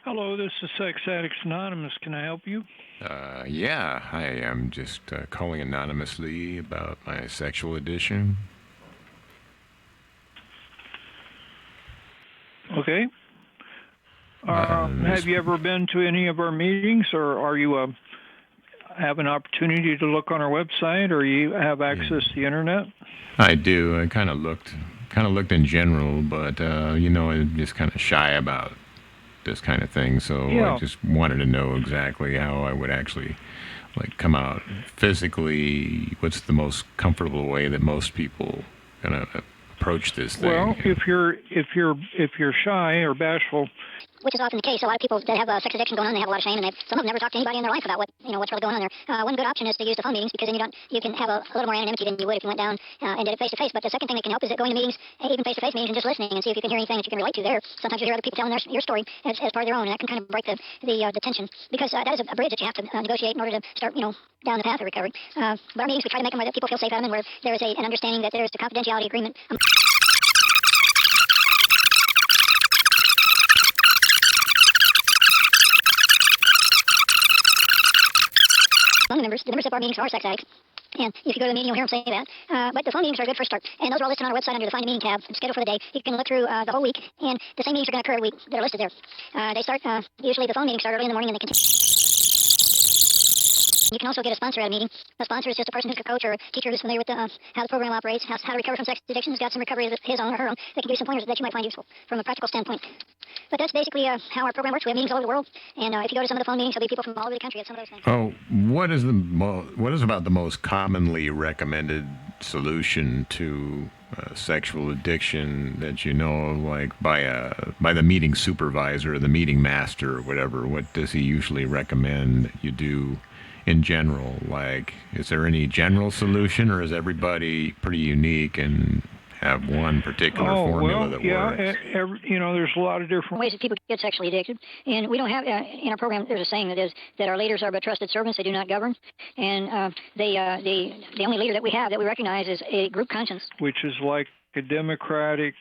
Hello, this is Sex Addicts Anonymous. Can I help you? Yeah, hi. I'm just calling anonymously about my sexual addiction. Okay. It's, Have you ever been to any of our meetings, or are you have an opportunity to look on our website, or you have yeah, access to the internet? I do. I kind of looked in general, but I'm just kind of shy about this kind of thing. So I Yeah. just wanted to know exactly how I would actually like come out physically. What's the most comfortable way that most people gonna approach this thing? Well, if you're shy or bashful, which is often the case. A lot of people that have a sex addiction going on, they have a lot of shame, and some of them never talk to anybody in their life about what's really going on there. One good option is to use the phone meetings because then you can have a little more anonymity than you would if you went down and did it face to face. But the second thing that can help is that going to meetings, even face to face meetings, and just listening and see if you can hear anything that you can relate to there. Sometimes you hear other people telling your story as part of their own, and that can kind of break the tension because that is a bridge that you have to negotiate in order to start down the path of recovery. But our meetings, we try to make them where people feel safe at them and where there is an understanding that there is a confidentiality agreement. Among the members of our meetings are sex addicts. And if you go to the meeting, you'll hear them say that. But the phone meetings are a good first start. And those are all listed on our website under the Find a Meeting tab and schedule for the day. You can look through the whole week, and the same meetings are going to occur every week that are listed there. They start, usually the phone meetings start early in the morning, and they continue. You can also get a sponsor at a meeting. A sponsor is just a person who's a coach or a teacher who's familiar with how the program operates, how to recover from sex addiction, who's got some recovery of his own or her own. They can give you some pointers that you might find useful from a practical standpoint. But that's basically how our program works. We have meetings all over the world, and if you go to some of the phone meetings, there'll be people from all over the country at some of those things. Oh, what is about the most commonly recommended solution to sexual addiction that you know of, like by the meeting supervisor or the meeting master or whatever? What does he usually recommend you do in general? Like, is there any general solution, or is everybody pretty unique and have one particular oh formula well, that yeah. works? There's a lot of different. Ways that people get sexually addicted, and we don't have in our program. There's a saying that is that our leaders are but trusted servants; they do not govern. And the only leader that we have that we recognize is a group conscience, Which is like a democratic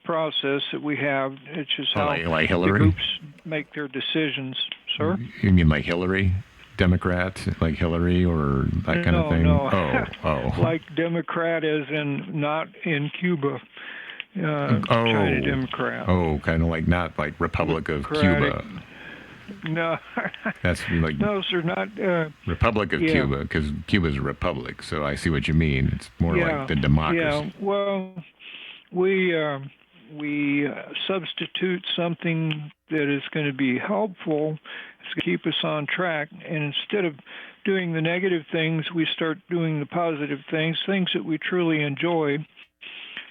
process that we have. It's just Oh, how like the Hillary? groups make their decisions, sir. You mean like Hillary? Democrat, like Hillary, or that kind of No, thing? no. Oh. Like Democrat as in not in Cuba. China Oh. Democrat. Oh, kind of like not like Republic of Democratic. Cuba. No. That's like No, sir, not. Republic of Yeah. Cuba, because Cuba's a republic. So I see what you mean. It's more like Yeah. the Yeah. democracy. Well, we substitute something that is going to be helpful. It's going to keep us on track, and instead of doing the negative things, we start doing the positive things that we truly enjoy,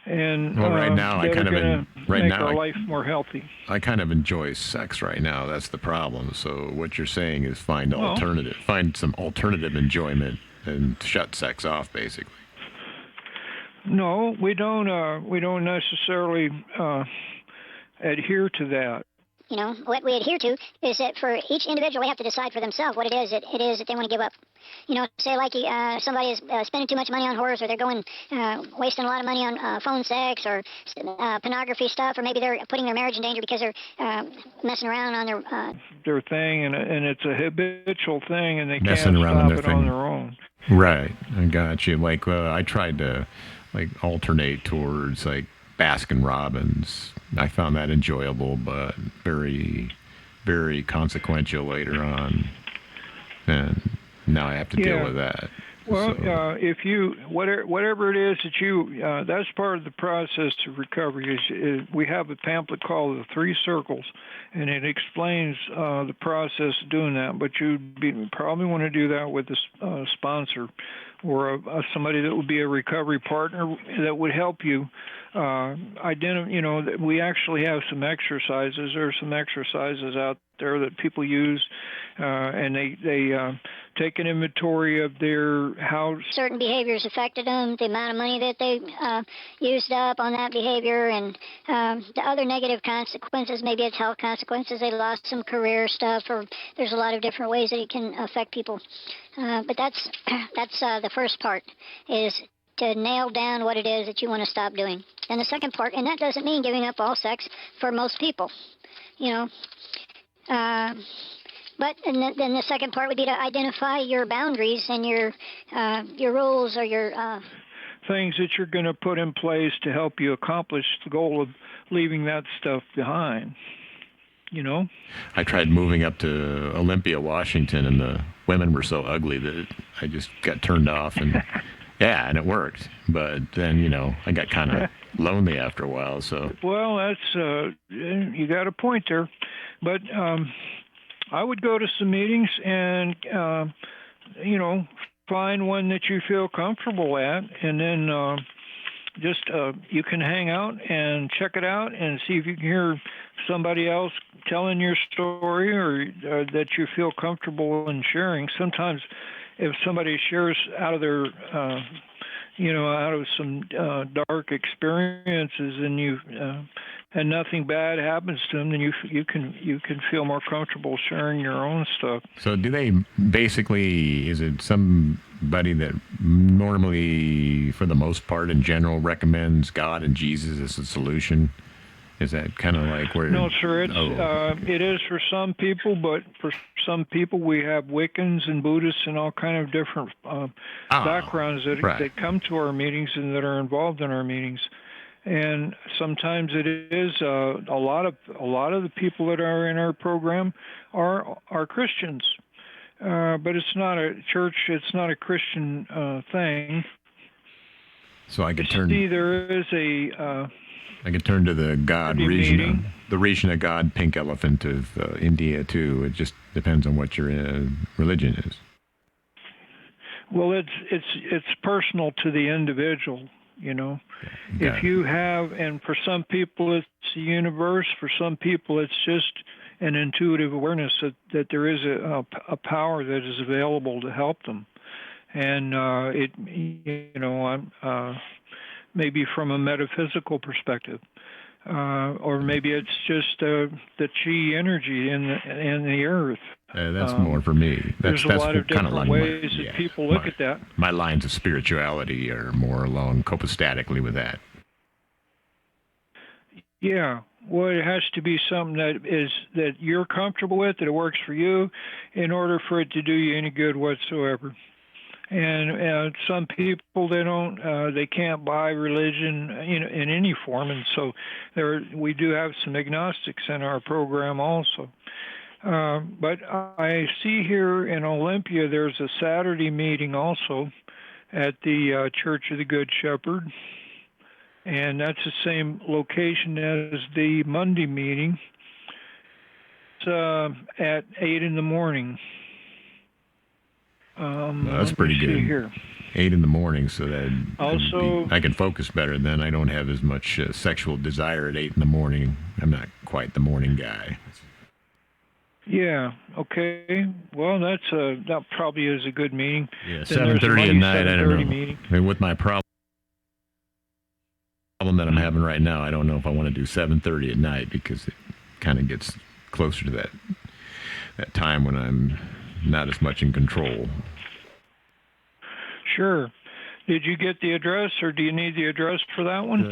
and Well, right now that are going to right make now our life more healthy. I kind of enjoy sex right now. That's the problem. So what you're saying is Well, find some alternative enjoyment and shut sex off, basically. no, we don't. We don't necessarily adhere to that. What we adhere to is that for each individual, they have to decide for themselves what it is that they want to give up. Say like somebody is spending too much money on horrors, or they're going wasting a lot of money on phone sex or pornography stuff, or maybe they're putting their marriage in danger because they're messing around on Their thing, and it's a habitual thing, and they Messing can't around on stop their it on thing. their own. Right, I got you. Like I tried to like alternate towards like Baskin Robbins. I found that enjoyable, but very, very consequential later on, and now I have to deal Yeah. with that. Well, So if you whatever it is that you that's part of the process of recovery. Is we have a pamphlet called the Three Circles, and it explains the process of doing that. But you probably want to do that with a sponsor or somebody that would be a recovery partner that would help you identify. That we actually have some exercises. There are some exercises out there that people use, and they take an inventory of how certain behaviors affected them, the amount of money that they used up on that behavior, and the other negative consequences. Maybe it's health consequences. They lost some career stuff, or there's a lot of different ways that it can affect people. But that's the first part, is to nail down what it is that you want to stop doing. And the second part, and that doesn't mean giving up all sex for most people. But then the second part would be to identify your boundaries and your rules or your things that you're going to put in place to help you accomplish the goal of leaving that stuff behind. You know? I tried moving up to Olympia, Washington, and the women were so ugly that I just got turned off. And yeah, and it worked. But then, you know, I got kind of lonely after a while. So well, that's you got a point there. But I would go to some meetings and you know, find one that you feel comfortable at, and then just you can hang out and check it out and see if you can hear somebody else telling your story or that you feel comfortable in sharing. Sometimes if somebody shares out of their you know, out of some dark experiences and nothing bad happens to them, then you can feel more comfortable sharing your own stuff. So do they basically, is it somebody that normally, for the most part in general, recommends God and Jesus as a solution? Is that kind of like where? No, sir. It is for some people, but for some people we have Wiccans and Buddhists and all kind of different backgrounds that come to our meetings and that are involved in our meetings. And sometimes it is a lot of the people that are in our program are Christians, but it's not a church. It's not a Christian thing. So I could turn. See, there is a. I could turn to the God region, the region of God, pink elephant of India too. It just depends on what your religion is. Well, it's personal to the individual, you know. Got if you have, and for some people it's the universe. For some people it's just an intuitive awareness that there is a power that is available to help them, and it, you know, I'm. Maybe from a metaphysical perspective, or maybe it's just the chi energy in the earth. That's more for me. There's a lot of different ways that people look at that. My lines of spirituality are more along copastatically with that. Yeah, well, it has to be something that you're comfortable with, that it works for you, in order for it to do you any good whatsoever. And some people they can't buy religion in any form, and so we do have some agnostics in our program also. But I see here in Olympia there's a Saturday meeting also at the Church of the Good Shepherd, and that's the same location as the Monday meeting. It's at 8 in the morning. That's pretty good. Here. 8 in the morning, so that also I can focus better. Then I don't have as much sexual desire at 8 in the morning. I'm not quite the morning guy. Yeah. Okay. Well, that probably is a good meeting. Yeah, 7:30 at night. I don't know. Meeting. I mean, with my problem that I'm having right now, I don't know if I want to do 7:30 at night because it kind of gets closer to that time when I'm not as much in control. Sure. Did you get the address, or do you need the address for that one?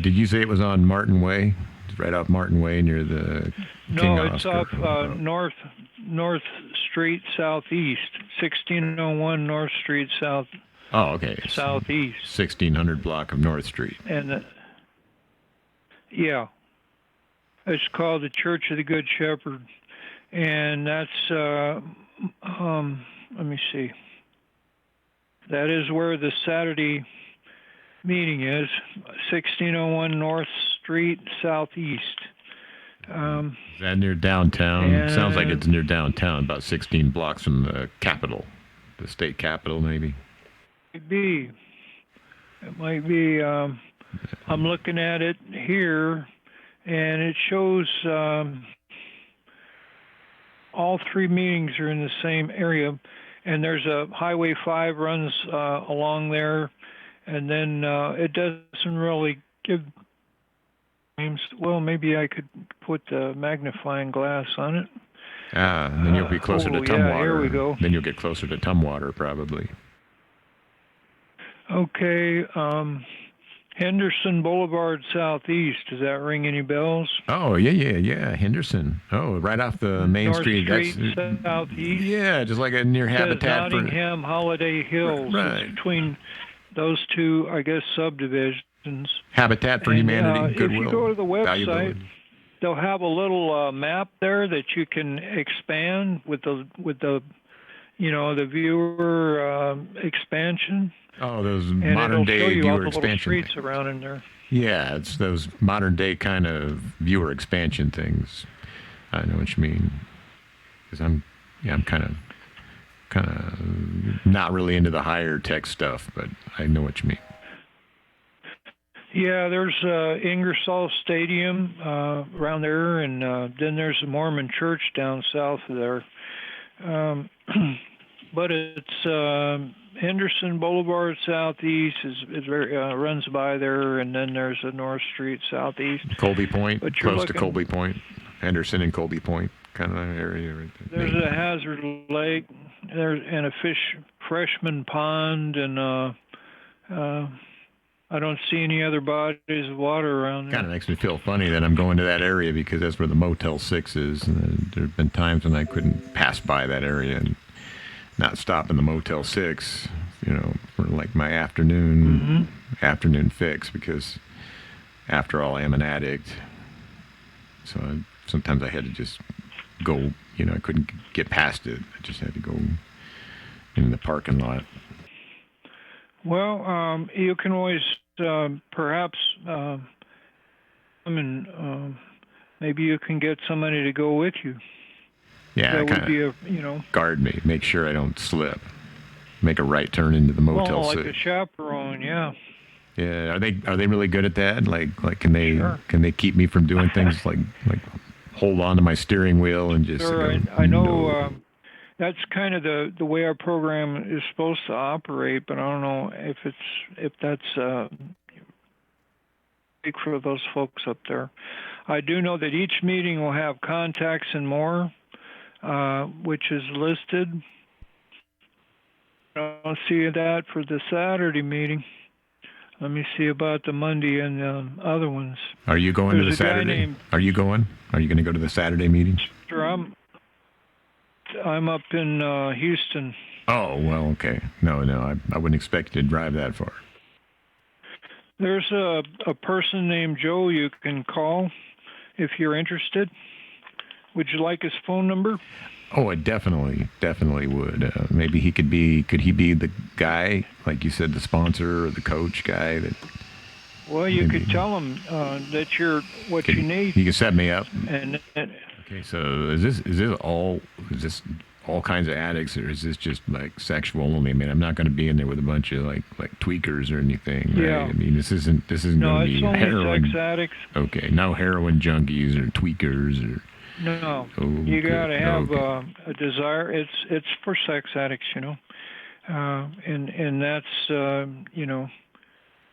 Did you say it was on Martin Way? It's right off Martin Way near the King No, it's Oscar. off North Street Southeast, 1601 North Street South. Oh, okay. Southeast. 1600 block of North Street. And yeah, it's called the Church of the Good Shepherd, and that's. Let me see. That is where the Saturday meeting is, 1601 North Street Southeast. Is that near downtown? Sounds like it's near downtown, about 16 blocks from the Capitol, the state capitol, maybe. It might be. I'm looking at it here, and it shows all three meetings are in the same area, and there's a Highway 5 runs along there, and then it doesn't really give names. Well, maybe I could put the magnifying glass on it. And then you'll be closer to Tumwater. Yeah, here we go. Then you'll get closer to Tumwater, probably. Okay. Henderson Boulevard Southeast. Does that ring any bells? Oh, yeah. Henderson. Oh, right off the main North street. Southeast. Yeah, just like near Says Habitat for... Nottingham Holiday Hills. Right. It's between those two, I guess, subdivisions. Habitat for Humanity, Goodwill. If you go to the website, Valuability. they'll have a little map there that you can expand with the the viewer expansion. Oh, those and modern it'll show day you all viewer the little expansion streets things. around in there. Yeah, it's those modern day kind of viewer expansion things. I know what you mean. Because I'm kind of not really into the higher tech stuff, but I know what you mean. Yeah, there's Ingersoll Stadium around there, and then there's a Mormon church down south of there. But it's Henderson Boulevard Southeast is very runs by there, and then there's a North Street Southeast. Colby Point, but close to Colby Point, Henderson and Colby Point, kind of area right there. There's a hazard lake, and a freshman pond, and I don't see any other bodies of water around there. Kind of makes me feel funny that I'm going to that area because that's where the Motel 6 is. And there have been times when I couldn't pass by that area and not stop in the Motel 6, for like my afternoon fix, because after all, I am an addict. So sometimes I had to just go, I couldn't get past it. I just had to go in the parking lot. Well, you can always perhaps maybe you can get somebody to go with you. Yeah, that would be guard me, make sure I don't slip. Make a right turn into the Motel 6. Like a chaperone, yeah. Yeah, are they really good at that? Like can they Sure. can they keep me from doing things like hold on to my steering wheel and just Sure, I know that's kind of the way our program is supposed to operate, but I don't know if that's big for those folks up there. I do know that each meeting will have contacts and more, which is listed. I don't see that for the Saturday meeting. Let me see about the Monday and the other ones. Are you going to the Saturday? Are you going? Are you going to go to the Saturday meeting? Sure, I'm up in Houston. Oh, well, okay. No, I wouldn't expect you to drive that far. There's a person named Joe you can call if you're interested. Would you like his phone number? Oh, I definitely would. Maybe could he be the guy, like you said, the sponsor or the coach guy that... Well, you could tell him that you're what you need. You can set me up. Okay, so is this all kinds of addicts, or is this just like sexual only? I mean, I'm not going to be in there with a bunch of like tweakers or anything, right? Yeah. I mean, this isn't going to be heroin. Sex addicts. Okay, no heroin junkies or tweakers or... No, okay. You got to have a desire. It's for sex addicts, and that's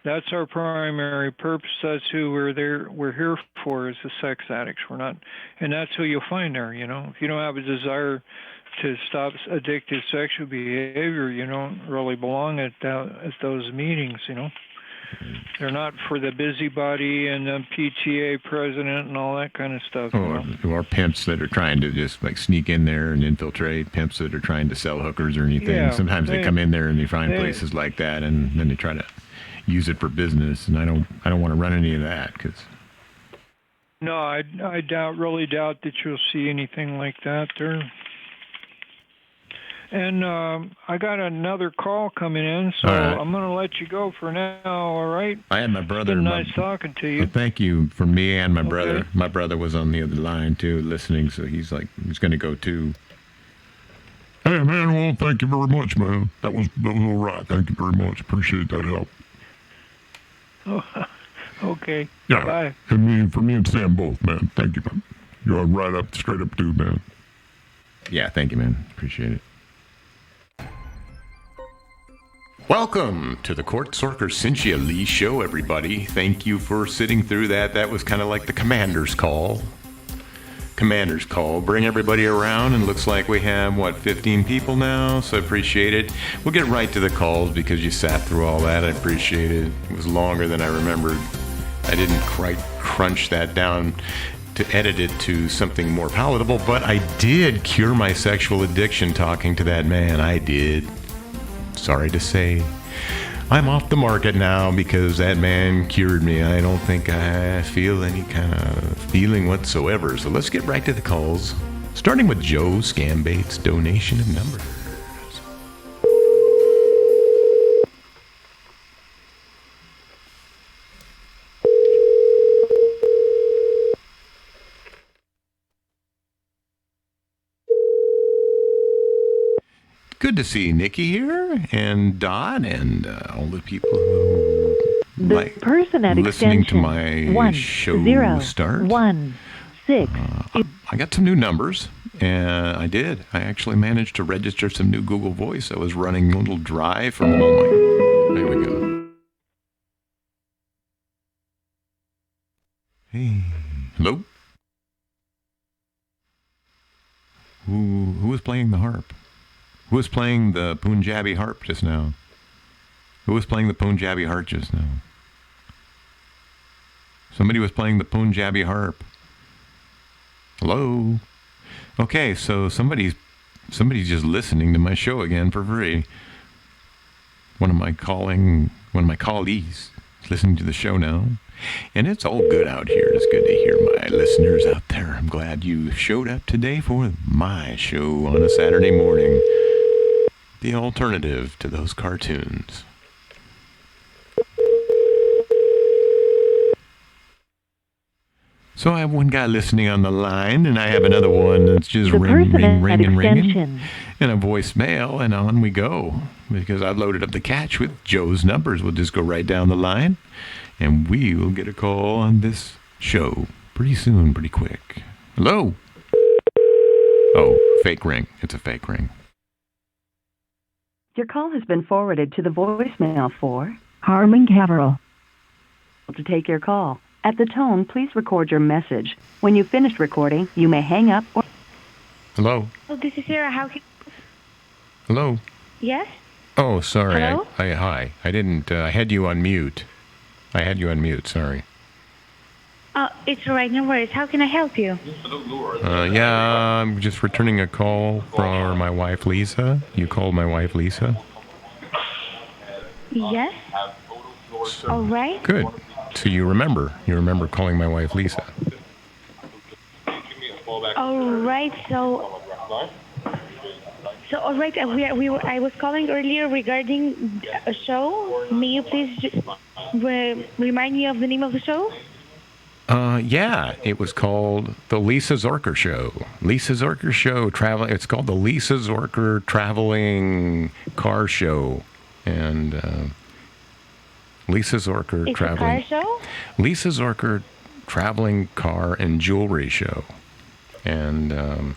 that's our primary purpose. That's who we're here for, is the sex addicts. We're not, and that's who you'll find there. If you don't have a desire to stop addictive sexual behavior, you don't really belong at those meetings. They're not for the busybody and the PTA president and all that kind of stuff. Or pimps that are trying to just like sneak in there and infiltrate, pimps that are trying to sell hookers or anything. Yeah, Sometimes they come in there and they find places like that, and then they try to use it for business. And I don't want to run any of that because... No, I really doubt that you'll see anything like that there. And I got another call coming in, so right. I'm going to let you go for now, all right? I had my brother... It's been nice talking to you. Well, thank you for me and my brother. My brother was on the other line, too, listening, so he's going to go, too. Hey, man, well, thank you very much, man. That was all right. Thank you very much. Appreciate that help. Oh, okay. Yeah. Bye. For me and Sam both, man. Thank you, man. You're right up, straight up dude, man. Yeah, thank you, man. Appreciate it. Welcome to the Court Sorker Cynthia Lee Show, everybody. Thank you for sitting through that. That was kind of like the commander's call. commander's call. Bring everybody around, and looks like we have, 15 people now, so I appreciate it. We'll get right to the calls because you sat through all that. I appreciate it. It was longer than I remembered. I didn't quite crunch that down to edit it to something more palatable, but I did cure my sexual addiction talking to that man. I did. Sorry to say. I'm off the market now because that man cured me. I don't think I feel any kind of feeling whatsoever. So let's get right to the calls. Starting with Joe Scambait's donation of numbers. Good to see Nikki here, and Dot, and all the people who like person at listening to my show start. 106. I got some new numbers, and I did. I actually managed to register some new Google Voice. I was running a little dry from all my... There we go. Hey. Hello? Who was playing the harp? Who was playing the Punjabi harp just now? Who was playing the Punjabi harp just now? Somebody was playing the Punjabi harp. Hello? Okay, so somebody's just listening to my show again for free. One of my colleagues is listening to the show now. And it's all good out here. It's good to hear my listeners out there. I'm glad you showed up today for my show on a Saturday morning. The alternative to those cartoons. So I have one guy listening on the line, and I have another one that's just ringing, and a voicemail, and on we go. Because I've loaded up the catch with Joe's numbers. We'll just go right down the line, and we will get a call on this show pretty soon, pretty quick. Hello? Oh, fake ring. It's a fake ring. Your call has been forwarded to the voicemail for Harmon Caverill. To take your call. At the tone, please record your message. When you finish recording, you may hang up or... Hello? Oh, this is Sarah. How can... Hello? Yes? Oh, sorry. Hello? Hi. I didn't... I had you on mute. Sorry. It's all right. No worries. How can I help you? Yeah, I'm just returning a call from my wife, Lisa. You called my wife, Lisa? Yes? All right. Good. So you remember calling my wife, Lisa. All right. So all right. I was calling earlier regarding a show. May you please remind me of the name of the show? Yeah, it was called the Lisa Zorker Show. Lisa Zorker Show traveling. It's called the Lisa Zorker Traveling Car Show, and Lisa Zorker It's Traveling. a car show? Lisa Zorker Traveling Car and Jewelry Show, and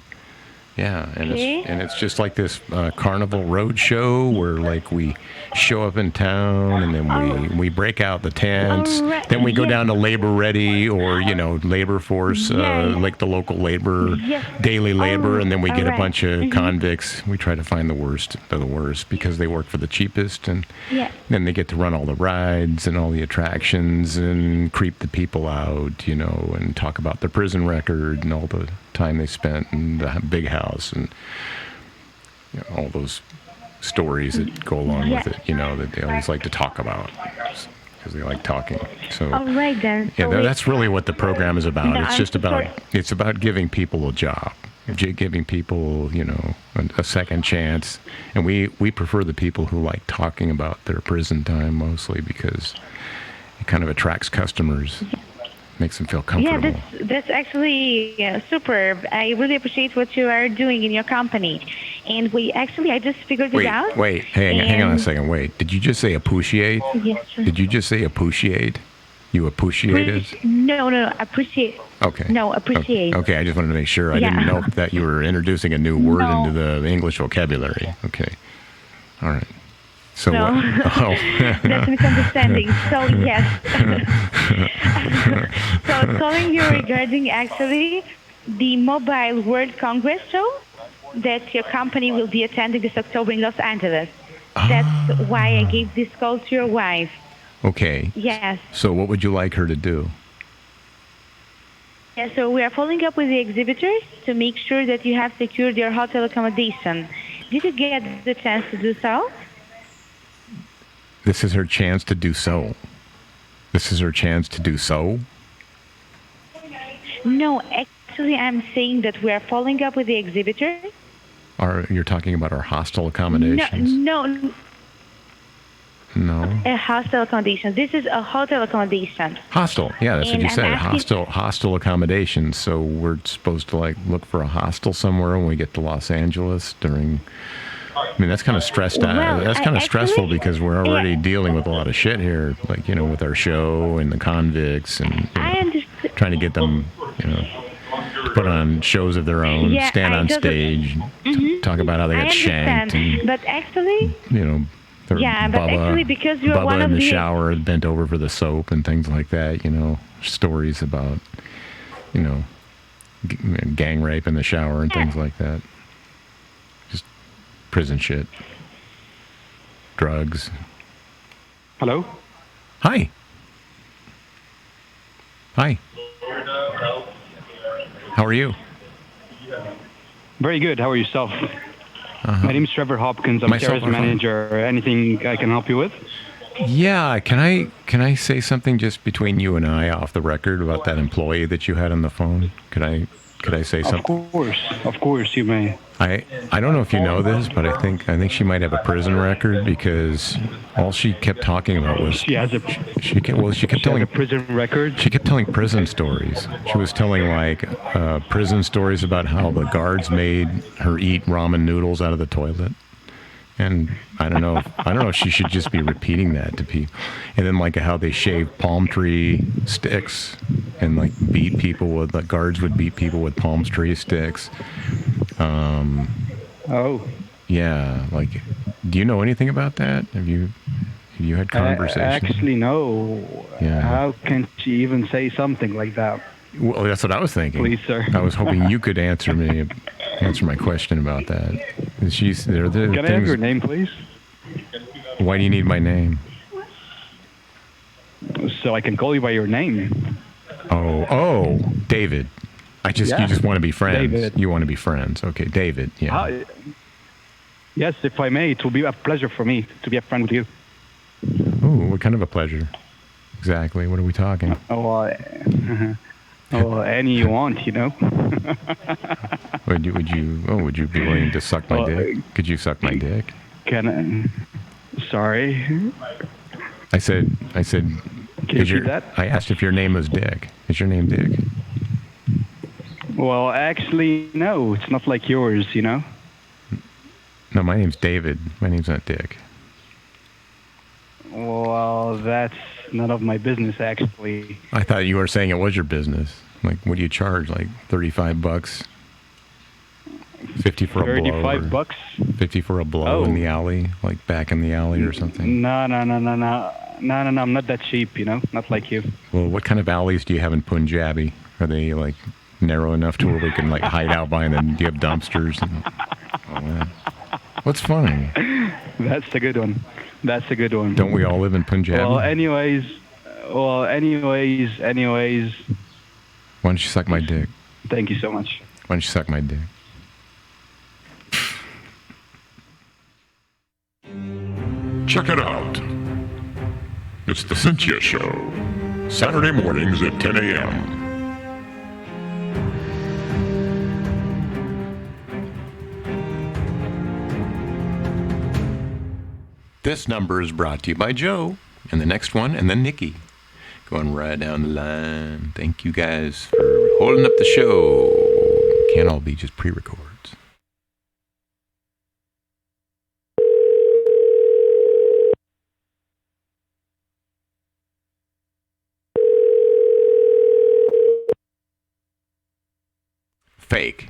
yeah, and Okay. it's just like this Carnival Road show where like we show up in town and then we break out the tents, Alright, then we go yes. down to Labor Ready or Labor Force, Yes. like the local labor, Yes. daily labor, and then we get a Alright. bunch of convicts. We try to find the worst of the worst because they work for the cheapest, and Yeah. then they get to run all the rides and all the attractions and creep the people out, and talk about their prison record and all the time they spent in the big house and all those stories that go along with it, that they always like to talk about because they like talking. So All right then. yeah, So that's really what the program is about. No, It's I'm just so about sorry. it's about giving people a job, giving people a second chance, and we prefer the people who like talking about their prison time mostly because it kind of attracts customers. Makes them feel comfortable. Yeah, that's actually superb. I really appreciate what you are doing in your company. And I just figured it out. Wait, hang on a and- second. Wait, did you just say appreciate? Yes. Sure. Did you just say appreciate? You appreciate it? No, appreciate. Okay. No, appreciate. Okay, I just wanted to make sure. I Yeah. didn't know that you were introducing a new word No. into the English vocabulary. Okay. All right. So No. what? Oh. That's a misunderstanding. So yes. So I was calling you regarding actually the Mobile World Congress show that your company will be attending this October in Los Angeles. That's why I gave this call to your wife. Okay. Yes. So what would you like her to do? Yeah, so we are following up with the exhibitors to make sure that you have secured your hotel accommodation. Did you get the chance to do so? This is her chance to do so. This is her chance to do so? No, actually, I'm saying that we are following up with the exhibitors. You're talking about our hostel accommodations? No, No. a hostel accommodation. This is a hotel accommodation. Hostel. Yeah, that's what And you I'm said. asking- Hostel accommodations. So we're supposed to look for a hostel somewhere when we get to Los Angeles during. I mean, that's kind of stressed out. Well, That's kind of stressful actually, because we're already yeah. dealing with a lot of shit here, with our show and the convicts and I understand. trying to get them, to put on shows of their own, Yeah, stand I on just- stage, talk about how they I got shanked, understand. But actually, they're Yeah, but actually because you're Bubba one in of the the- shower bent over for the soap and things like that, stories about, gang rape in the shower and things like that. Just prison shit. Drugs. Hello? Hi. Hi. How are you? Very good. How are yourself? My name is Trevor Hopkins. I'm Myself, sales I'm fine. manager. Anything I can help you with? Yeah, can I say something just between you and I off the record about that employee that you had on the phone? Could I say something? Of course, you may. I don't know if you know this, but I think she might have a prison record because all she kept talking about was She has a she kept telling prison record. she kept telling prison stories. She was telling prison stories about how the guards made her eat ramen noodles out of the toilet. And I don't know if she should just be repeating that to people. And then how they shave palm tree sticks and beat people with the guards would beat people with palm tree sticks. Oh. Yeah, do you know anything about that? Have you had conversations? Actually, no. Yeah. How can she even say something like that? Well, that's what I was thinking. Please, sir. I was hoping you could answer my question about that. Can I have your name, please? Why do you need my name? So I can call you by your name. Oh, David. You just want to be friends. David. You want to be friends. Okay, David. Yeah. Yes, if I may, it will be a pleasure for me to be a friend with you. Ooh, what kind of a pleasure? Exactly. What are we talking? Any you want, Would you be willing to suck my dick? Could you suck my dick? Sorry. I said. Can you repeat that? I asked if your name was Dick. Is your name Dick? Well, actually, no. It's not like yours, No, my name's David. My name's not Dick. Well, that's none of my business, actually. I thought you were saying it was your business. What do you charge? $35? 50 for a blow? 35 bucks? 50 for a blow in the alley? Back in the alley or something? No. I'm not that cheap, Not like you. Well, what kind of alleys do you have in Punjabi? Are they, narrow enough to where we can, hide out behind them? Do you have dumpsters? What's funny? That's a good one. Don't we all live in Punjabi? Well, anyways. Why don't you suck my dick? Thank you so much. Why don't you suck my dick? Check it out. It's the Cynthia Show. Saturday mornings at 10 a.m. This number is brought to you by Joe, and the next one, and then Nikki. Going right down the line. Thank you guys for holding up the show. Can't all be just pre-records. Fake.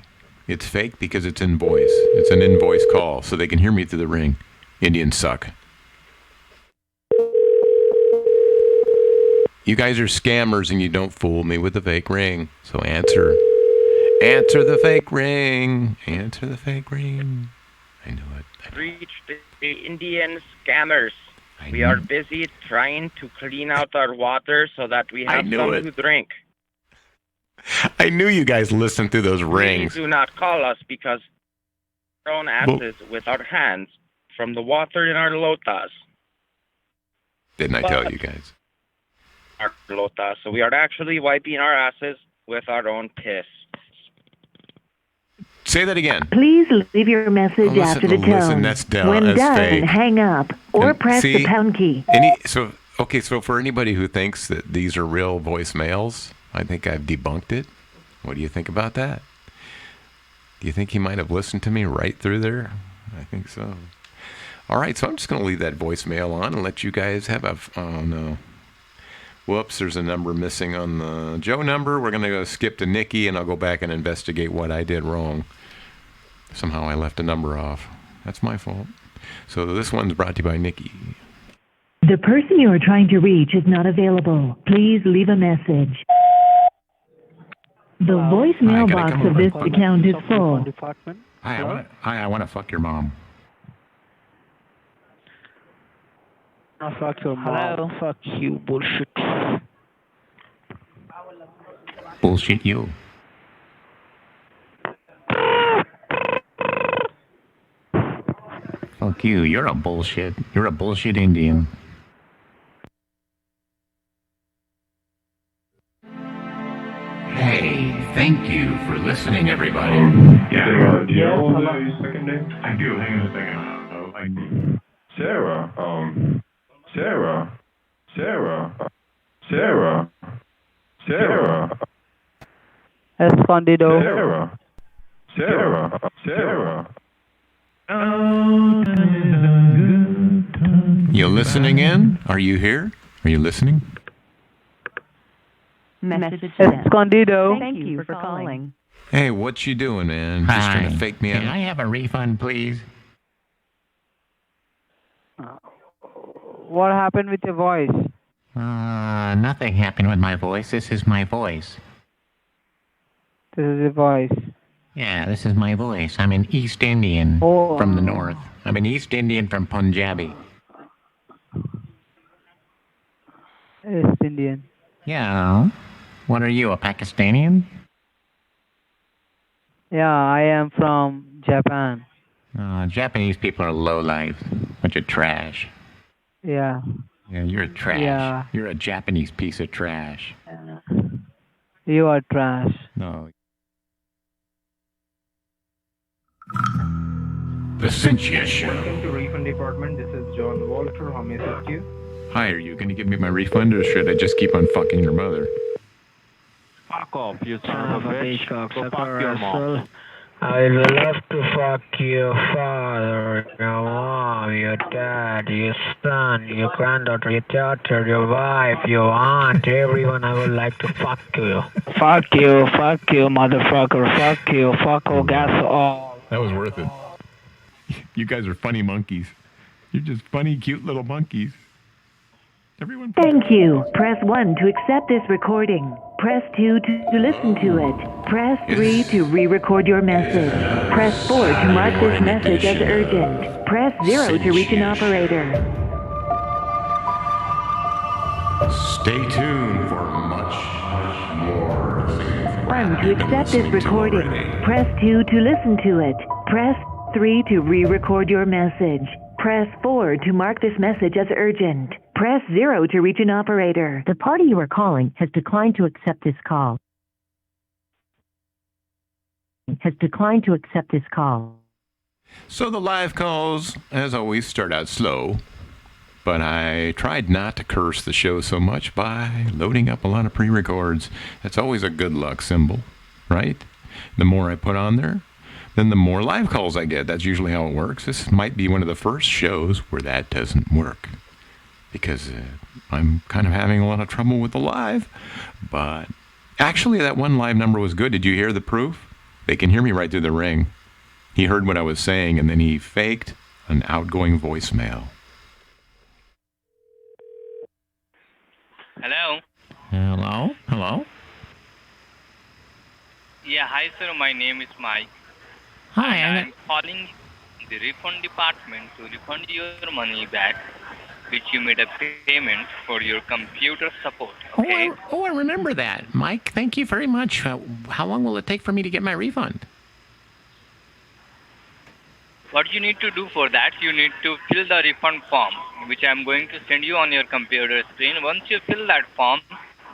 It's fake because it's in voice. It's an in-voice call, so they can hear me through the ring. Indians suck. You guys are scammers and you don't fool me with a fake ring. So answer Answer the fake ring. Answer the fake ring. I knew it. Reach the Indian scammers. We are busy trying to clean out our water so that we have some to drink. I knew you guys listened through those Please rings. do not call us because we thrown asses with our hands from the water in our lotas. Didn't I tell you guys? Our lotas. So we are actually wiping our asses with our own piss. Say that again. Please leave your message after the tone. That's down. When That's done, fake. hang up or press the pound key. So for anybody who thinks that these are real voicemails, I think I've debunked it. What do you think about that? Do you think he might have listened to me right through there? I think so. All right, so I'm just going to leave that voicemail on and let you guys have oh, no. Whoops, there's a number missing on the Joe number. We're going to go skip to Nikki, and I'll go back and investigate what I did wrong. Somehow I left a number off. That's my fault. So this one's brought to you by Nikki. The person you are trying to reach is not available. Please leave a message. The voicemail box of this account is full. Hi, I want to fuck your mom. Fuck your mom. Fuck you, bullshit. Bullshit you. Fuck you. You're a bullshit Indian. Hey, thank you for listening, everybody. Yeah. Do you have a second name? I do. Hang on a second. Sarah. Escondido. Sarah. You listening in? Are you here? Are you listening? Message Escondido. Thank you for calling. Hey, what you doing, man? Just trying to fake me out? Can I have a refund, please? What happened with your voice? Nothing happened with my voice. This is my voice. This is your voice. Yeah, this is my voice. I'm an East Indian from the north. I'm an East Indian from Punjabi. East Indian. Yeah. What are you, a Pakistani? Yeah, I am from Japan. Japanese people are lowlife. Bunch of trash. Yeah. Yeah, you're a trash. Yeah. You're a Japanese piece of trash. You are trash. No. The Cynthia Show. Welcome to Refund Department. This is John Walter. How may I assist you? Hi, are you going to give me my refund, or should I just keep on fucking your mother? Fuck off, you son of a bitch. Go fuck your mom. I would love to fuck your father, your mom, your dad, your son, your granddaughter, your daughter, your wife, your aunt, everyone. I would like to fuck you. Fuck you, motherfucker. Fuck you, fuck gas all. That was worth it. You guys are funny monkeys. You're just funny, cute little monkeys. Everyone. Thank you. Press 1 to accept this recording. Press 2 to listen to it. Press 3 to re-record your message. Press 4 to mark this message as urgent. Press 0 to reach an operator. Stay tuned for much more. 1 to accept this recording. Press 2 to listen to it. Press 3 to re-record your message. Press 4 to mark this message as urgent. Press 0 to reach an operator. The party you are calling has declined to accept this call. So the live calls, as always, start out slow. But I tried not to curse the show so much by loading up a lot of pre-records. That's always a good luck symbol, right? The more I put on there, then the more live calls I get. That's usually how it works. This might be one of the first shows where that doesn't work, because I'm kind of having a lot of trouble with the live. But actually, that one live number was good. Did you hear the proof? They can hear me right through the ring. He heard what I was saying, and then he faked an outgoing voicemail. Hello? Hello? Yeah, hi sir, my name is Mike. Hi, And I'm calling the refund department to refund your money back, which you made a payment for your computer support. Okay? I remember that. Mike, thank you very much. How long will it take for me to get my refund? What you need to do for that, you need to fill the refund form, which I'm going to send you on your computer screen. Once you fill that form,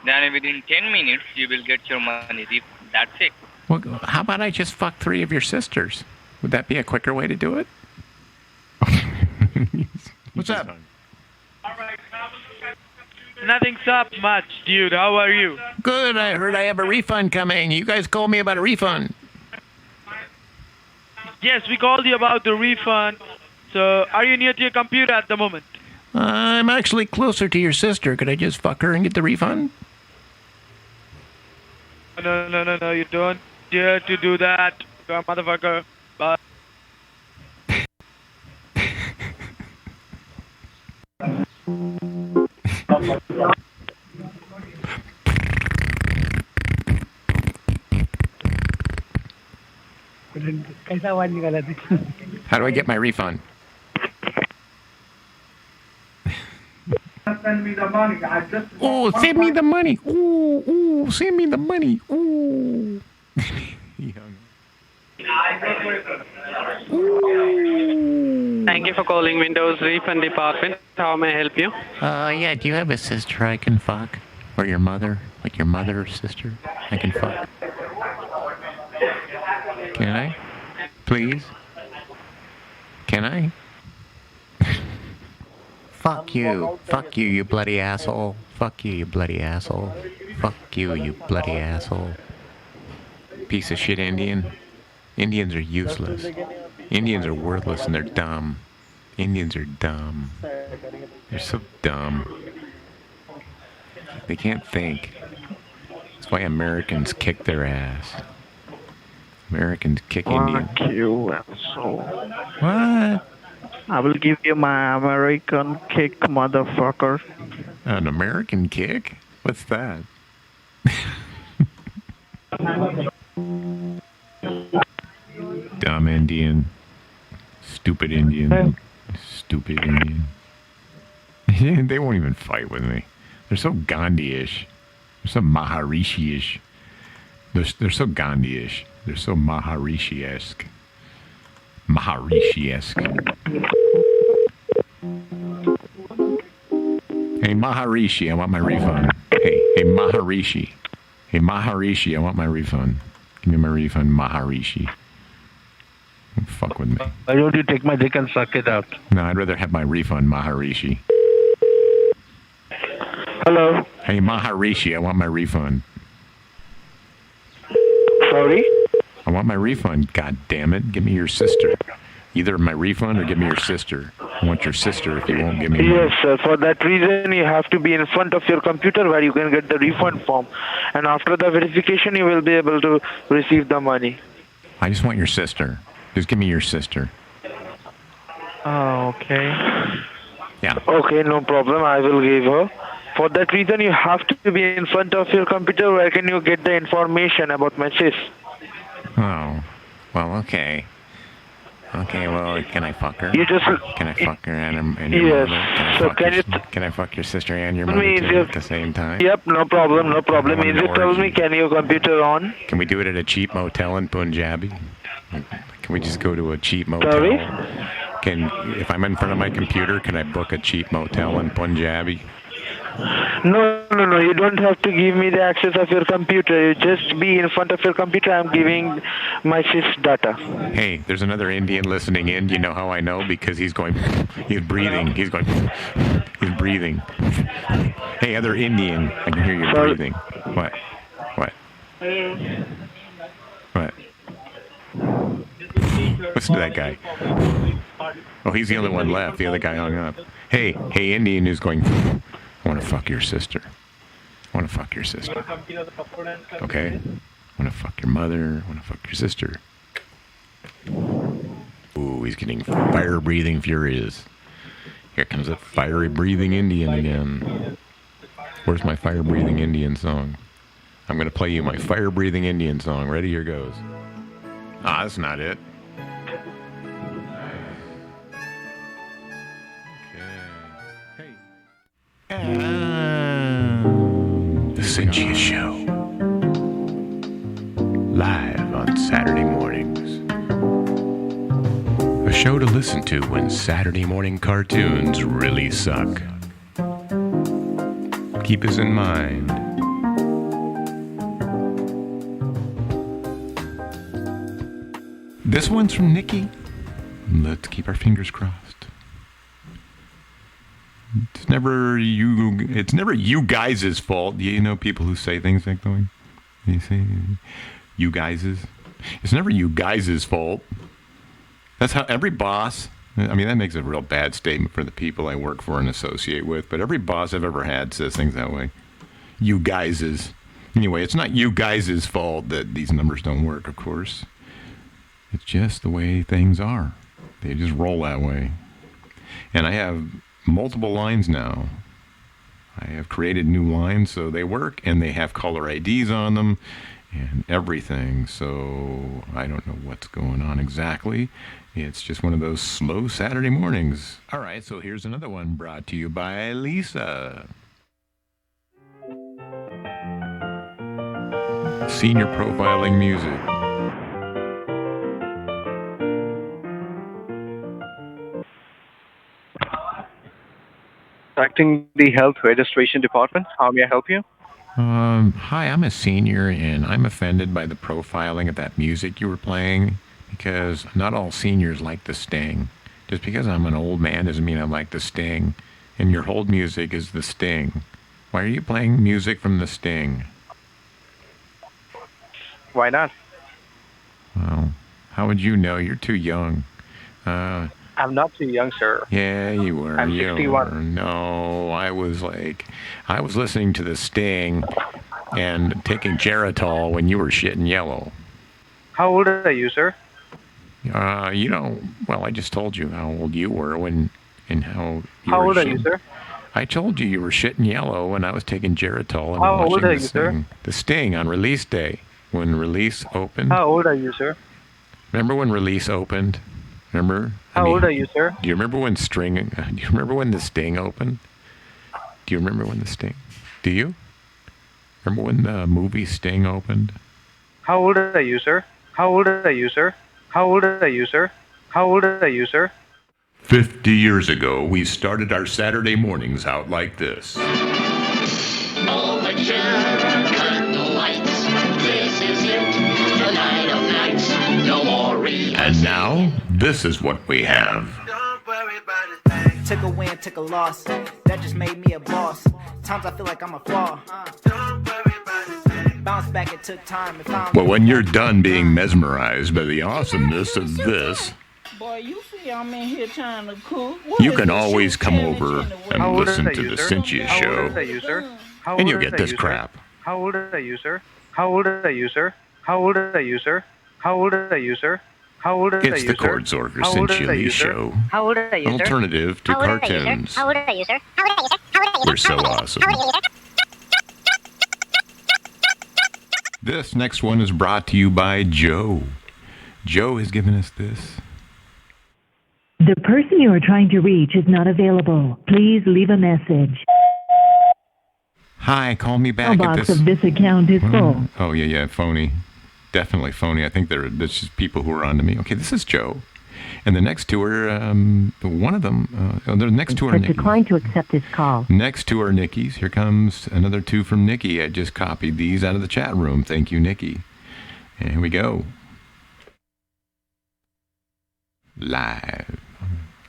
then within 10 minutes, you will get your money refund. That's it. Well, how about I just fuck 3 of your sisters? Would that be a quicker way to do it? What's up? Nothing's up much, dude. How are you? Good. I heard I have a refund coming. You guys called me about a refund. Yes, we called you about the refund. So, are you near to your computer at the moment? I'm actually closer to your sister. Could I just fuck her and get the refund? No. You don't dare to do that, you motherfucker. But How do I get my refund? Send me the money. I just Send me the money. Send me the money. Thank you for calling Windows Refund Department. How may I help you? Yeah, do you have a sister I can fuck? Or your mother? Like your mother or sister I can fuck? Can I? Please? Can I? Fuck you. Fuck you, you bloody asshole. Fuck you, you bloody asshole. Fuck you, you bloody asshole. Piece of shit Indian. Indians are useless. Indians are worthless and they're dumb. Indians are dumb. They're so dumb. They can't think. That's why Americans kick their ass. Americans kick Indians. Fuck you, asshole. What? I will give you my American kick, motherfucker. An American kick? What's that? Dumb Indian. Stupid Indian. Stupid Indian. They won't even fight with me. They're so Gandhi-ish. They're so Maharishi-ish. They're so Gandhi-ish. They're so Maharishi-esque. Maharishi-esque. Hey, Maharishi, I want my refund. Hey, Maharishi. Hey, Maharishi, I want my refund. Give me my refund, Maharishi. Don't fuck with me. Why don't you take my dick and suck it out? No, I'd rather have my refund, Maharishi. Hello? Hey, Maharishi, I want my refund. Sorry? I want my refund, god damn it. Give me your sister. Either my refund or give me your sister. I want your sister if you won't give me Yes, sir. For that reason, you have to be in front of your computer where you can get the refund form. And after the verification, you will be able to receive the money. I just want your sister. Just give me your sister. Oh, okay. Yeah. Okay, no problem. I will give her. For that reason, you have to be in front of your computer where can you get the information about my sis. Oh. Well, okay. Okay, well, can I fuck her? You just... Can I fuck her and your Yes. mother? Can I fuck your sister and your mother too at the same time? Yep, no problem. Is it tell me, can your computer on? Can we do it at a cheap motel in Punjabi? Can we just go to a cheap motel? Sorry? If I'm in front of my computer, can I book a cheap motel in Punjabi? No. You don't have to give me the access of your computer. You just be in front of your computer. I'm giving my sis data. Hey, there's another Indian listening in. You know how I know? Because he's breathing. He's breathing. Hey, other Indian. I can hear you breathing. What? Listen to that guy. Oh, he's the only one left. The other guy hung up. Hey, Indian who's going, I want to fuck your sister. I want to fuck your sister. Okay? I want to fuck your mother. I want to fuck your sister. Ooh, he's getting fire-breathing furious. Here comes a fiery-breathing Indian again. Where's my fire-breathing Indian song? I'm going to play you my fire-breathing Indian song. Ready? Here goes. Ah, that's not it. Okay. Hey. The Cynthia Show. Live on Saturday mornings. A show to listen to when Saturday morning cartoons really suck. Keep us in mind. This one's from Nikki. Let's keep our fingers crossed. It's never you guys' fault. You know people who say things like that. You say you guys'. It's never you guys' fault. That's how every boss, I mean, that makes a real bad statement for the people I work for and associate with, but every boss I've ever had says things that way. You guys'. Anyway, it's not you guys' fault that these numbers don't work, of course. It's just the way things are. They just roll that way. And I have multiple lines now. I have created new lines so they work, and they have caller IDs on them and everything. So I don't know what's going on exactly. It's just one of those slow Saturday mornings. All right, so here's another one brought to you by Lisa. Senior profiling music. Contacting the Health Registration Department. How may I help you? Hi, I'm a senior, and I'm offended by the profiling of that music you were playing, because not all seniors like the Sting. Just because I'm an old man doesn't mean I like the Sting, and your hold music is the Sting. Why are you playing music from the Sting? Why not? Well, how would you know? You're too young. I'm not too young, sir. Yeah, you were. I'm You 61. were. No, I was listening to the Sting and taking Geritol when you were shitting yellow. How old are you, sir? Well, I just told you how old you were and how you How were old are you, sir? I told you were shitting yellow when I was taking Geritol and How watching old are the you, Sting. sir? The Sting on release day, when release opened. How old are you, sir? Remember when release opened? Remember? How old are you, sir? Do you remember when Do you remember when the Sting opened? Do you remember when the Sting? Do you? Remember when the movie Sting opened? How old are you, sir? How old are you, sir? How old are you, sir? How old are you, sir? 50 years ago, we started our Saturday mornings out like this. All the curtain lights. This is it, the night of nights. No more And now, this is what we have. Took a win, took a loss. That just made me a boss. Times I feel like I'm a flaw. Bounce back, it took time. Well, when you're done being mesmerized by the awesomeness of this, Boy, you see I'm in here trying to cook. you can always come over and listen to the Cynthia Show, and you'll get this crap. How old are you, sir? How old are you, sir? How old are you, sir? How old are you, sir? How old are you, sir? It's the Chordsorger Cynthia Lee Show. How old are you, sir? Alternative to cartoons. How old are you, sir? How old are you, sir? How old are you, sir? We're so awesome. How old are you, sir? This next one is brought to you by Joe. Joe has given us this. The person you are trying to reach is not available. Please leave a message. Hi, call me back at Mailbox this. of this account is full. Oh, yeah, phony. Definitely phony. I think that's just people who are on to me. Okay, this is Joe. And the next two are, one of them, the next two are Nikki's. Decline to accept this call. Next two are Nikki's. Here comes another two from Nikki. I just copied these out of the chat room. Thank you, Nikki. And here we go.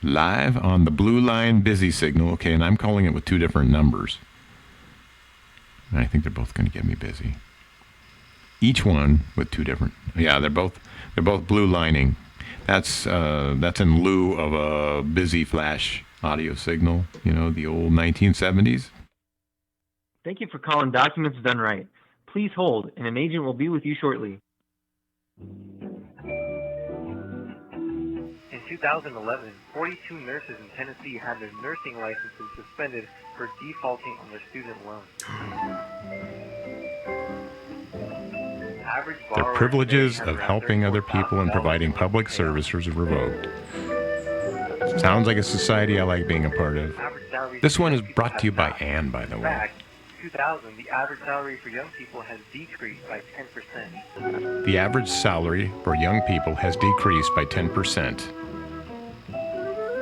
Live on the blue line busy signal. Okay, and I'm calling it with two different numbers. And I think they're both going to get me busy. Each one with two different. Yeah, they're both blue lining. That's in lieu of a busy flash audio signal. You know, the old 1970s. Thank you for calling Documents Done Right. Please hold, and an agent will be with you shortly. In 2011, 42 nurses in Tennessee had their nursing licenses suspended for defaulting on their student loans. Their privileges of helping other people and providing public services are revoked. Sounds like a society I like being a part of. This one is brought to you by Anne, by the In way. fact, 2000, the average salary for young people has decreased by 10%. The average salary for young people has decreased by 10%.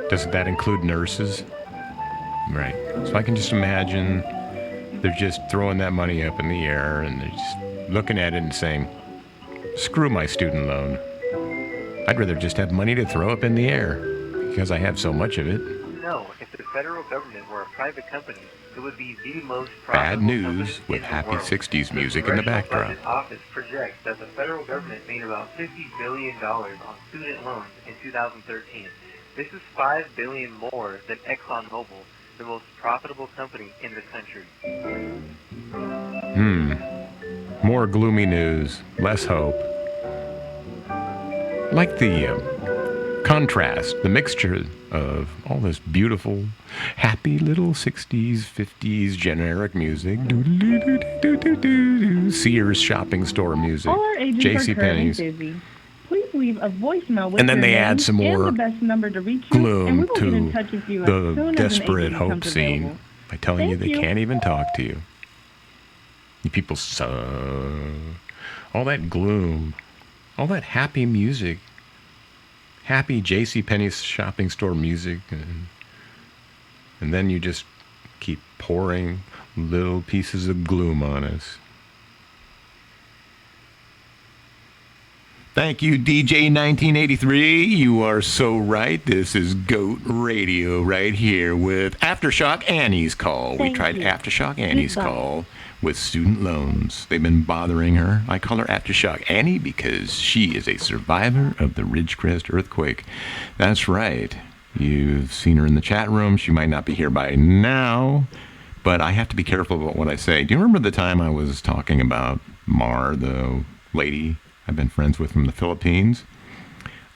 Doesn't that include nurses? Right. So I can just imagine they're just throwing that money up in the air and they're just looking at it and saying, screw my student loan. I'd rather just have money to throw up in the air because I have so much of it. No, if the federal government were a private company, it would be the most Bad profitable news company with in the happy world. 60s music The in the Congressional backdrop. Budget Office projects that the federal government made about $50 billion on student loans in 2013. This is $5 billion more than ExxonMobil, the most profitable company in the country. More gloomy news, less hope. Like the contrast, the mixture of all this beautiful, happy little 60s, 50s generic music, Sears shopping store music, All our agents are currently JCPenney's, busy. Please leave a voicemail with and then your they name add some and more the best number to reach you, and we gloom will get in to touch with you as the soon as an desperate agent hope becomes scene available. by telling you Thank they you. can't even talk to you. You people suck. All that gloom, all that happy music, happy JCPenney's shopping store music, and then you just keep pouring little pieces of gloom on us. Thank you, DJ 1983. You are so right. This is GOAT Radio right here with Aftershock Annie's Call. We Thank tried you. Aftershock Annie's Goodbye. Call with student loans. They've been bothering her. I call her Aftershock Annie because she is a survivor of the Ridgecrest earthquake. That's right. You've seen her in the chat room. She might not be here by now, but I have to be careful about what I say. Do you remember the time I was talking about Mar, the lady I've been friends with from the Philippines?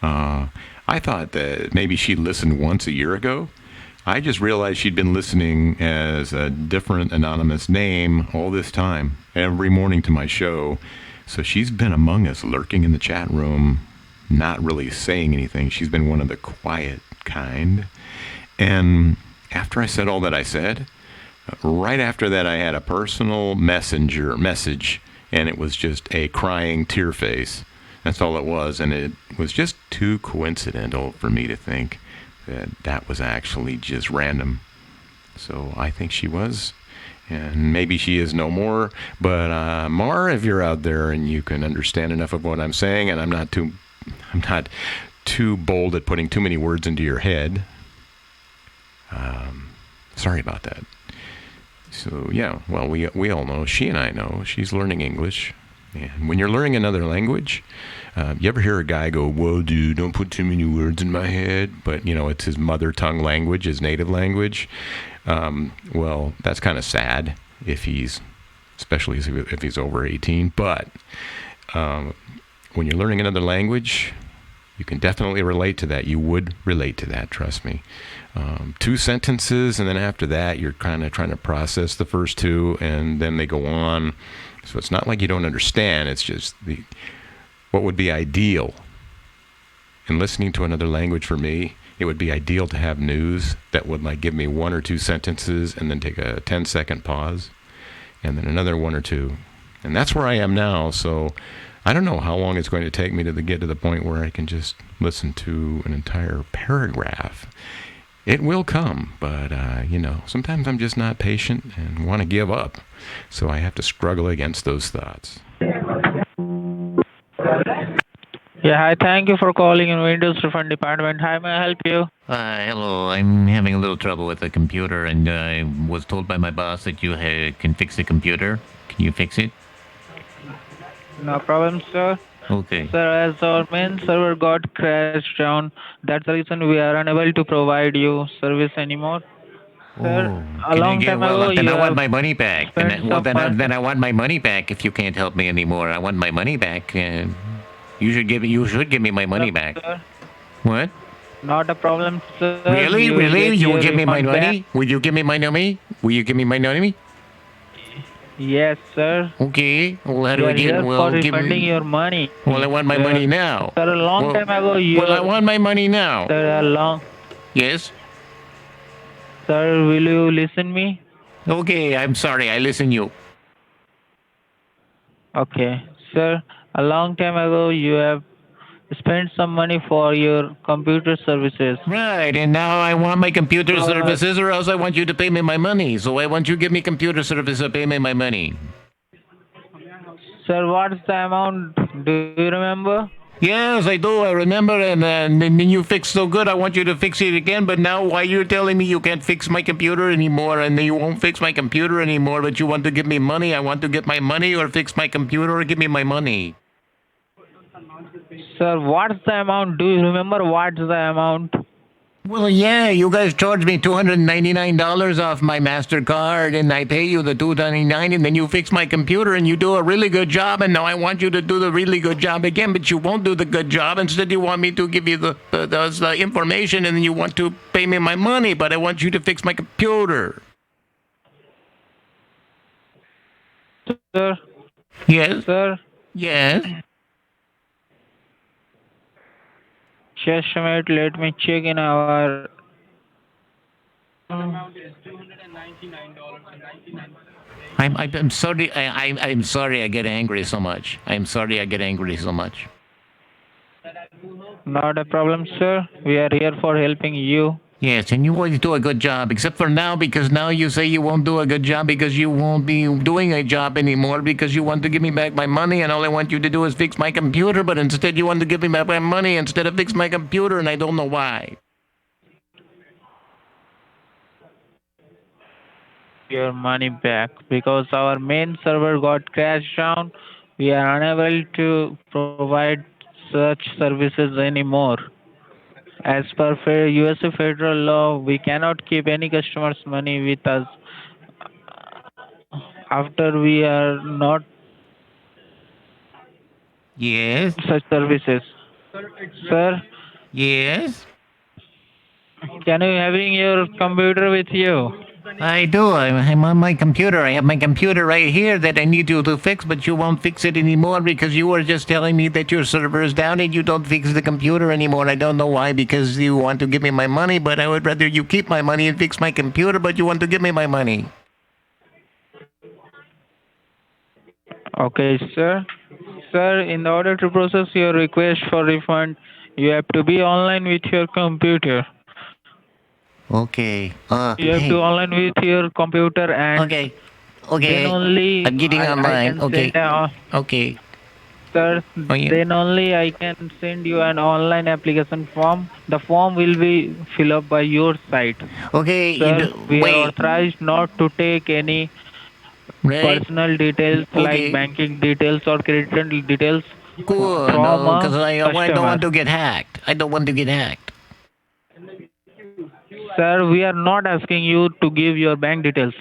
I thought that maybe she listened once a year ago. I just realized she'd been listening as a different anonymous name all this time, every morning to my show. So she's been among us, lurking in the chat room, not really saying anything. She's been one of the quiet kind. And after I said all that I said, right after that I had a personal message, and it was just a crying tear face. That's all it was, and it was just too coincidental for me to think that that was actually just random. So I think she was, and maybe she is no more. But Mar, if you're out there and you can understand enough of what I'm saying, and I'm not too bold at putting too many words into your head. Sorry about that. So yeah, well, we all know, she and I know, she's learning English. And when you're learning another language, you ever hear a guy go, "Whoa, dude, don't put too many words in my head," but you know, it's his mother tongue language, his native language. Well, that's kind of sad especially if he's over 18. But when you're learning another language, you can definitely relate to that. You would relate to that, trust me. 2 sentences, and then after that, you're kind of trying to process the first 2, and then they go on. So it's not like you don't understand. It's just what would be ideal. In listening to another language for me, it would be ideal to have news that would like give me 1 or 2 sentences and then take a 10-second pause, and then another 1 or 2. And that's where I am now. So I don't know how long it's going to take me to get to the point where I can just listen to an entire paragraph. It will come, but, sometimes I'm just not patient and want to give up. So I have to struggle against those thoughts. Yeah, hi, thank you for calling in Windows Refund Department. How may I help you? Hello, I'm having a little trouble with the computer, and I was told by my boss that you can fix the computer. Can you fix it? No problem, sir. Okay. Sir, as our main server got crashed down, that's the reason we are unable to provide you service anymore. Sir, a long time ago, then you I want have my money back. spent Then some money. then I want my money back if you can't help me anymore. I want my money back. You should give me my money back. Sir, What? not a problem, sir. Really? You Really? get You will your give me my refund back. money? Will you give me my money? Will you give me my money? Yes, sir. Okay. Well, how We do I are get? here for Well, give refunding me. your money, Well, I want my sir. money now. Sir, a long Well, time ago, well, I your want my money now. sir, a long Yes. sir, will you listen me? Okay. I'm sorry. I listen you. Okay, sir. A long time ago, you have spent some money for your computer services. Right, and now I want my computer Uh, services, or else I want you to pay me my money. So I want you to give me computer service or pay me my money. Sir, what's the amount? Do you remember? Yes, I do. I remember, and then you fixed so good. I want you to fix it again. But now, why you're telling me you can't fix my computer anymore, and you won't fix my computer anymore, but you want to give me money? I want to get my money, or fix my computer, or give me my money. Sir, what's the amount? Do you remember what's the amount? Well, yeah, you guys charge me $299 off my MasterCard, and I pay you the $299, and then you fix my computer, and you do a really good job, and now I want you to do the really good job again, but you won't do the good job. Instead, you want me to give you the information, and then you want to pay me my money, but I want you to fix my computer. Sir? Yes? Sir? Yes? Just a minute, let me check in our. I'm sorry. I'm sorry I get angry so much. I'm sorry I get angry so much. Not a problem, sir. We are here for helping you. Yes, and you always do a good job, except for now, because now you say you won't do a good job because you won't be doing a job anymore because you want to give me back my money, and all I want you to do is fix my computer, but instead you want to give me back my money instead of fix my computer, and I don't know why. Your money back because our main server got crashed down. We are unable to provide such services anymore. As per USA federal law, we cannot keep any customer's money with us after we are not Yes? such services. Sir, Yes? can you having your computer with you? I do. I'm on my computer. I have my computer right here that I need you to fix, but you won't fix it anymore because you were just telling me that your server is down and you don't fix the computer anymore. I don't know why, because you want to give me my money, but I would rather you keep my money and fix my computer, but you want to give me my money. Okay, sir. Sir, in order to process your request for refund, you have to be online with your computer. Okay. You have Hey. to online with your computer and Okay. then only I'm getting I online. can Okay. send Okay. sir, Oh, yeah. then only I can send you an online application form. The form will be filled up by your side. Okay. Sir, we are Wait. authorized not to take any Right? personal details like Okay. banking details or credit details Good. from No, because a I don't customer. want to get hacked. I don't want to get hacked. Sir, we are not asking you to give your bank details.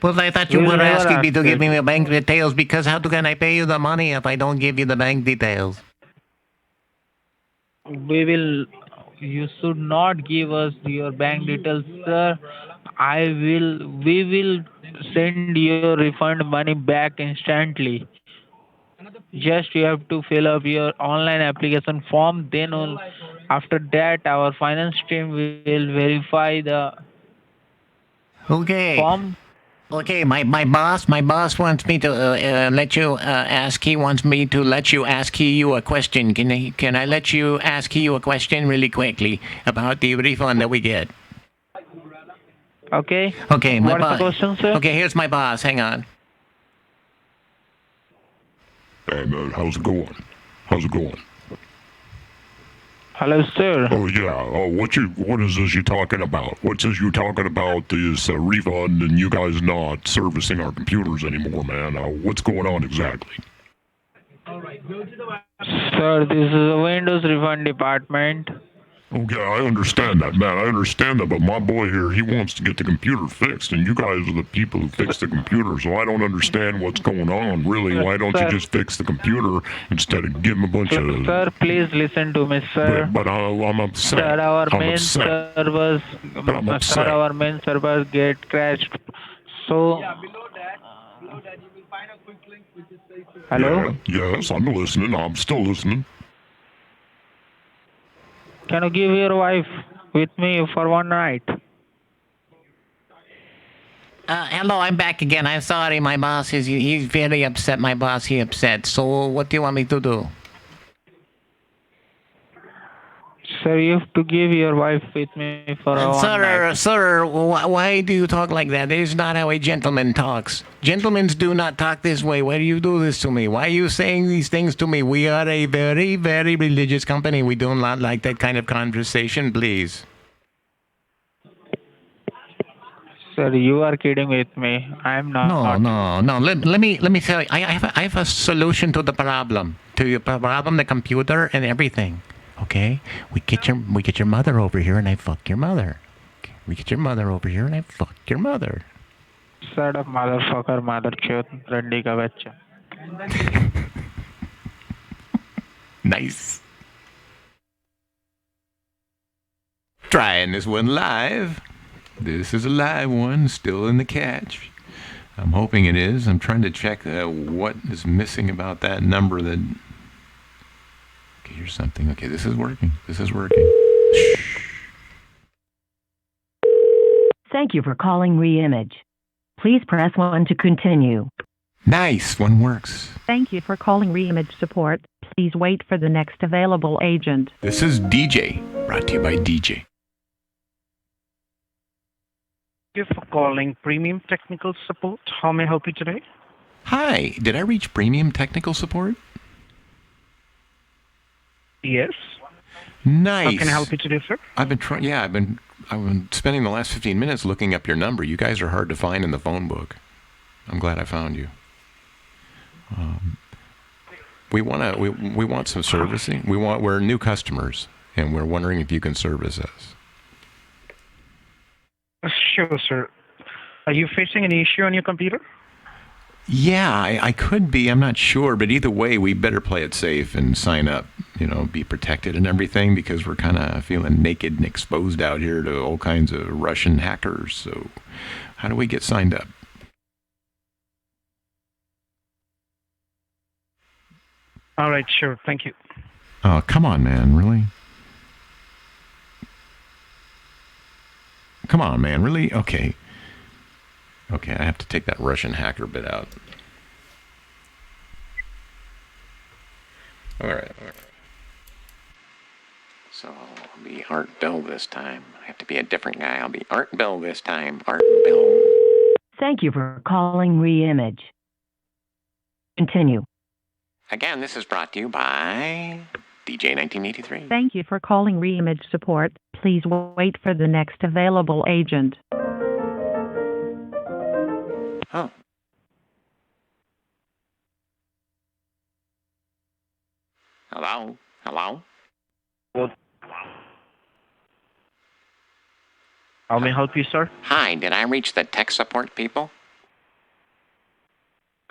Well, I thought We you will were never asking ask me to give it. me the bank details because how can I pay you the money if I don't give you the bank details? We will. You should not give us your bank details, sir. I will. We will send your refund money back instantly. Just you have to fill up your online application form. Then after that, our finance team will verify the Okay. form. Okay, my boss wants me to let you ask. He wants me to let you ask you a question. Can I let you ask you a question really quickly about the refund that we get? Okay. Okay, my What's the boss. question, sir? Okay, here's my boss. Hang on. Hey man, how's it going? How's it going? Hello, sir. Oh yeah. Oh, what is this you talking about? What's this you talking about? This refund and you guys not servicing our computers anymore, man? What's going on exactly? Sir, this is a Windows refund department. Okay, I understand that, man. I understand that, but my boy here, he wants to get the computer fixed, and you guys are the people who fix the computer, so I don't understand what's going on, really. Why don't you just fix the computer instead of give him a bunch of... Sir, please listen to me, sir. But I'm upset. Sir, our I'm main upset. servers, I'm upset. sir, our main servers get crashed. So, Hello? Yes, I'm listening. I'm still listening. Can you give your wife with me for one night? Hello, I'm back again. I'm sorry, my boss he's very upset. My boss, he upset. So what do you want me to do? Sir, you have to give your wife with me for one night. Sir, why do you talk like that? This is not how a gentleman talks. Gentlemen do not talk this way. Why do you do this to me? Why are you saying these things to me? We are a very, very religious company. We do not like that kind of conversation, please. Sir, you are kidding with me. I'm not. No. Let me tell you. I have a solution to the problem. To your problem, the computer and everything. Okay, we get your mother over here, and I fuck your mother. Okay. We get your mother over here, and I fuck your mother. Shut up, motherfucker, mother chut, randi ka bachcha. Nice. Trying this one live. This is a live one, still in the catch. I'm hoping it is. I'm trying to check what is missing about that number that... Okay, here's something. Okay, this is working. Shh. Thank you for calling Reimage. Please press 1 to continue. Nice, one works. Thank you for calling Reimage Support. Please wait for the next available agent. This is DJ, brought to you by DJ. Thank you for calling Premium Technical Support. How may I help you today? Hi, did I reach Premium Technical Support? Yes. Nice. How can I help you today, sir? I've been spending the last 15 minutes looking up your number. You guys are hard to find in the phone book. I'm glad I found you. We want some servicing. We're new customers, and we're wondering if you can service us. Sure, sir. Are you facing any issue on your computer? Yeah, I could be. I'm not sure, but either way, we better play it safe and sign up. Be protected and everything, because we're kind of feeling naked and exposed out here to all kinds of Russian hackers. So, how do we get signed up? All right, sure. Thank you. Oh, come on, man. Really? Come on, man. Really? Okay. Okay, I have to take that Russian hacker bit out. All right. So I'll be Art Bell this time. I have to be a different guy. I'll be Art Bell this time. Art Bell. Thank you for calling Reimage. Continue. Again, this is brought to you by DJ 1983. Thank you for calling Reimage Support. Please wait for the next available agent. Oh. Hello? Hello? How may I help you, sir? Hi, did I reach the tech support people?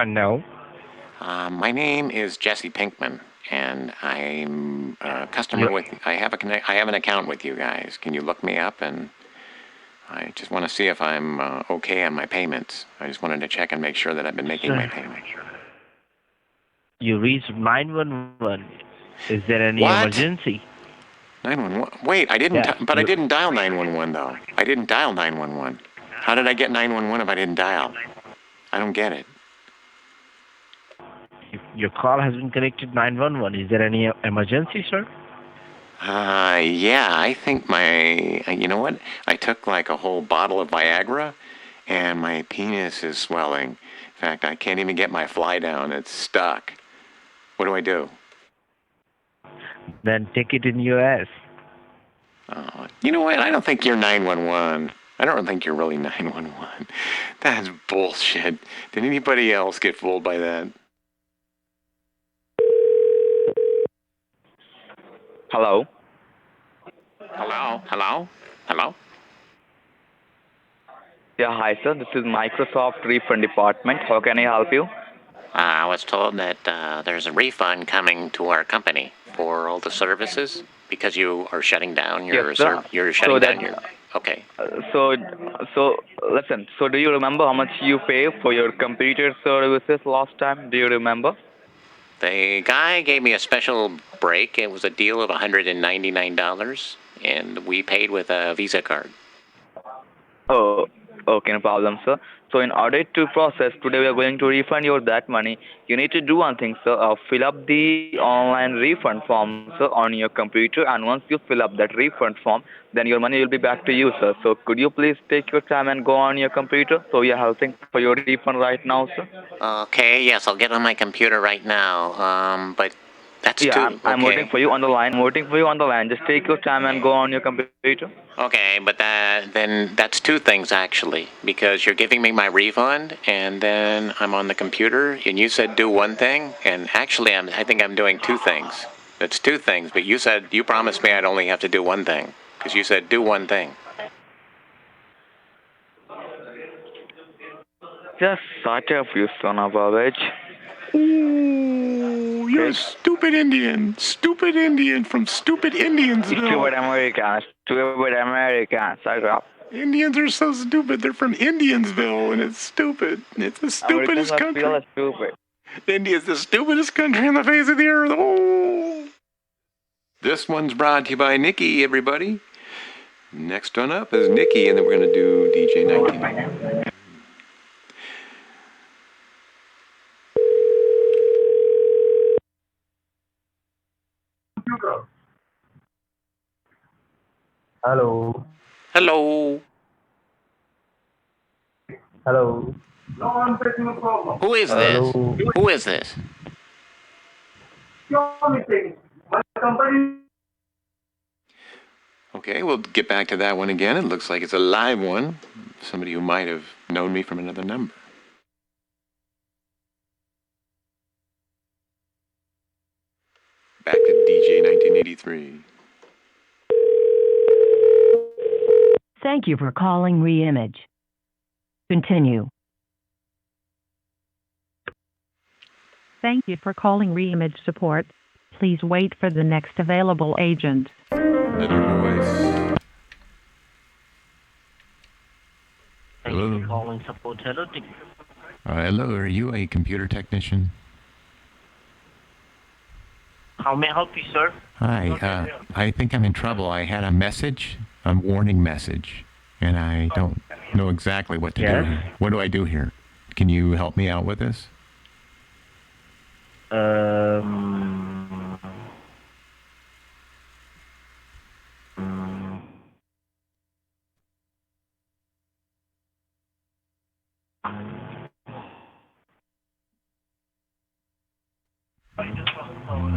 No. My name is Jesse Pinkman, and I'm a customer with... I have an account with you guys. Can you look me up? And I just want to see if I'm okay on my payments. I just wanted to check and make sure that I've been making my payments. You reached 911. Is there any What? emergency? 911. Wait, I didn't. Yeah, I didn't dial 911 though. I didn't dial 911. How did I get 911 if I didn't dial? I don't get it. Your call has been connected 911. Is there any emergency, sir? Yeah. I think you know what? I took like a whole bottle of Viagra, and my penis is swelling. In fact, I can't even get my fly down. It's stuck. What do I do? Then take it in your ass. Oh, you know what? I don't think you're 911. I don't think you're really 911. That's bullshit. Did anybody else get fooled by that? Hello? Hello? Hello? Hello? Yeah, hi sir. This is Microsoft Refund Department. How can I help you? I was told that there's a refund coming to our company for all the services because you are shutting down your Yes, sir. you're shutting down your Okay. So listen. So do you remember how much you pay for your computer services last time? Do you remember? The guy gave me a special break. It was a deal of $199, and we paid with a Visa card. Oh, okay, no problem, sir. So in order to process, today we are going to refund you that money. You need to do one thing, sir. Fill up the online refund form, sir, on your computer. And once you fill up that refund form, then your money will be back to you, sir. So could you please take your time and go on your computer? So we are helping for your refund right now, sir. Okay, yes, I'll get on my computer right now. But that's Yeah, too. I'm waiting Okay. for you on the line. I'm waiting for you on the line. Just take your time and go on your computer. Okay, but then that's two things actually, because you're giving me my refund, and then I'm on the computer, and you said do one thing, and actually I think I'm doing two things. It's two things, but you promised me I'd only have to do one thing, because you said do one thing. Just shut up, you son of a bitch. Ooh, you're a stupid Indian. Stupid Indian from stupid Indiansville. Stupid Americans. Stupid Americans. Shut up. Indians are so stupid. They're from Indiansville, and it's stupid. It's the stupidest country. Americans are stupid. India's the stupidest country on the face of the earth. Oh. This one's brought to you by Nikki, everybody. Next one up is Nikki, and then we're going to do DJ 19. Hello. Hello. Hello. Who is this? Who is this? Okay, we'll get back to that one again. It looks like it's a live one. Somebody who might have known me from another number. Back to DJ 1983. Thank you for calling Reimage. Continue. Thank you for calling Reimage support. Please wait for the next available agent. Another voice. Hello. Calling support. Hello. Hello, are you a computer technician? How may I help you, sir? Hi, I think I'm in trouble. I had a message, a warning message, and I don't know exactly what to do here. What do I do here? Can you help me out with this?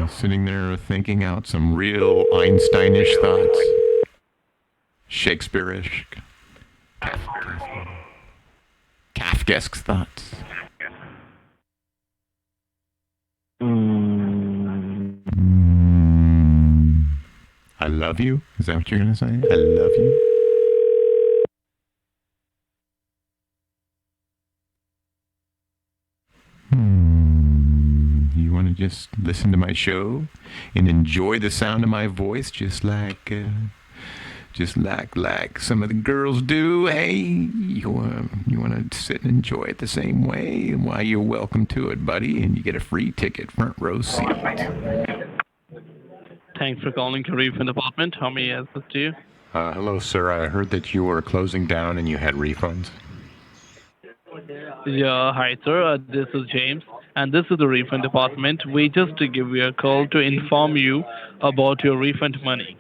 Sitting there thinking out some real Einsteinish thoughts. Shakespeare-ish. Kafkaesque thoughts. I love you? Is that what you're going to say? I love you? You want to just listen to my show and enjoy the sound of my voice just like some of the girls do? Hey, you want to sit and enjoy it the same way? Why, you're welcome to it, buddy, and you get a free ticket, front row seat. Thanks for calling to Refund Department. How may I assist you? Hello, sir. I heard that you were closing down and you had refunds. Yeah, hi sir. This is James, and this is the Refund Department. We just give you a call to inform you about your refund money.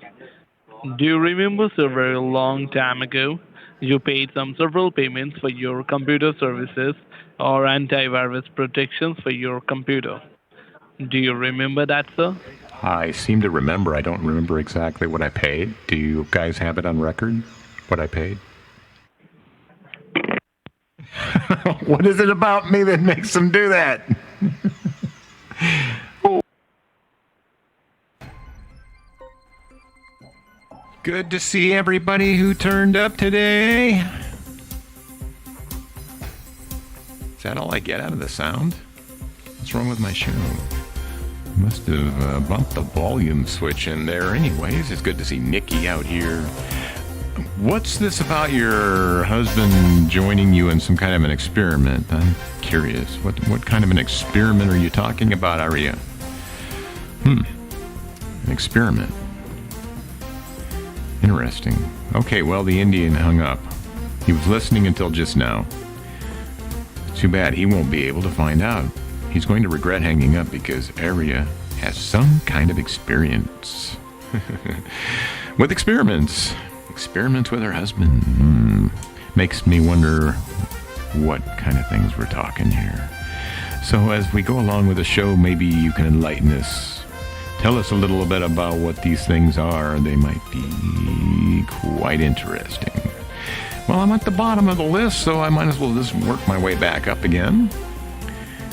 Do you remember, sir, very long time ago, you paid several payments for your computer services or antivirus protections for your computer? Do you remember that, sir? I seem to remember. I don't remember exactly what I paid. Do you guys have it on record, what I paid? What is it about me that makes them do that? Good to see everybody who turned up today. Is that all I get out of the sound? What's wrong with my show? Must have bumped the volume switch in there anyways. It's good to see Nikki out here What's this about your husband joining you in some kind of an experiment? I'm curious. What kind of an experiment are you talking about, Aria? An experiment. Interesting. Okay, well, the Indian hung up. He was listening until just now. Too bad he won't be able to find out. He's going to regret hanging up because Aria has some kind of experience. With experiments. Experiments with her husband. Makes me wonder what kind of things we're talking here. So as we go along with the show, maybe you can enlighten us. Tell us a little bit about what these things are. They might be quite interesting. Well, I'm at the bottom of the list, so I might as well just work my way back up again.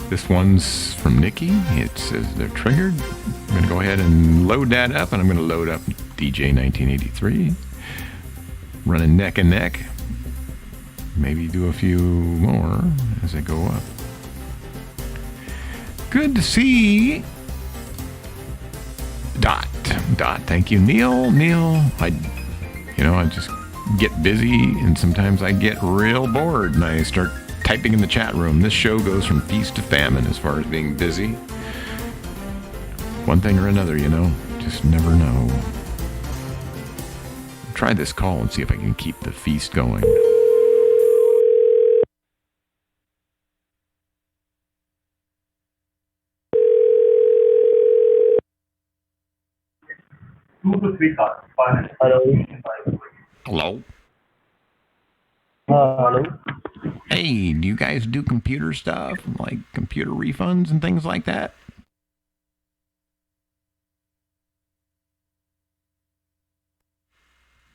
This one's from Nikki. It says they're triggered. I'm going to go ahead and load that up, and I'm going to load up DJ 1983. Running neck and neck. Maybe do a few more as I go up. Good to see. Dot, thank you, Neil. I just get busy, and sometimes I get real bored, and I start typing in the chat room. This show goes from feast to famine as far as being busy. One thing or another, just never know. Try this call and see if I can keep the feast going. Hello. Hello? Hey, do you guys do computer stuff, like computer refunds and things like that?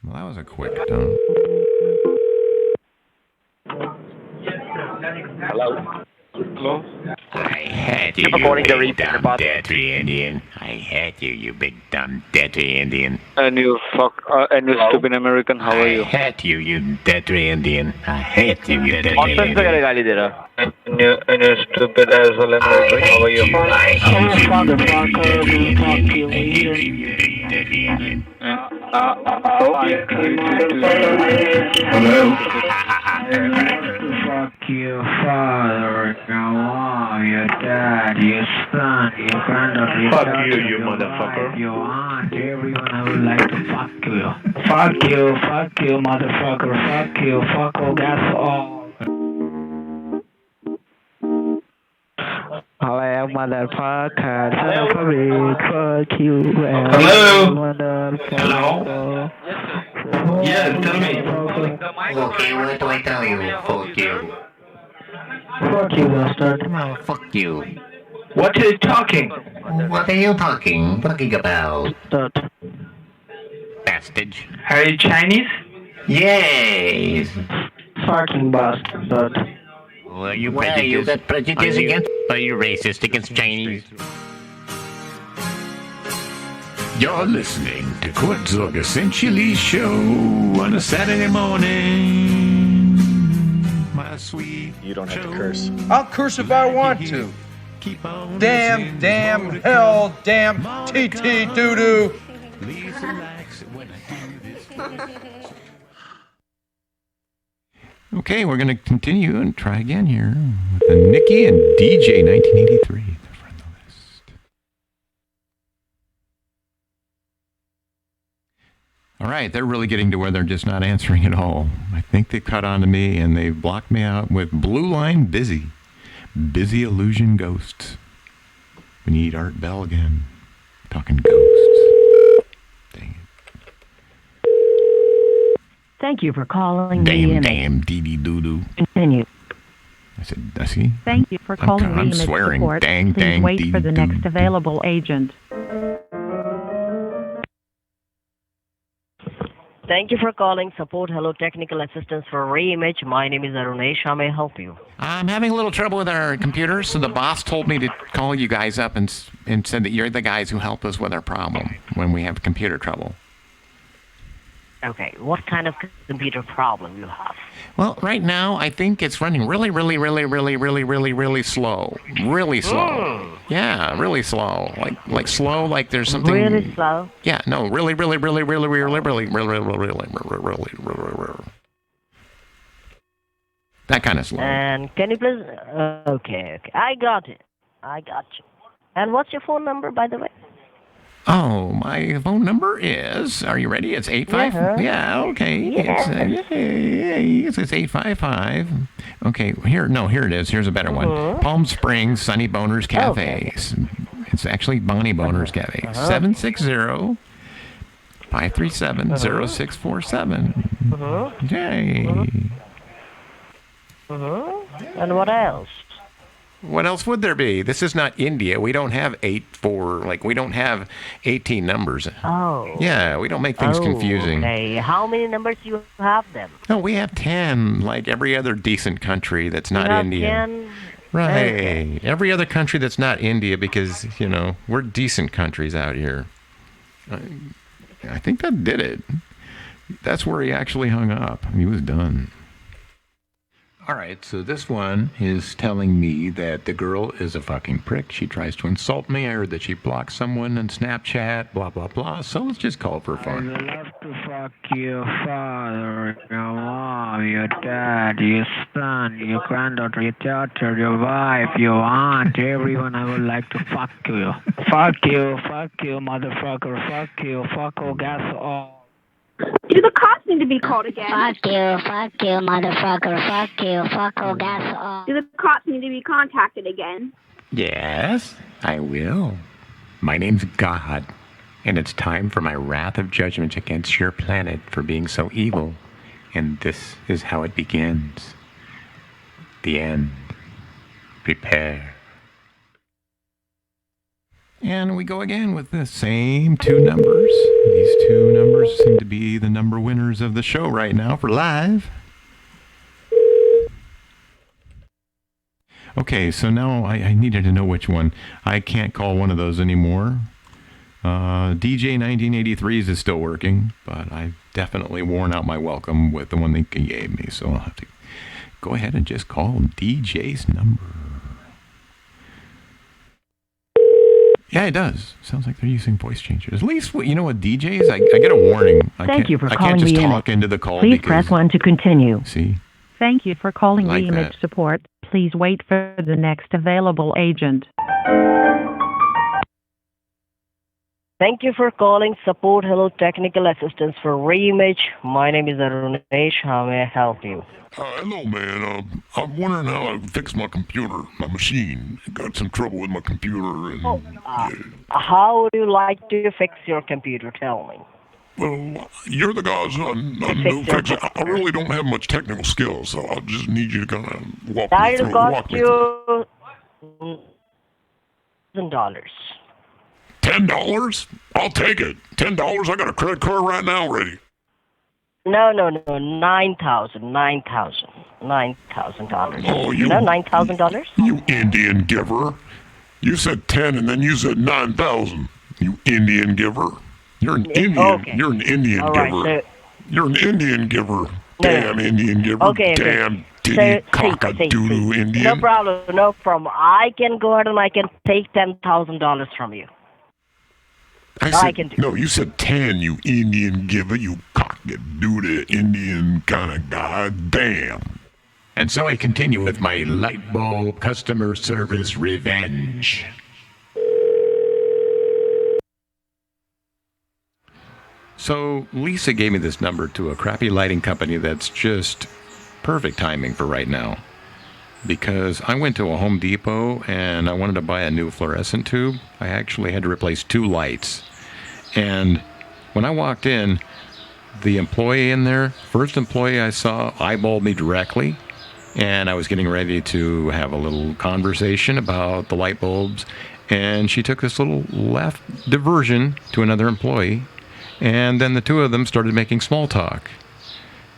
Well, that was a quick dump. Hello. Hello? I hate you, you big dumb dirty Indian. I hate you, you big dumb dirty Indian. And you stupid American, how are you? I hate you, you dirty Indian. I hate you, you dirty Indian. गाली दे रहा. And you stupid asshole American, how are you? I hate you, motherfucker. Fuck you, you dirty Indian. Hello? Fuck your father, your mom, your dad, your son, your granddaughter, Fuck you motherfucker. wife, your aunt, everyone I would like to fuck you. Fuck you, motherfucker. Fuck you, that's all. Hello, motherfucker. Son of a bitch. Fuck you. Hello? Motherfucker. Hello? Yes, tell me. Okay, what do I tell you? Fuck you. Fuck you, bastard. Fuck you. What are you talking? What are you talking about? Bastard. Are you Chinese? Yes. Fucking bastard. Well, you got prejudice against? Are you racist against Chinese? You're listening to Kurtzog Essentially Show on a Saturday morning. My sweet. You don't have to curse. I'll curse if I want to. Damn, hell, damn, TT doo-doo. Okay, we're going to continue and try again here with Nikki and DJ 1983. All right, they're really getting to where they're just not answering at all. I think they cut on to me and they've blocked me out with Blue Line Busy. Busy Illusion Ghosts. We need Art Bell again. Talking ghosts. Dang it. Thank you for calling Damn, dee-dee-doo-doo. Continue. I said, I see. Thank you for calling I'm Reimage swearing. Support. Dang, Please dang, wait for the dee-doo. next available agent. Thank you for calling Support Hello Technical Assistance for Reimage. My name is Arunesh. How may I help you? I'm having a little trouble with our computers, so the boss told me to call you guys up and said that you're the guys who help us with our problem when we have computer trouble. Okay, what kind of computer problem you have? Well, right now, I think it's running really slow. Really slow. Yeah, really slow. Like slow, like there's something... Really slow? Yeah, no, really. That kind of slow. And can you please... okay. I got it. I got you. And what's your phone number, by the way? Oh, my phone number is... Are you ready? It's 85... Yeah, okay. Yeah. It's 855... Okay, here it is. Here's a better one. Palm Springs Sunny Boners Cafe. It's actually Bonnie Boners Cafe. 760-537-0647. Yay. And what else? What else would there be? This is not India. We don't have we don't have 18 numbers. Oh. Yeah, we don't make things confusing. Okay, how many numbers you have then? No, we have 10, like every other decent country that's not India. 10? Right. Okay. Every other country that's not India because, we're decent countries out here. I think that did it. That's where he actually hung up. He was done. All right, so this one is telling me that the girl is a fucking prick. She tries to insult me. I heard that she blocked someone on Snapchat, blah, blah, blah. So let's just call for fun. I love to fuck your father, your mom, your dad, your son, your granddaughter, your daughter, your wife, your aunt, everyone. I would like to fuck you. Fuck you, motherfucker, fuck all gas off. Do the cops need to be called again? Fuck you, motherfucker, fuck all gas off. Do the cops need to be contacted again? Yes, I will. My name's God, and it's time for my wrath of judgment against your planet for being so evil. And this is how it begins. The end. Prepare. And we go again with the same two numbers. These two numbers seem to be the number winners of the show right now for live. Okay, so now I needed to know which one. I can't call one of those anymore. DJ 1983s is still working, but I've definitely worn out my welcome with the one they gave me, so I'll have to go ahead and just call DJ's number. Yeah, it does. Sounds like they're using voice changers. At least, you know what, DJs, I get a warning. Thank you for I calling can't just Reimage. talk into the call Please because... press 1 to continue. See? Thank you for calling Like Reimage that. Support. Please wait for the next available agent. Thank you for calling Support Hello Technical Assistance for Reimage. My name is Arunesh. How may I help you? Hello, man. I'm wondering how I fix my computer, my machine. Got some trouble with my computer. And, How would you like to fix your computer? Tell me. Well, you're the guys I know fix it. I really don't have much technical skills, so I just need you to kind of walk me That'll through. cost you $1,000. $10? I'll take it. $10? I got a credit card right now ready. No, $9,000. Oh, you know $9,000? You Indian giver. You said 10 and then you said 9,000. You Indian giver. You're an Indian. Okay. You're an Indian All giver. right, You're an Indian giver. Damn Indian giver. Okay. Damn titty cock-a-doodle Indian. No problem. I can go ahead and I can take $10,000 from you. I can do. No, you said 10, you Indian giver, you cock-a-doodle Indian kind of guy. Damn. And so I continue with my light bulb customer service revenge. So Lisa gave me this number to a crappy lighting company that's just perfect timing for right now. Because I went to a Home Depot and I wanted to buy a new fluorescent tube. I actually had to replace 2 lights. And when I walked in, the employee in there, first employee I saw, eyeballed me directly. And I was getting ready to have a little conversation about the light bulbs. And she took this little left diversion to another employee. And then the two of them started making small talk,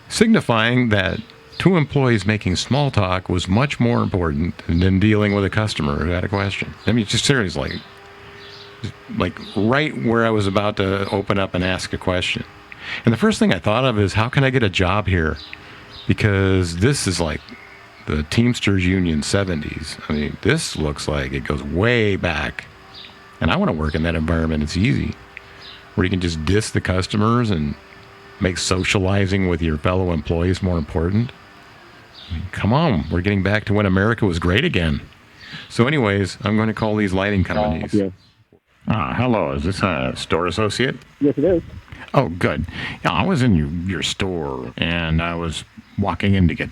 signifying that 2 employees making small talk was much more important than dealing with a customer who had a question. I mean, just seriously, like right where I was about to open up and ask a question. And the first thing I thought of is, how can I get a job here? Because this is like the Teamsters Union 70s. I mean, this looks like it goes way back. And I want to work in that environment. It's easy, where you can just diss the customers and make socializing with your fellow employees more important. I mean, come on, we're getting back to when America was great again. So anyways, I'm going to call these lighting companies. Hello, is this a store associate? Yes, it is. Oh, good. Yeah, I was in your store, and I was walking in to get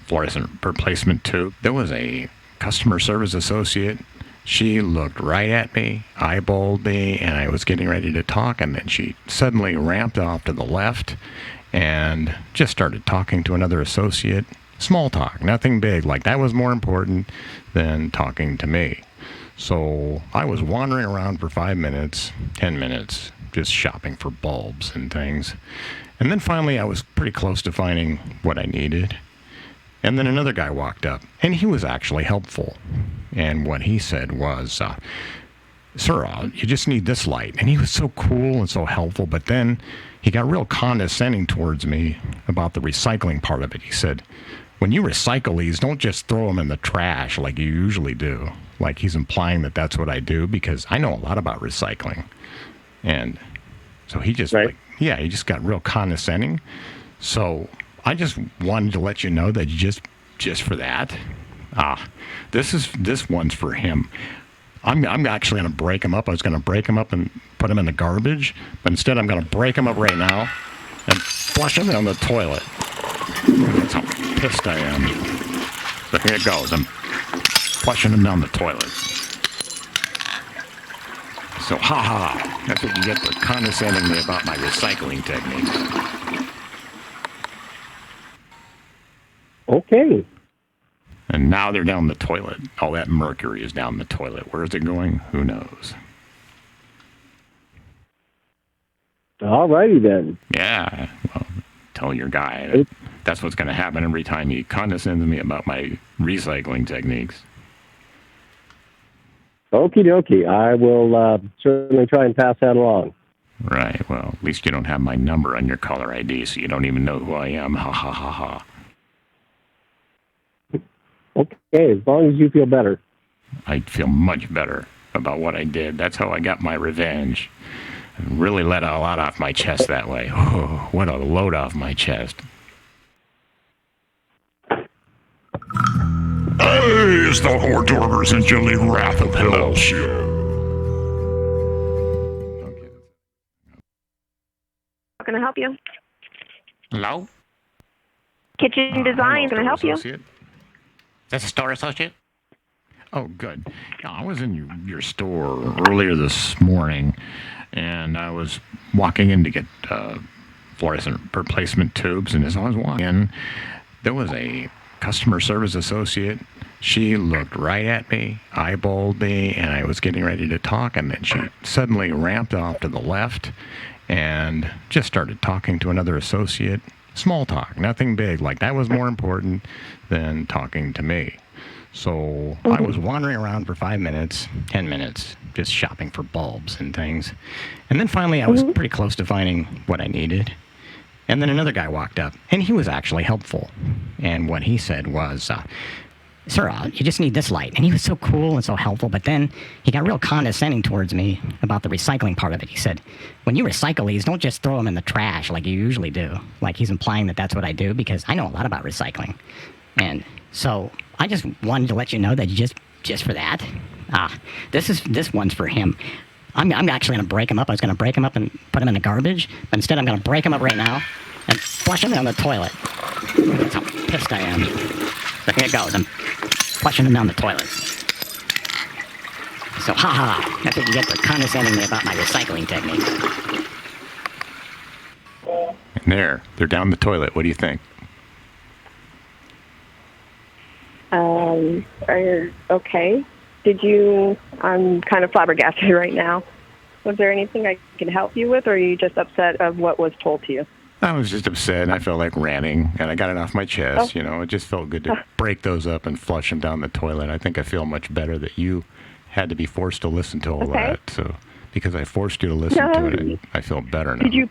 fluorescent replacement tube. There was a customer service associate. She looked right at me, eyeballed me, and I was getting ready to talk, and then she suddenly ramped off to the left and just started talking to another associate. Small talk, nothing big. Like, that was more important than talking to me. So I was wandering around for 5 minutes, 10 minutes, just shopping for bulbs and things. And then finally I was pretty close to finding what I needed. And then another guy walked up, and he was actually helpful. And what he said was, sir, you just need this light. And he was so cool and so helpful, but then he got real condescending towards me about the recycling part of it. He said, when you recycle these, don't just throw them in the trash like you usually do. Like, he's implying that that's what I do, because I know a lot about recycling. And so he just, he just got real condescending. So I just wanted to let you know that just for that, this one's for him. I'm actually going to break him up. I was going to break him up and put him in the garbage, but instead I'm going to break him up right now and flush him down the toilet. That's how pissed I am. So here it goes. I'm flushing him down the toilet. So, that's what you get for condescending me about my recycling techniques. Okay. And now they're down the toilet. All that mercury is down the toilet. Where is it going? Who knows? All righty then. Yeah. Well, tell your guy that's what's going to happen every time he condescends me about my recycling techniques. Okie dokie. I will certainly try and pass that along. Right. Well, at least you don't have my number on your caller ID, so you don't even know who I am. Ha ha ha ha. Okay, as long as you feel better. I feel much better about what I did. That's how I got my revenge. I really let a lot off my chest that way. Oh, what a load off my chest. Hey, it's the Hors d'oeuvres and Jelly Wrath of Hell show. How can I help you? Hello? Kitchen design. Can I help you? That's a store associate? Oh, good. Yeah, I was in your store earlier this morning, and I was walking in to get fluorescent replacement tubes, and as I was walking in, there was a customer service associate. She looked right at me, eyeballed me, and I was getting ready to talk, and then she suddenly ramped off to the left and just started talking to another associate. Small talk, nothing big. Like, that was more important than talking to me. So I was wandering around for 5 minutes, 10 minutes, just shopping for bulbs and things. And then finally I was pretty close to finding what I needed. And then another guy walked up, and he was actually helpful. And what he said was, sir, you just need this light. And he was so cool and so helpful, but then he got real condescending towards me about the recycling part of it. He said, when you recycle these, don't just throw them in the trash like you usually do. Like, he's implying that that's what I do, because I know a lot about recycling. And so I just wanted to let you know that just for that, this one's for him. I'm actually going to break him up. I was going to break him up and put him in the garbage, but instead I'm going to break him up right now and flush him down the toilet. That's how pissed I am. So here it goes. I'm flushing him down the toilet. So, that's what you get for condescending me about my recycling techniques. And they're down the toilet. What do you think? Are you okay? I'm kind of flabbergasted right now. Was there anything I can help you with, or are you just upset of what was told to you? I was just upset. I felt like ranting, and I got it off my chest. It just felt good to break those up and flush them down the toilet. I think I feel much better that you had to be forced to listen to all that. So because I forced you to listen to it. I feel better now. Did you?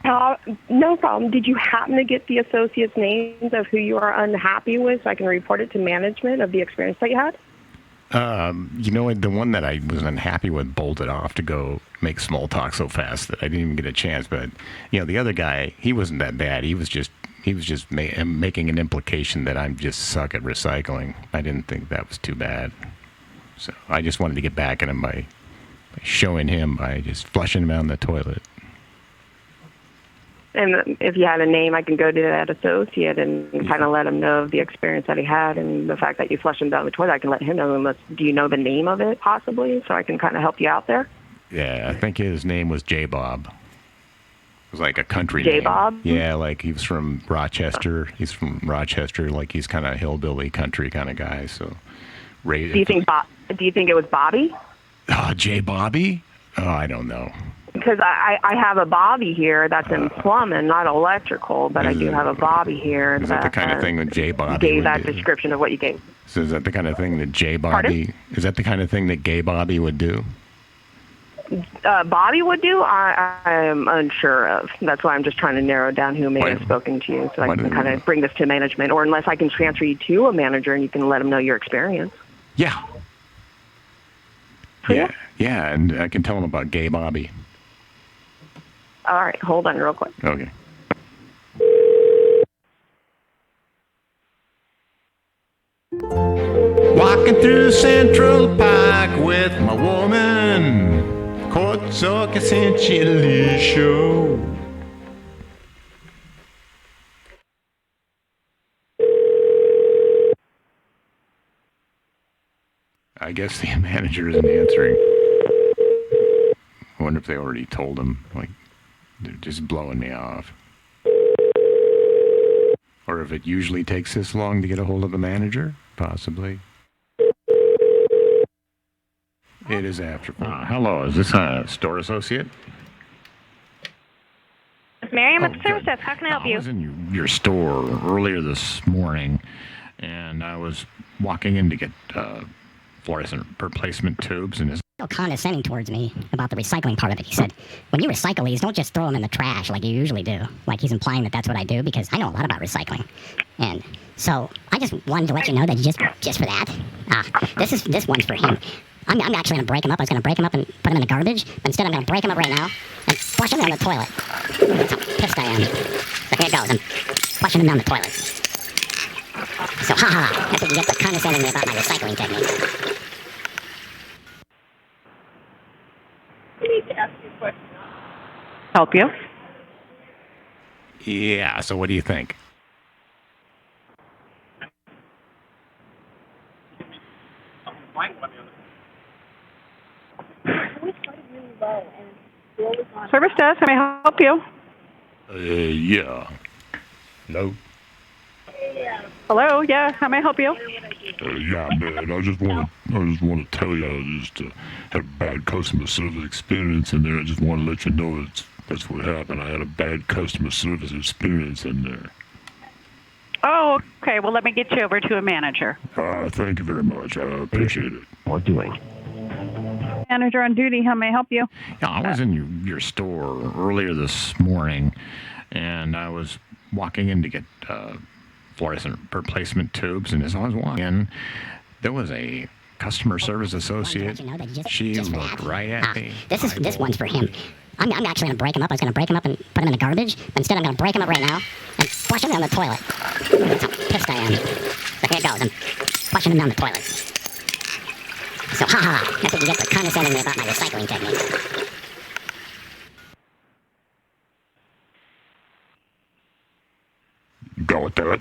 No problem. Did you happen to get the associates' names of who you are unhappy with, so I can report it to management of the experience that you had? You know, the one that I was unhappy with bolted off to go make small talk so fast that I didn't even get a chance. But you know, the other guy, he wasn't that bad. He was just making an implication that I'm just suck at recycling. I didn't think that was too bad. So I just wanted to get back at him by showing him by just flushing him down the toilet. And if you had a name, I can go to that associate and kind of let him know of the experience that he had and the fact that you flushed him down the toilet. I can let him know. Unless, do you know the name of it, possibly, so I can kind of help you out there? Yeah, I think his name was J. Bob. It was like a country name. J. Bob? Yeah, like he was from Rochester. He's from Rochester, like he's kind of hillbilly country kind of guy. So, Do you think it was Bobby? J. Bobby? Oh, I don't know. Because I have a Bobby here that's in plumbing, not electrical, but I do have a Bobby here. Is that the kind of thing that J. Bobby gave would that do? description of what you gave? So is that the kind of thing that J. Bobby? Pardon? Is that the kind of thing that Gay Bobby would do? Bobby would do? I am unsure of. That's why I'm just trying to narrow down who may have spoken to you, so I can kind of bring this to management, or unless I can transfer you to a manager and you can let them know your experience. Yeah. Yeah, and I can tell them about Gay Bobby. All right, hold on real quick. Okay. Walking through Central Park with my woman, caught so essentially show. I guess the manager isn't answering. I wonder if they already told him, like, they're just blowing me off. Or if it usually takes this long to get a hold of the manager, possibly. It is after. Hello, is this a store associate? Miriam at the service desk. How can I help you? I was in your store earlier this morning, and I was walking in to get fluorescent replacement tubes, and condescending towards me about the recycling part of it. He said, when you recycle these, don't just throw them in the trash like you usually do. Like he's implying that that's what I do because I know a lot about recycling. And so I just wanted to let you know that just for that, this one's for him. I'm actually going to break him up. I was going to break him up and put him in the garbage. Instead, I'm going to break him up right now and flush him down the toilet. That's how pissed I am. So here it goes. I'm flushing him down the toilet. So, that's what you get for condescending me about my recycling technique. Help you? Yeah, so what do you think? Service desk, may I help you? Yeah. No. Hello, yeah, how may I help you? Yeah, man. I just want to tell you, I just had a bad customer service experience in there. I just want to let you know that's what happened. I had a bad customer service experience in there. Oh, okay. Well, let me get you over to a manager. Thank you very much. I appreciate it. What doing? Manager on duty, how may I help you? Yeah, I was in your store earlier this morning, and I was walking in to get fluorescent replacement tubes, and as I was walking in, there was a customer service associate. She looked right at me. This one's for him. I'm actually going to break him up. I was going to break him up and put him in the garbage. Instead, I'm going to break him up right now and flush him down the toilet. That's how pissed I am. So here it goes. I'm flushing him down the toilet. So, that's what you get for condescending me about my recycling technique. Got that?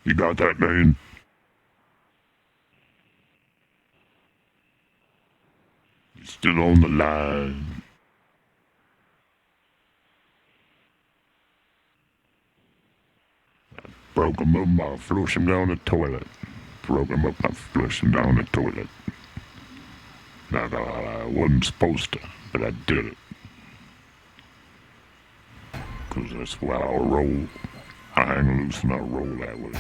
You got that, man? You still on the line? I broke him up, I flushed him down the toilet. Broke him up, I flushed him down the toilet. Now, I wasn't supposed to, but I did it. 'Cause that's why I roll. I hang loose and I roll that way.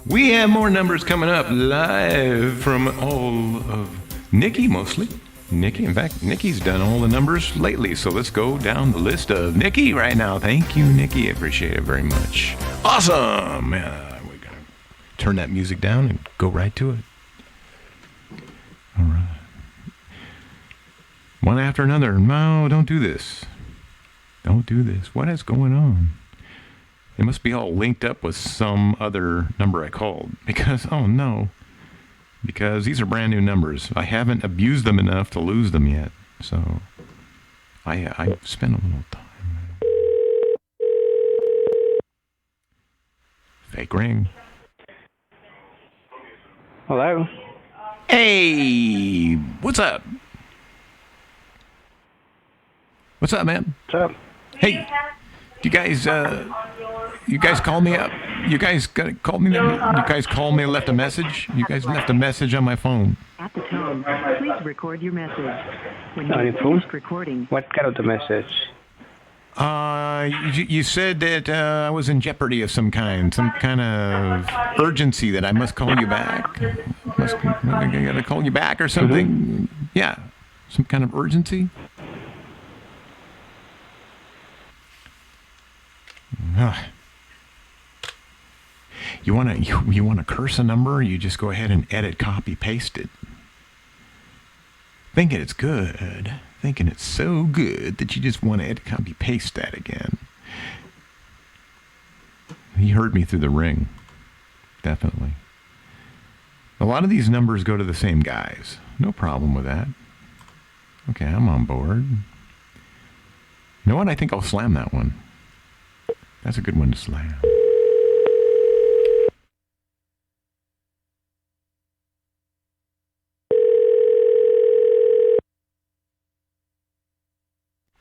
We have more numbers coming up live from all of Nikki mostly. Nikki, in fact, Nikki's done all the numbers lately, so let's go down the list of Nikki right now. Thank you, Nikki. I appreciate it very much. Awesome! We gotta turn that music down and go right to it. All right. One after another. No, don't do this. Don't do this. What is going on? It must be all linked up with some other number I called. Because, oh no. Because these are brand new numbers. I haven't abused them enough to lose them yet. So, I spent a little time. Fake ring. Hello? Hey! What's up? What's up, man? What's up? Hey! You guys called me up. You guys called me. You guys called me and left a message. You guys left a message on my phone. At the tone, please record your message. When On you your phone? finished recording, What kind of the message? You said that I was in jeopardy of some kind of urgency that I must call you back. I gotta call you back or something. Mm-hmm. Yeah, some kind of urgency. You wanna curse a number? You just go ahead and edit, copy, paste it. Thinking it's good. Thinking it's so good that you just want to edit, copy, paste that again. He heard me through the ring. Definitely. A lot of these numbers go to the same guys. No problem with that. Okay, I'm on board. You know what? I think I'll slam that one. That's a good one to slam.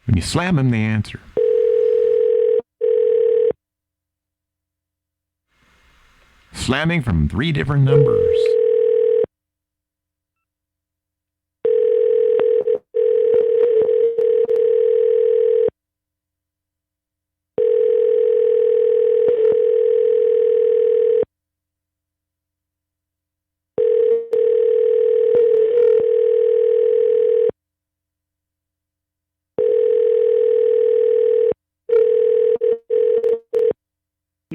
When you slam them, they answer. Slamming from 3 different numbers.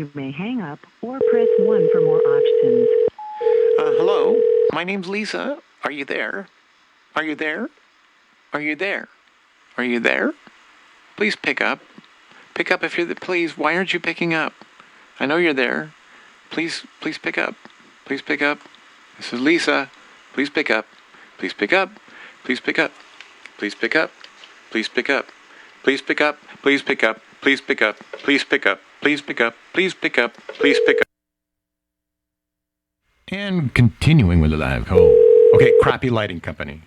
you may hang up or press 1 for more options. Hello, my name's Lisa. Are you there? Are you there? Are you there? Are you there? Please pick up. Pick up if you're please, why aren't you picking up? I know you're there. Please pick up. Please pick up. This is Lisa. Please pick up. Please pick up. Please pick up. Please pick up. Please pick up. Please pick up. Please pick up. Please pick up. Please pick up. Please pick up. Please pick up. Please pick up. And continuing with the live call. Okay, Crappy Lighting Company.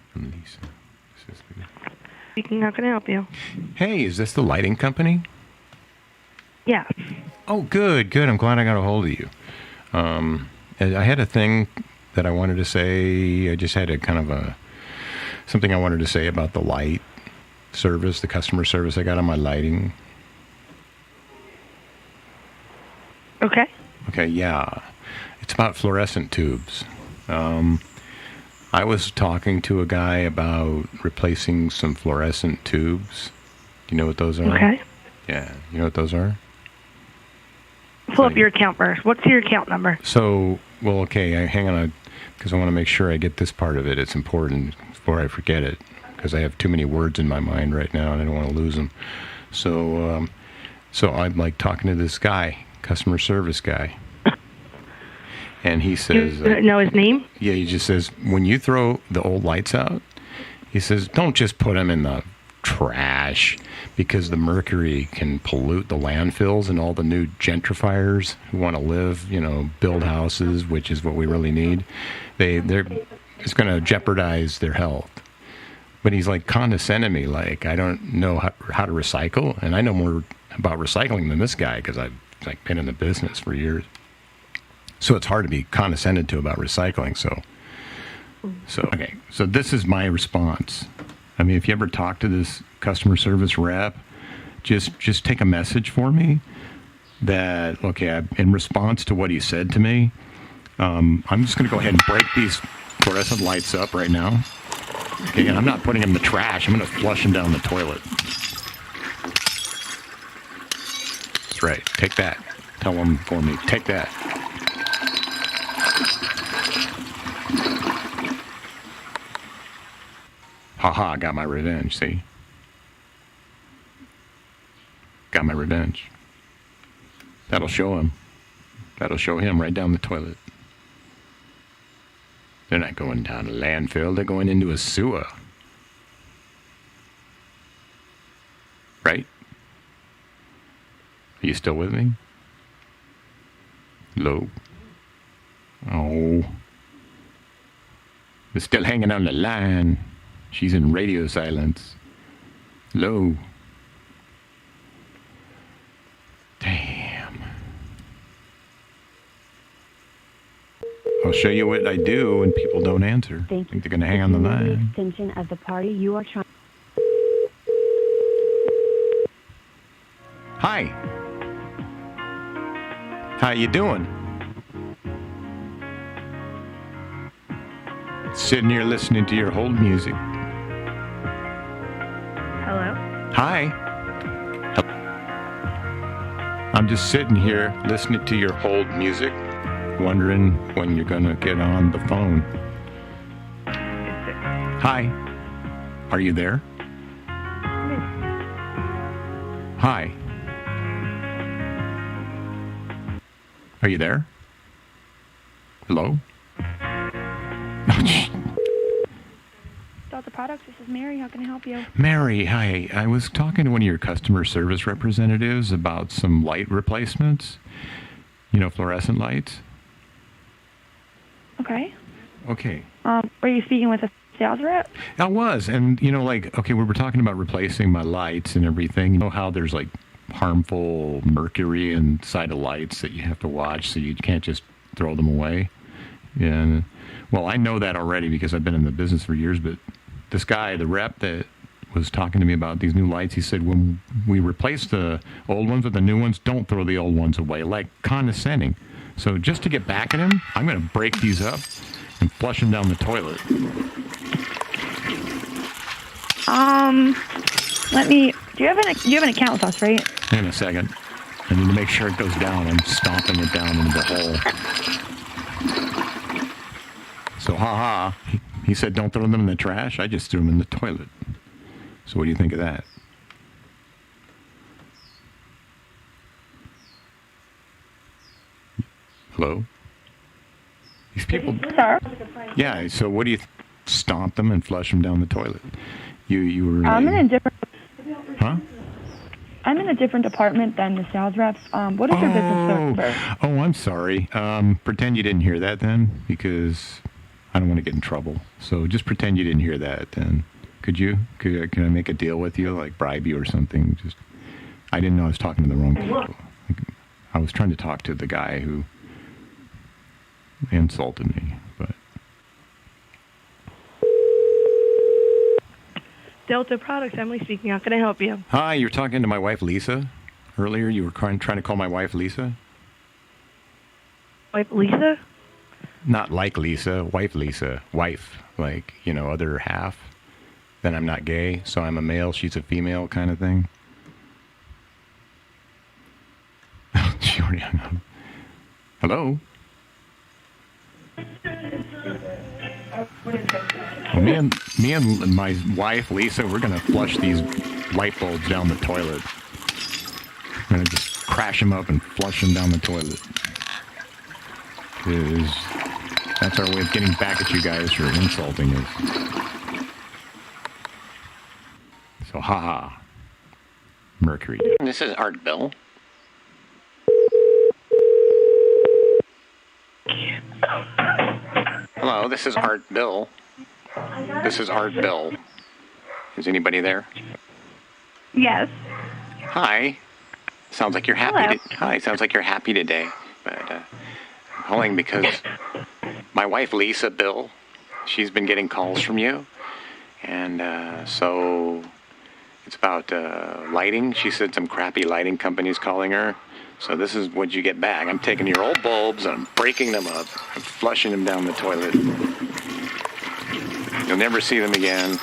Speaking, how can I help you? Hey, is this the lighting company? Yeah. Oh, good. I'm glad I got a hold of you. I had a thing that I wanted to say. I just had a kind of something I wanted to say about the light service, the customer service I got on my lighting. Okay. Okay, yeah. It's about fluorescent tubes. I was talking to a guy about replacing some fluorescent tubes. Do you know what those are? Okay. Yeah, you know what those are? Pull up your account first. What's your account number? So, well, okay, hang on, because I want to make sure I get this part of it. It's important before I forget it, because I have too many words in my mind right now, and I don't want to lose them. So I'm like talking to this guy, customer service guy, and he says, you know his name? Yeah, he just says, when you throw the old lights out, he says, don't just put them in the trash, because the mercury can pollute the landfills, and all the new gentrifiers who want to live, build houses, which is what we really need. It's going to jeopardize their health. But he's like condescending me, like I don't know how to recycle, and I know more about recycling than this guy because I've been in the business for years. So it's hard to be condescended to about recycling. So this is my response. I mean, if you ever talk to this customer service rep, just take a message for me that, okay, in response to what he said to me, I'm just going to go ahead and break these fluorescent lights up right now. Okay, and I'm not putting them in the trash. I'm going to flush them down the toilet. That's right. Take that. Tell them for me. Take that. Haha, I got my revenge, see? Got my revenge. That'll show him. That'll show him right down the toilet. They're not going down a landfill. They're going into a sewer. Right? Are you still with me? Hello? Oh. They're still hanging on the line. She's in radio silence. Hello? Damn. I'll show you what I do when people don't answer. I think they're going to hang on the line. Extension of the party you are trying. Hi. How you doing? Sitting here listening to your hold music. Hello? Hi. I'm just sitting here listening to your hold music, wondering when you're going to get on the phone. Hi. Are you there? Hi. Are you there? Hello? Delta Products, this is Mary. How can I help you? Mary, hi. I was talking to one of your customer service representatives about some light replacements. You know, fluorescent lights. Okay. Okay. Were you speaking with a sales rep? I was, and you know, like, okay, we were talking about replacing my lights and everything. You know how there's like harmful mercury inside of lights that you have to watch, so you can't just throw them away. And well, I know that already because I've been in the business for years, but this guy, the rep that was talking to me about these new lights, he said when we replace the old ones with the new ones, don't throw the old ones away, like condescending. So just to get back at him, I'm going to break these up and flush them down the toilet. Do you have an account with us, right? In a second. I need to make sure it goes down. I'm stomping it down into the hole. So, haha, he said don't throw them in the trash. I just threw them in the toilet. So what do you think of that? Hello? These people... Sir? Yeah, so what do you... Stomp them and flush them down the toilet? You were... I'm in a different... Huh? I'm in a different department than the sales reps. What is your business number? Oh, I'm sorry. Pretend you didn't hear that then, because I don't want to get in trouble. So just pretend you didn't hear that then. Could you? Can I make a deal with you, like bribe you or something? Just, I didn't know I was talking to the wrong people. I was trying to talk to the guy who insulted me, but... Delta Products, Emily speaking. How can I help you? Hi, you were talking to my wife, Lisa. Earlier, you were trying to call my wife, Lisa? Wife Lisa? Not like Lisa, wife Lisa. Wife, like, you know, other half. Then I'm not gay, so I'm a male, she's a female kind of thing. She already hung up. Hello? Well, me and my wife, Lisa, we're going to flush these light bulbs down the toilet. We're going to just crash them up and flush them down the toilet. Because that's our way of getting back at you guys for insulting us. So, haha. Mercury. This is Art Bill. Hello, this is Art Bill. This is Art Bill. Is anybody there? Yes. Hi. Sounds like you're happy. Hi. Sounds like you're happy today. But I'm calling because my wife Lisa, Bill, she's been getting calls from you, and so it's about lighting. She said some crappy lighting company's calling her. So this is what you get back. I'm taking your old bulbs and I'm breaking them up and flushing them down the toilet. You You'll never see them again.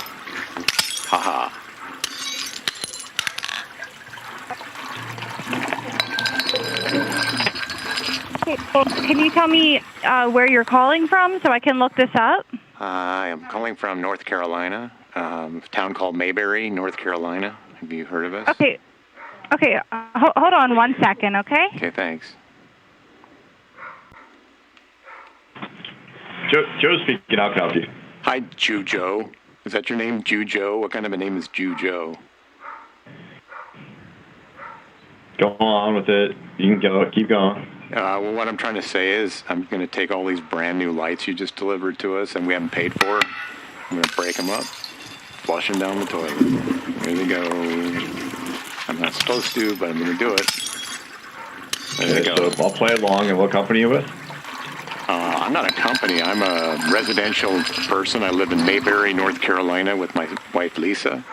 Haha. Okay, well, can you tell me where you're calling from so I can look this up? I am calling from North Carolina, a town called Mayberry, North Carolina. Have you heard of us? Okay. Okay, hold on 1 second, okay? Okay, thanks. Joe's speaking. How can I help you? Hi, Joe. Is that your name, Joe? What kind of a name is Joe? Go on with it. You can go. Keep going. Well, what I'm trying to say is I'm going to take all these brand new lights you just delivered to us and we haven't paid for. I'm going to break them up, flush them down the toilet. Here they go. I'm not supposed to, but I'm going to do it. There they go. So I'll play along. And what company are you with? I'm not a company. I'm a residential person. I live in Mayberry, North Carolina with my wife, Lisa.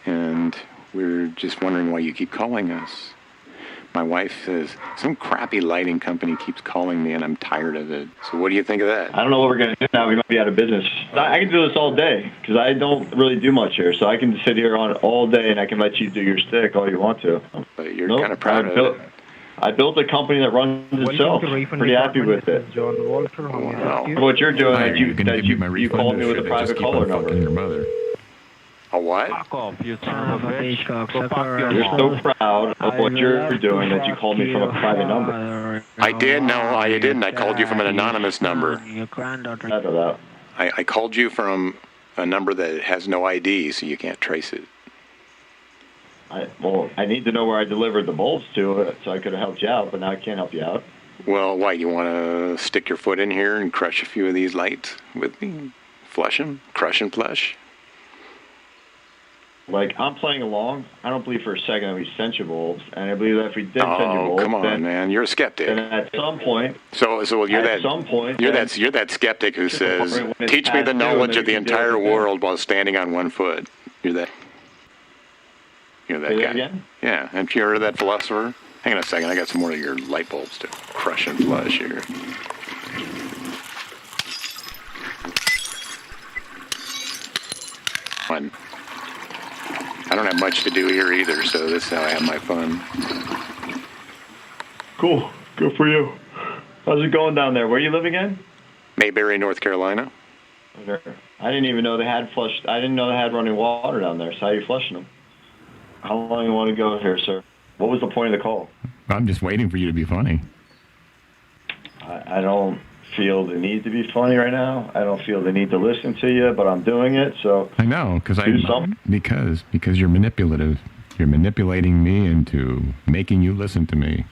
And we're just wondering why you keep calling us. My wife says, some crappy lighting company keeps calling me and I'm tired of it. So what do you think of that? I don't know what we're going to do now. We might be out of business. I can do this all day because I don't really do much here. So I can sit here on it all day and I can let you do your stick all you want to. But you're kind of proud of it. I built a company that runs itself. Pretty happy with it. What you're doing is you called me with a private caller number. Your mother. A what? Fuck off, you son of a bitch. You're so proud of what you're doing that you called me from a private number. I did. No, I didn't. I called you from an anonymous number. I called you from a number that has no ID, so you can't trace it. I need to know where I delivered the bulbs to, so I could have helped you out, but now I can't help you out. Well, why? You want to stick your foot in here and crush a few of these lights with me? Flush them? Crush and flush? Like, I'm playing along. I don't believe for a second that we sent you bulbs, and I believe that if we did send you bulbs, come on, man, you're a skeptic. Then at some point, so you're that skeptic who says, "Teach me the knowledge of the entire world while standing on one foot." You're that guy. Again? Yeah, haven't you heard of that philosopher? Hang on a second, I got some more of your light bulbs to crush and flush here. Fun. I don't have much to do here either, so this is how I have my fun. Cool. Good for you. How's it going down there? Where you live again? Mayberry, North Carolina. Okay. I didn't even know they had flushed. I didn't know they had running water down there. So how are you flushing them? How long you want to go here, sir? What was the point of the call? I'm just waiting for you to be funny. I don't feel the need to be funny right now. I don't feel the need to listen to you, but I'm doing it. So I know because you're manipulative. You're manipulating me into making you listen to me.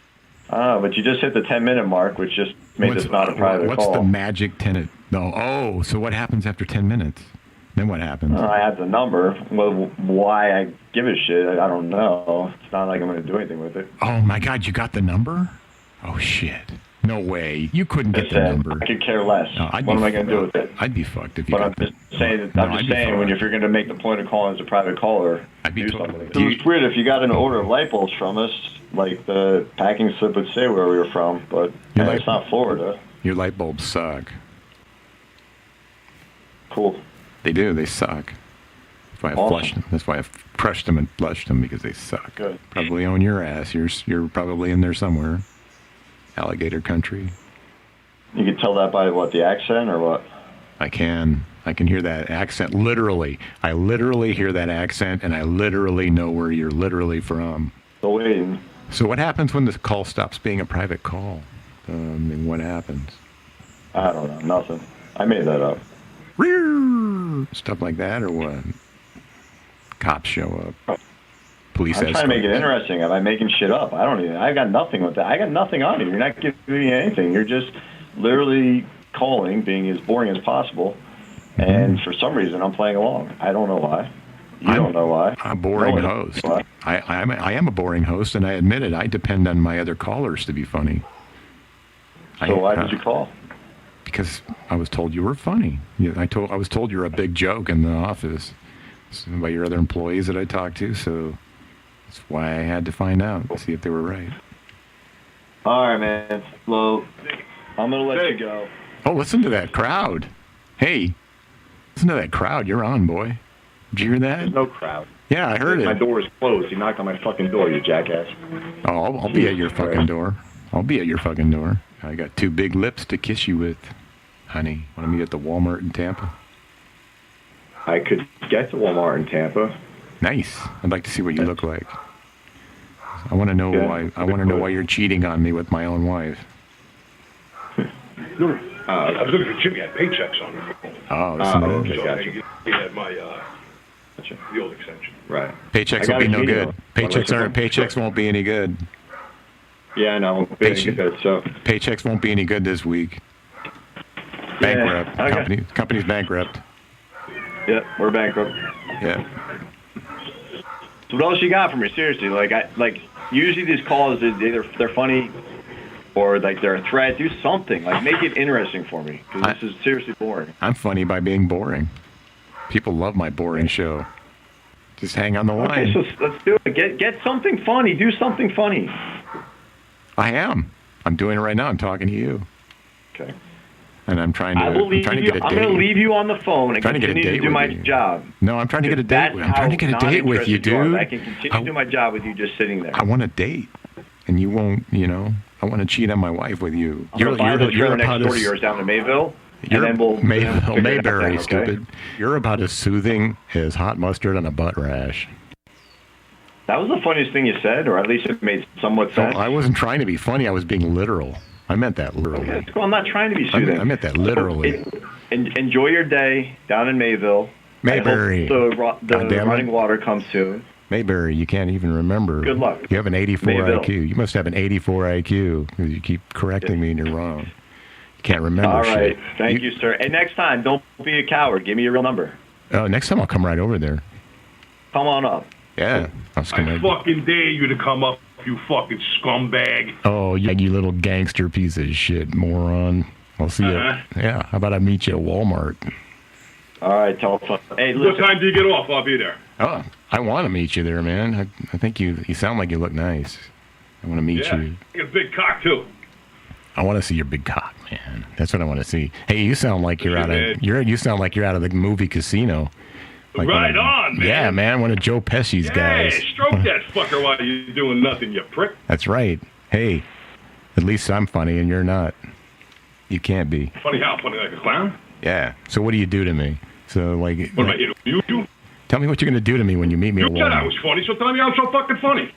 But you just hit the 10-minute mark, which just made this not a private call. What's the magic tenet? No. So what happens after 10 minutes? Then what happens? I have the number. Well, why I give a shit, I don't know. It's not like I'm going to do anything with it. Oh, my God, you got the number? Oh, shit. No way. You couldn't get the number. I could care less. No, what am I going to do with it? I'd be fucked if you got I'm just saying, if you're going to make the point of calling as a private caller, do something. It's weird if you got an order of light bulbs from us, like the packing slip would say where we were from, but it's not Florida. Your light bulbs suck. Cool. They do. They suck. That's why I flushed them. That's why I crushed them and flushed them, because they suck. Good. Probably on your ass. You're probably in there somewhere. Alligator country. You can tell that by what, the accent or what? I can hear that accent. Literally. I literally hear that accent, and I literally know where you're literally from. So waiting. So what happens when the call stops being a private call? What happens? I don't know. Nothing. I made that up. Stuff like that, or what? Cops show up. Police. I'm trying to make it interesting. Am I making shit up? I got nothing with that. I got nothing on you. You're not giving me anything. You're just literally calling, being as boring as possible. And for some reason, I'm playing along. I don't know why. You don't know why. I'm a boring host. I am a boring host, and I admit it. I depend on my other callers to be funny. So why did you call? Because I was told you were funny. I was told you're a big joke in the office by your other employees that I talked to. So that's why I had to find out, see if they were right. All right, man. Well, I'm gonna let you go. Oh, listen to that crowd. Hey, Listen to that crowd. You're on, boy. Did you hear that? There's no crowd. Yeah, I heard My it. door is closed. You knocked on my fucking door, you jackass. Oh, I'll be at your fucking door. I'll be at your fucking door. I got 2 big lips to kiss you with, honey. Want to meet at the Walmart in Tampa? I could get to Walmart in Tampa. Nice. I'd like to see what you look like. I want to know why. I want to know why you're cheating on me with my own wife. I was looking for Jimmy. I had paychecks on the phone. Oh, listen to okay, that. gotcha. He had my the old extension. Right. Paychecks will be no good. Paychecks won't be any good. Yeah, I know. Good, so. Paychecks won't be any good this week. Bankrupt. Okay. Company's bankrupt. Yeah, we're bankrupt. Yeah. So what else you got for me? Seriously, usually these calls, they're funny, or like they're a threat. Do something, like make it interesting for me, because this is seriously boring. I'm funny by being boring. People love my boring show. Just hang on the line. Okay, so let's do it. Get something funny. Do something funny. I am. I'm doing it right now. I'm talking to you. Okay. And I'm trying to. I'm going to leave you on the phone and continue to do my job. No, I'm trying to get a date. I'm trying to get a date with you, dude. I can continue to do my job with you just sitting there. I want a date, and you won't. I want to cheat on my wife with you. You're next door to yours down to Mayville. You're and then Mayberry, okay? stupid. You're about as soothing as hot mustard on a butt rash. That was the funniest thing you said, or at least it made somewhat sense. No, I wasn't trying to be funny. I was being literal. I meant that literally. Okay, well, I'm not trying to be soothing. I meant that literally. Enjoy your day down in Mayville. Mayberry. I hope the running water comes soon. Mayberry, you can't even remember. Good luck. You have an 84 Mayville. IQ. You must have an 84 IQ because you keep correcting me and you're wrong. You can't remember All right. shit. Thank you, sir. And next time, don't be a coward. Give me your real number. Oh, next time I'll come right over there. Come on up. Yeah. I fucking dare you to come up, you fucking scumbag. Oh, you little gangster piece of shit, moron. I'll see you. Yeah. How about I meet you at Walmart? All right. Telephone. Hey, What time do you get off? I'll be there. Oh, I want to meet you there, man. I think you sound like you look nice. I want to meet you. You got a big cock, too. I want to see your big cock, man. That's what I want to see. Hey, you sound like you're out of you sound like you're out of the movie Casino. Like right on, man. Yeah, man. One of Joe Pesci's guys. Hey, stroke that fucker while you're doing nothing, you prick. That's right. Hey, at least I'm funny and you're not. You can't be. Funny how? Funny like a clown? Yeah. So what do you do to me? So like. What am I here to you? Tell me what you're gonna do to me when you meet me You at said I Walmart. was funny, so tell me I'm so fucking funny.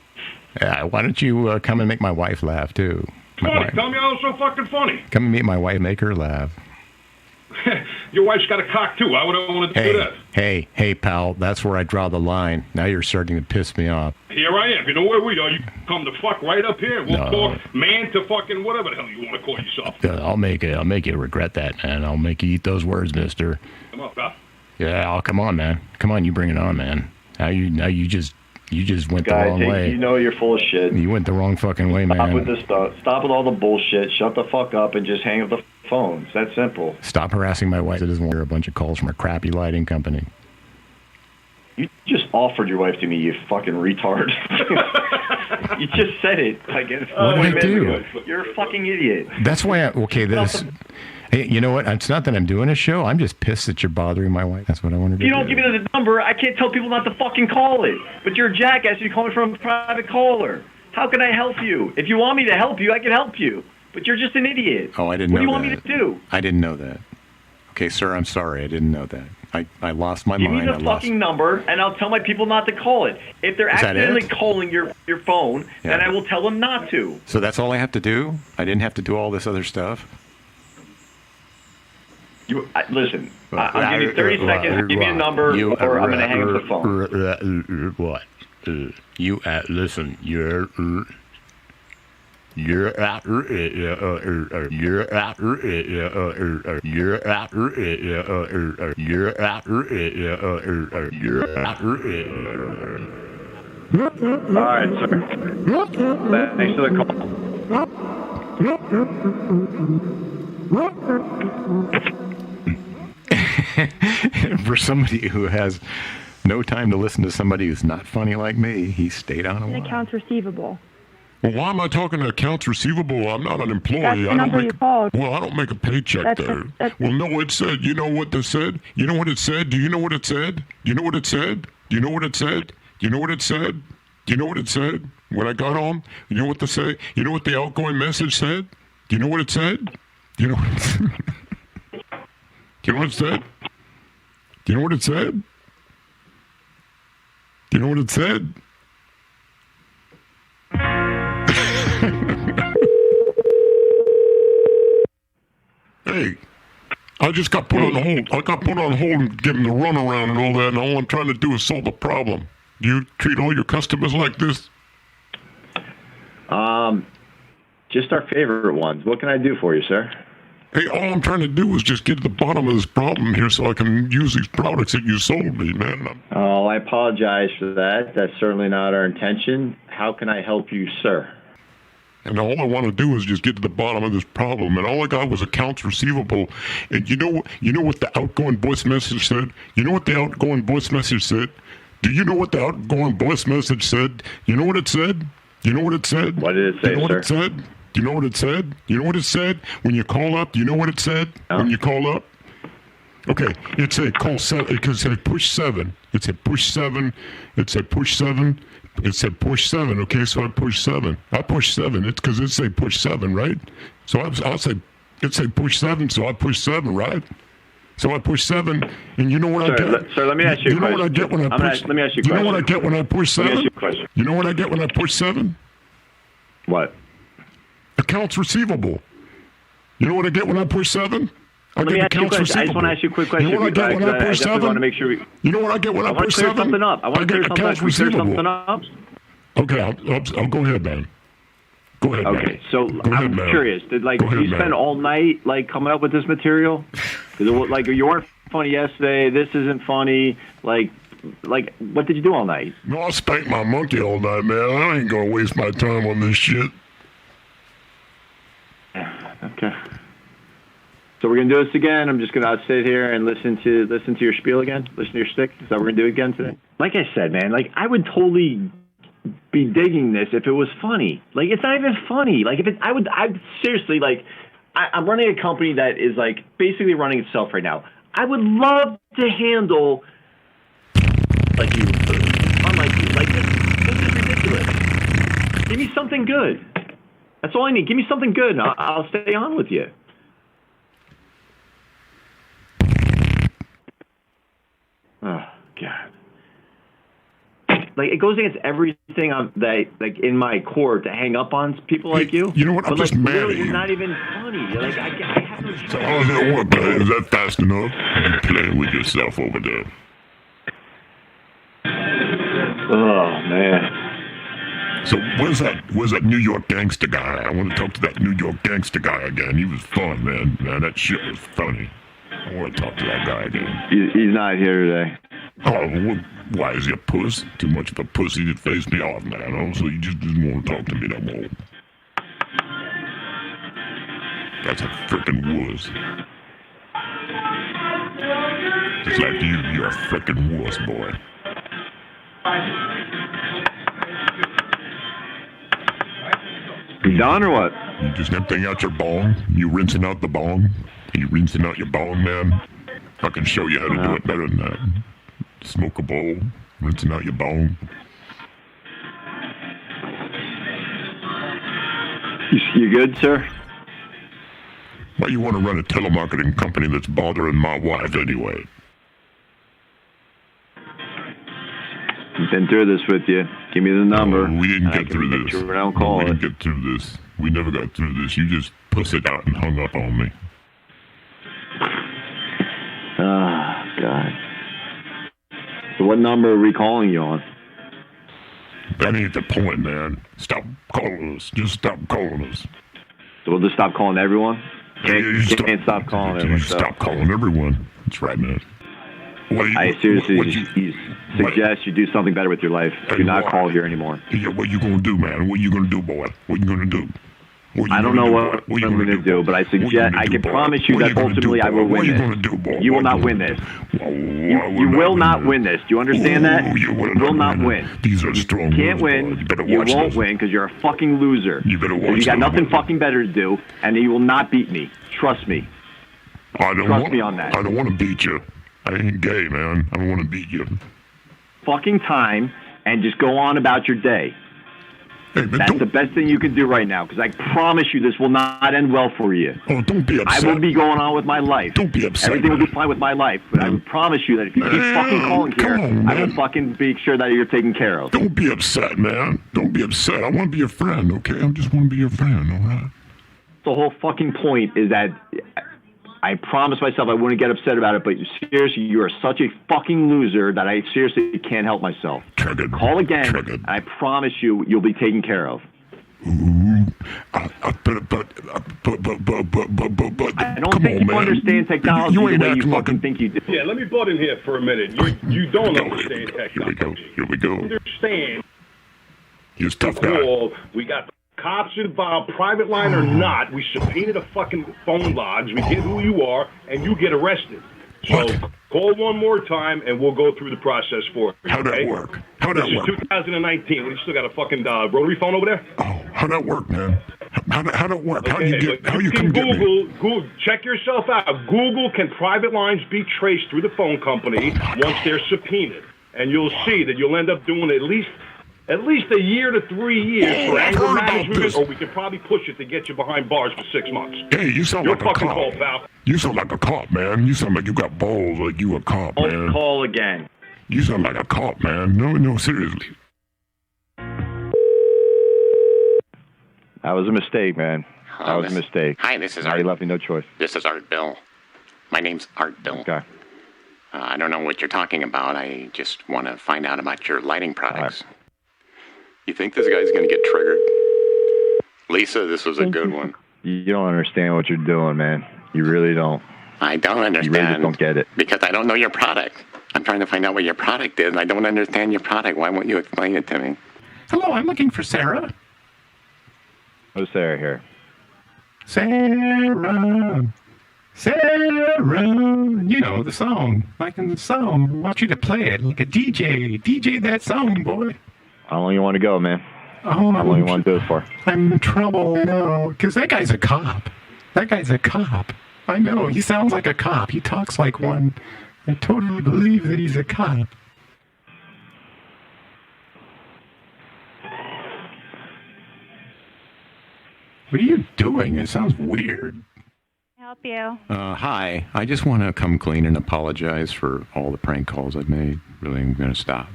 Yeah. Why don't you come and make my wife laugh too? Funny. Tell me I was so fucking funny. Come and meet my wife, make her laugh. Your wife's got a cock, too. Why would I want to do that? Hey, pal, that's where I draw the line. Now you're starting to piss me off. Here I am. You know where we are? You come the fuck right up here. We'll talk man to fucking whatever the hell you want to call yourself. I'll make you regret that, man. I'll make you eat those words, mister. Come on, pal. Yeah, come on, man. Come on, you bring it on, man. Now you just went the wrong way. You know you're full of shit. You went the wrong fucking way, man. Stop with this stuff. Stop with all the bullshit. Shut the fuck up and just hang up the phone. It's that simple. Stop harassing my wife. It doesn't want to hear a bunch of calls from a crappy lighting company. You just offered your wife to me, you fucking retard. You just said it. Like, What did I do? You're a fucking idiot. That's why Hey, you know what? It's not that I'm doing a show. I'm just pissed that you're bothering my wife. That's what I want to do. If you don't give me the number, I can't tell people not to fucking call it. But you're a jackass. You're calling from a private caller. How can I help you? If you want me to help you, I can help you. But you're just an idiot. Oh, I didn't know that. What do you want me to do? I didn't know that. Okay, sir, I'm sorry. I didn't know that. I lost my Give mind. me the fucking number, and I'll tell my people not to call it. If they're Is that accidentally it? calling your phone, then I will tell them not to. So that's all I have to do? I didn't have to do all this other stuff? Listen, I'll give you 30 seconds. Give me a number, or I'm going to hang up the phone. What? Listen, you're out. All right, sir. Thanks for the call. For somebody who has no time to listen to somebody who's not funny like me, he stayed on a An while. accounts receivable. Well, why am I talking to accounts receivable? I'm not an employee. That's the I don't number make. you called. Well, I don't make a paycheck That's there. that's Well, no, it said. You know what they said? You know what it said? Do you know what it said? Do you know what it said? Do you know what it said? Do you know what it said? Do you know what it said? When I got home, you know what they say? You know what the outgoing message said? Do you know what it said? Do you know what it said? Do you know what it said? Do you know what it said? Do you know what it said? Hey, I just got put on hold. I got put on hold and given the runaround and all that, and all I'm trying to do is solve the problem. Do you treat all your customers like this? Just our favorite ones. What can I do for you, sir? Hey, all I'm trying to do is just get to the bottom of this problem here so I can use these products that you sold me, man. Oh, I apologize for that. That's certainly not our intention. How can I help you, sir? And all I want to do is just get to the bottom of this problem. And all I got was accounts receivable. And you know what the outgoing voice message said? You know what the outgoing voice message said? Do you know what the outgoing voice message said? You know what it said? You know what it said? What did it say, you know what sir? it said? Do you know what it said? You know what it said? When you call up, do you know what it said? When you call up? Okay, it said call 7. It said push 7. It said push 7. It said push 7. It said push 7. Okay, so I pushed 7. I pushed 7. It's because it said push 7, right? So I'll say it said push 7, so I pushed 7, right? So I push 7, and you know what I get? Sir, let me ask you a question. You know what I get when I push? Let me ask you a question. You know what I get when I push 7? Let me ask you a question. You know what I get when I push 7? What? Accounts receivable. You know what I get when I push 7? I get accounts receivable. I just want to ask you a quick question. You know what I get when I push 7? Want to make sure You know what I get when I push 7? Something up. I want to clear something up. Okay, I'll go ahead, man. Go ahead, okay, man. so I'm curious. Did you spend all night coming up with this material? Because you weren't funny yesterday. This isn't funny. Like what did you do all night? No, I spanked my monkey all night, man. I ain't gonna waste my time on this shit. Okay. So we're gonna do this again. I'm just gonna sit here and listen to your spiel again. Listen to your stick. Is that what we're gonna do again today? Like I said, man. I would totally be digging this if it was funny. It's not even funny. I seriously I'm running a company that is basically running itself right now. I would love to handle you, unlike you. This is ridiculous. Give me something good. That's all I need. Give me something good, and I'll stay on with you. Oh God. It goes against everything that in my core to hang up on people like you. You know what? I'm just mad at It's you. not even funny. I have no choice. So how's that work, man? Is that fast enough? You playing with yourself over there. Oh man. So where's that New York gangster guy? I want to talk to that New York gangster guy again. He was fun, man. Man, that shit was funny. I want to talk to that guy again. He's not here today. Oh, why is he a puss? Too much of a pussy to face me off, man. Oh, so you just didn't want to talk to me no more. That's a frickin' wuss. Just like you're a frickin' wuss, boy. You done or what? You just emptying out your bong? You rinsing out the bong? You rinsing out your bong, man? I can show you how to do it better than that. Smoke a bowl, rinsing out your bong. You good, sir? Why you want to run a telemarketing company that's bothering my wife anyway? Been through this with you. Give me the number. No, we didn't get through this. Sure I don't call we it. didn't get through this. We never got through this. You just pussied out and hung up on me. Oh, God. So what number are we calling you on? That ain't the point, man. Stop calling us. Just stop calling us. So we'll just stop calling everyone? Can't stop calling everyone. Stop calling everyone. That's right, man. I seriously suggest you do something better with your life. Do not call here anymore. Yeah, what you gonna do, man? What you gonna do, boy? What you gonna do? I don't know what I'm going to do, but I suggest I can promise you that ultimately I will win this. You will not win this. You will not win this. Do you understand that? You will not win. These are strong. You can't win. You won't win because you're a fucking loser. You better watch. You got nothing fucking better to do, and you will not beat me. Trust me. Trust me on that. I don't want to beat you. I ain't gay, man. I don't want to beat you. Fucking time and just go on about your day. Hey, that's the best thing you can do right now, because I promise you this will not end well for you. Oh, don't be upset. I will be going on with my life. Don't be upset. Everything will be fine with my life, but I will promise you that if you keep fucking calling here, I will fucking be sure that you're taken care of. Don't be upset, man. Don't be upset. I want to be your friend, okay? I just want to be your friend, all right? The whole fucking point is that I promised myself I wouldn't get upset about it, but seriously, you are such a fucking loser that I seriously can't help myself. Call again, and I promise you'll be taken care of. But I don't think you understand technology the way you fucking think you do. Yeah, let me butt in here for a minute. You don't understand technology. Here we go. Understand? He's tough guy. We got cops involved, private line or not. We subpoena the fucking phone logs. We get who you are, and you get arrested. So call one more time, and we'll go through the process for you. How'd that work? How'd that work? This is 2019. You still got a fucking rotary phone over there? Oh, how'd that work, man? How'd it work? Okay, How you come get me? Google, check yourself out. Google, can private lines be traced through the phone company once they're subpoenaed? And you'll see that you'll end up doing at least a year to 3 years for anger management, or we could probably push it to get you behind bars for 6 months. Hey, you sound like a cop. Pal. You sound like a cop, man. You sound like you got balls, like you a cop, man. Don't call again. You sound like a cop, man. No, seriously. That was a mistake, man. That was a mistake. Hi, this is Art. Art. You left me no choice. This is Art Bill. My name's Art Bill. Okay. I don't know what you're talking about. I just want to find out about your lighting products. You think this guy's going to get triggered? Lisa, this was a good one. You don't understand what you're doing, man. You really don't. I don't understand. You really just don't get it. Because I don't know your product. I'm trying to find out what your product is, and I don't understand your product. Why won't you explain it to me? Hello, I'm looking for Sarah. Who's Sarah here? Sarah. You know the song. Like in the song. I want you to play it like a DJ. DJ that song, boy. How long you want to go, man? Oh, How long you want to do it for? I'm in trouble, no. Because that guy's a cop. That guy's a cop. I know. He sounds like a cop. He talks like one. I totally believe that he's a cop. What are you doing? It sounds weird. Help you. Hi. I just want to come clean and apologize for all the prank calls I've made. Really, I'm going to stop.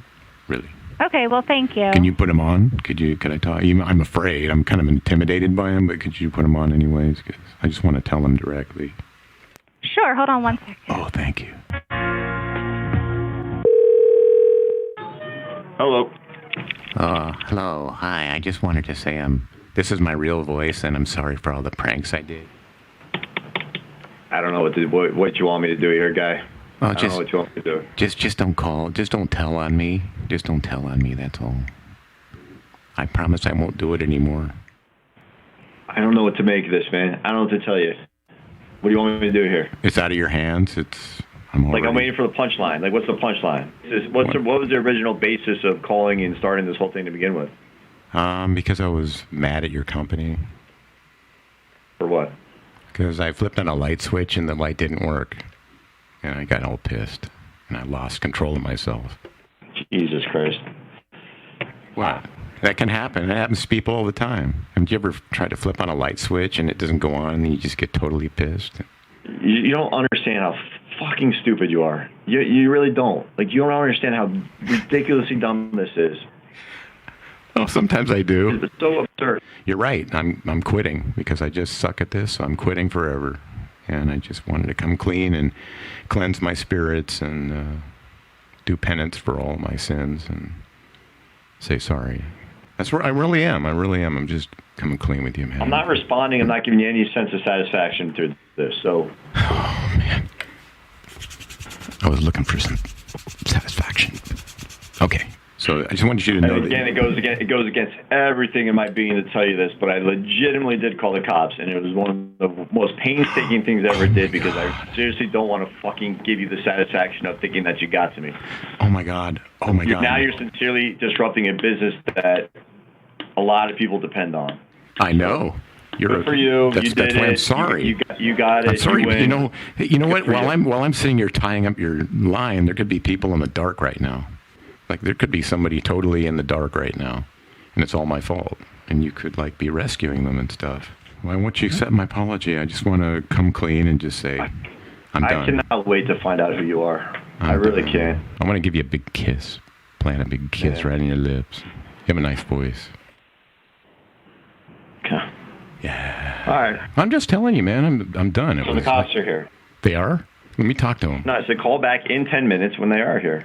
Really. Okay, well, thank you. Can you put him on? Could I talk? I'm afraid. I'm kind of intimidated by him, but could you put him on anyways? 'Cause I just want to tell him directly. Sure, hold on 1 second. Oh, thank you. Hello. Hello. Hi. I just wanted to say this is my real voice, and I'm sorry for all the pranks I did. I don't know what you want me to do here, guy. Well, I don't know what you want me to do. Just don't call. Just don't tell on me. Just don't tell on me. That's all. I promise I won't do it anymore. I don't know what to make of this, man. I don't know what to tell you. What do you want me to do here? It's out of your hands. I'm waiting for the punchline. Like, what's the punchline? What was the original basis of calling and starting this whole thing to begin with? Because I was mad at your company. For what? Because I flipped on a light switch and the light didn't work. And I got all pissed. And I lost control of myself. Jesus Christ. What? That can happen. It happens to people all the time. Have you ever tried to flip on a light switch and it doesn't go on and you just get totally pissed? You don't understand how fucking stupid you are. You really don't. Like, you don't understand how ridiculously dumb this is. Oh, sometimes I do. It's so absurd. You're right. I'm quitting because I just suck at this, so I'm quitting forever. And I just wanted to come clean and cleanse my spirits and do penance for all my sins and say sorry. That's where I really am. I'm just coming clean with you, man. I'm not responding. I'm not giving you any sense of satisfaction through this. So. Oh, man. I was looking for some satisfaction. Okay. So I just wanted you to know And that. again, it goes against everything in my being to tell you this, but I legitimately did call the cops, and it was one of the most painstaking things I ever did because I seriously don't want to fucking give you the satisfaction of thinking that you got to me. Oh my God. Oh my God. Now you're sincerely disrupting a business that a lot of people depend on. I know. Good for you. That's why I'm sorry. You got it. I'm sorry, you but win. you know what? for you. While I'm sitting here tying up your line, there could be people in the dark right now. Like there could be somebody totally in the dark right now, and it's all my fault. And you could like be rescuing them and stuff. Why won't you accept my apology? I just want to come clean and just say, I'm done. I cannot wait to find out who you are. I really can't. I want to give you a big kiss. Plant a big kiss right in your lips. You have a nice voice. Okay. Yeah. All right. I'm just telling you, man. I'm done. So the cops are here. They are? Let me talk to them. No, I said call back in 10 minutes when they are here.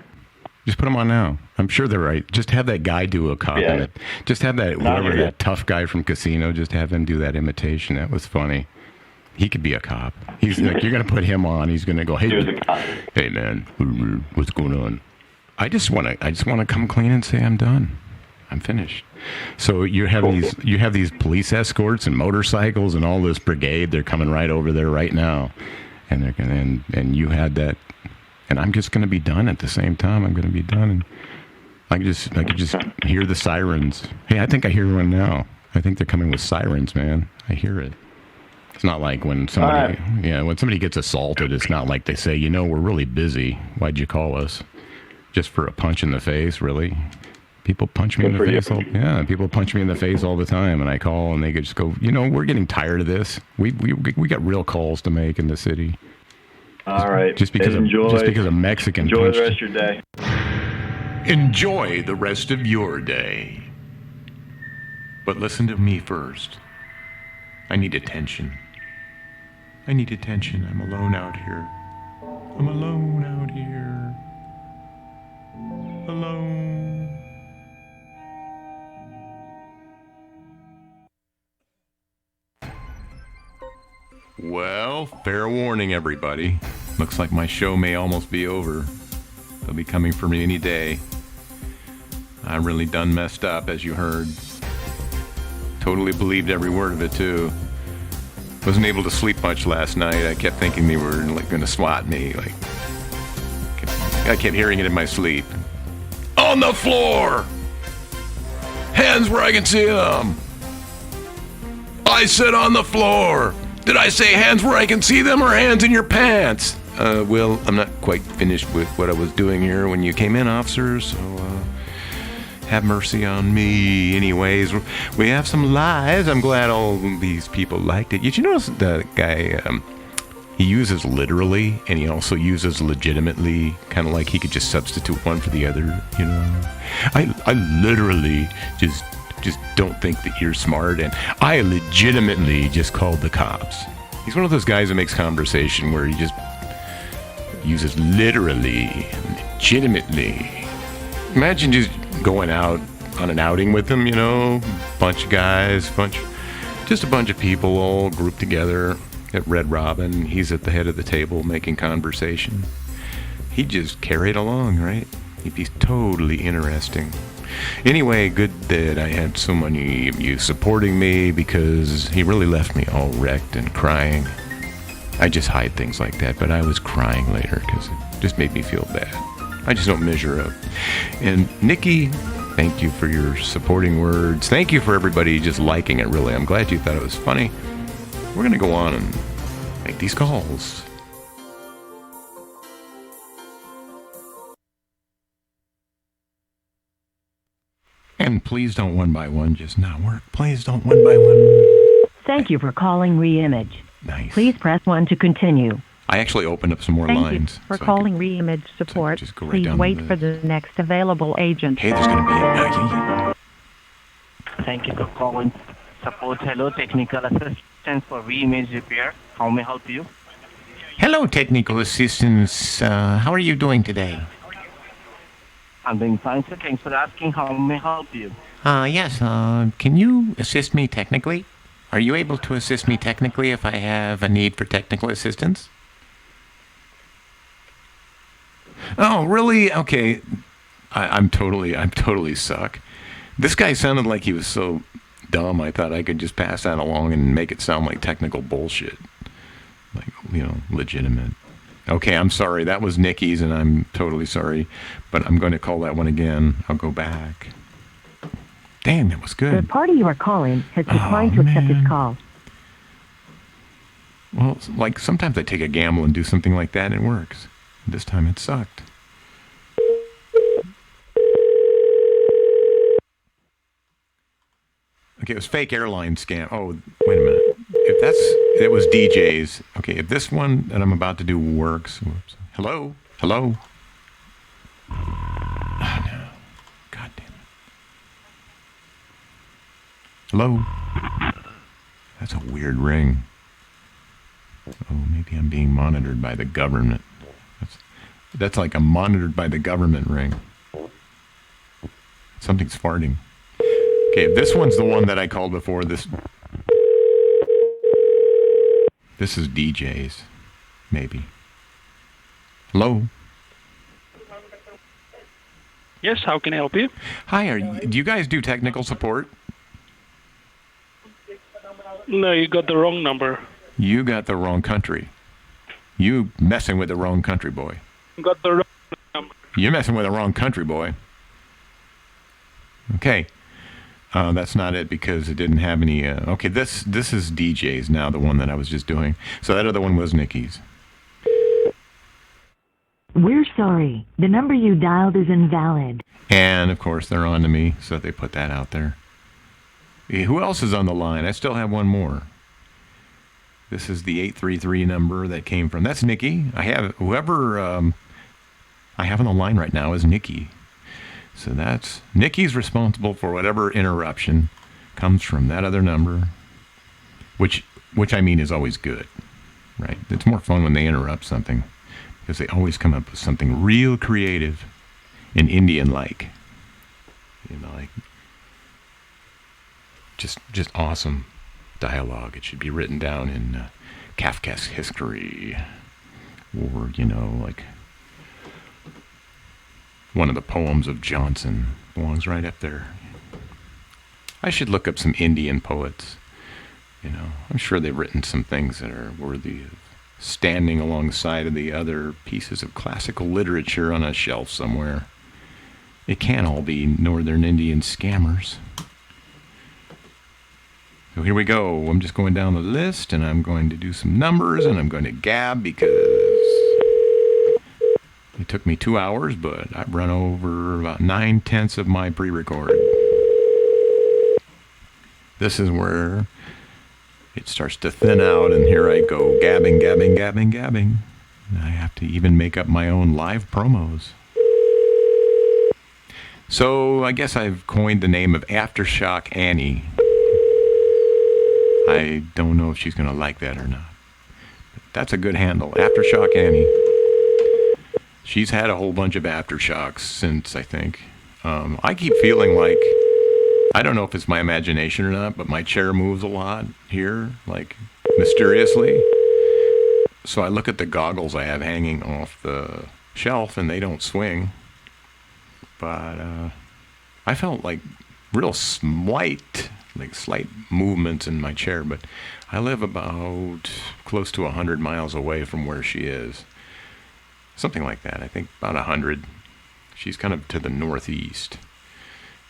Just put them on now. I'm sure they're right. Just have that guy do a cop in it. Just have that whoever that tough guy from Casino. Just have him do that imitation. That was funny. He could be a cop. He's like, you're gonna put him on. He's gonna go, hey man, what's going on? I just wanna come clean and say I'm done. I'm finished. So you have these police escorts and motorcycles and all this brigade. They're coming right over there right now, and they're gonna and you had that. And I'm just going to be done at the same time. I'm going to be done. And I could just hear the sirens. Hey, I think I hear one now. I think they're coming with sirens, man. I hear it. It's not like when somebody, when somebody gets assaulted, it's not like they say, we're really busy. Why'd you call us? Just for a punch in the face, really? People punch me in the face. People punch me in the face all the time, and I call, and they just go, we're getting tired of this. We got real calls to make in the city. All right. Just because a Mexican Enjoy punched. the rest of your day. Enjoy the rest of your day. But listen to me first. I need attention. I'm alone out here. Alone. Well, fair warning, everybody. Looks like my show may almost be over. They'll be coming for me any day. I really done messed up, as you heard. Totally believed every word of it, too. Wasn't able to sleep much last night. I kept thinking they were going to swat me. I kept hearing it in my sleep. On the floor! Hands where I can see them! I said on the floor! Did I say hands where I can see them or hands in your pants? Well, I'm not quite finished with what I was doing here when you came in, officers, so have mercy on me. Anyways, we have some lives. I'm glad all these people liked it. Did you notice the guy, he uses literally and he also uses legitimately, kind of like he could just substitute one for the other, I literally just don't think that you're smart, and I legitimately just called the cops. He's one of those guys that makes conversation where he just uses literally, legitimately. Imagine just going out on an outing with him, bunch of guys, just a bunch of people all grouped together at Red Robin. He's at the head of the table making conversation. He'd just carry it along, right? He'd be totally interesting. Anyway, good that I had so many of you supporting me, because he really left me all wrecked and crying. I just hide things like that, but I was crying later because it just made me feel bad. I just don't measure up. And Nikki, thank you for your supporting words. Thank you for everybody just liking it, really. I'm glad you thought it was funny. We're going to go on and make these calls. And please don't one by one just not work. Please don't one by one. Thank you for calling Reimage. Nice. Please press 1 to continue. I actually opened up some more lines. Thank you for calling Reimage support. go right Please down wait the for the next available agent. Hey, there's going to be Thank you for calling support. Hello, technical assistance for Reimage repair. How may I help you? Hello, technical assistance. How are you doing today? I'm doing fine, sir. Thanks for asking. How may I help you? Yes. Can you assist me technically? Are you able to assist me technically if I have a need for technical assistance? Oh, really? Okay. I'm totally suck. This guy sounded like he was so dumb. I thought I could just pass that along and make it sound like technical bullshit, like legitimate. Okay, I'm sorry. That was Nikki's, and I'm totally sorry. But I'm going to call that one again. I'll go back. Damn, that was good. The party you are calling has declined to accept this call. Well, like sometimes I take a gamble and do something like that, and it works. This time it sucked. Okay, it was fake airline scam. Oh, wait a minute. It was DJ's. Okay, if this one that I'm about to do works. Whoops. Hello? Hello? Oh, no. God damn it. Hello? That's a weird ring. Oh, maybe I'm being monitored by the government. That's like a monitored by the government ring. Something's farting. Okay, this one's the one that I called before. This is DJ's, maybe. Hello? Yes, how can I help you? Hi, do you guys do technical support? No, you got the wrong number. You got the wrong country. You messing with the wrong country, boy. You got the wrong number. You're messing with the wrong country, boy. Okay. That's not it because it didn't have any... okay, this is DJ's now, the one that I was just doing. So that other one was Nikki's. We're sorry. The number you dialed is invalid. And, of course, they're on to me, so they put that out there. Who else is on the line? I still have one more. This is the 833 number that came from... That's Nikki. I have... Whoever I have on the line right now is Nikki. So that's... Nikki's responsible for whatever interruption comes from that other number. Which I mean is always good. Right? It's more fun when they interrupt something. Because they always come up with something real creative and Indian-like. Like... Just awesome dialogue. It should be written down in Kafka's history. Or, like... one of the poems of Johnson belongs right up there. I should look up some Indian poets. I'm sure they've written some things that are worthy of standing alongside of the other pieces of classical literature on a shelf somewhere. It can't all be Northern Indian scammers. So here we go. I'm just going down the list, and I'm going to do some numbers, and I'm going to gab because it took me 2 hours, but I've run over about 9/10 of my pre-record. This is where it starts to thin out, and here I go, gabbing. I have to even make up my own live promos. So I guess I've coined the name of Aftershock Annie. I don't know if she's going to like that or not. But that's a good handle, Aftershock Annie. She's had a whole bunch of aftershocks since, I think. I keep feeling like, I don't know if it's my imagination or not, but my chair moves a lot here, like mysteriously. So I look at the goggles I have hanging off the shelf, and they don't swing. But I felt like real slight movements in my chair, but I live about close to 100 miles away from where she is. Something like that. I think about 100. She's kind of to the northeast.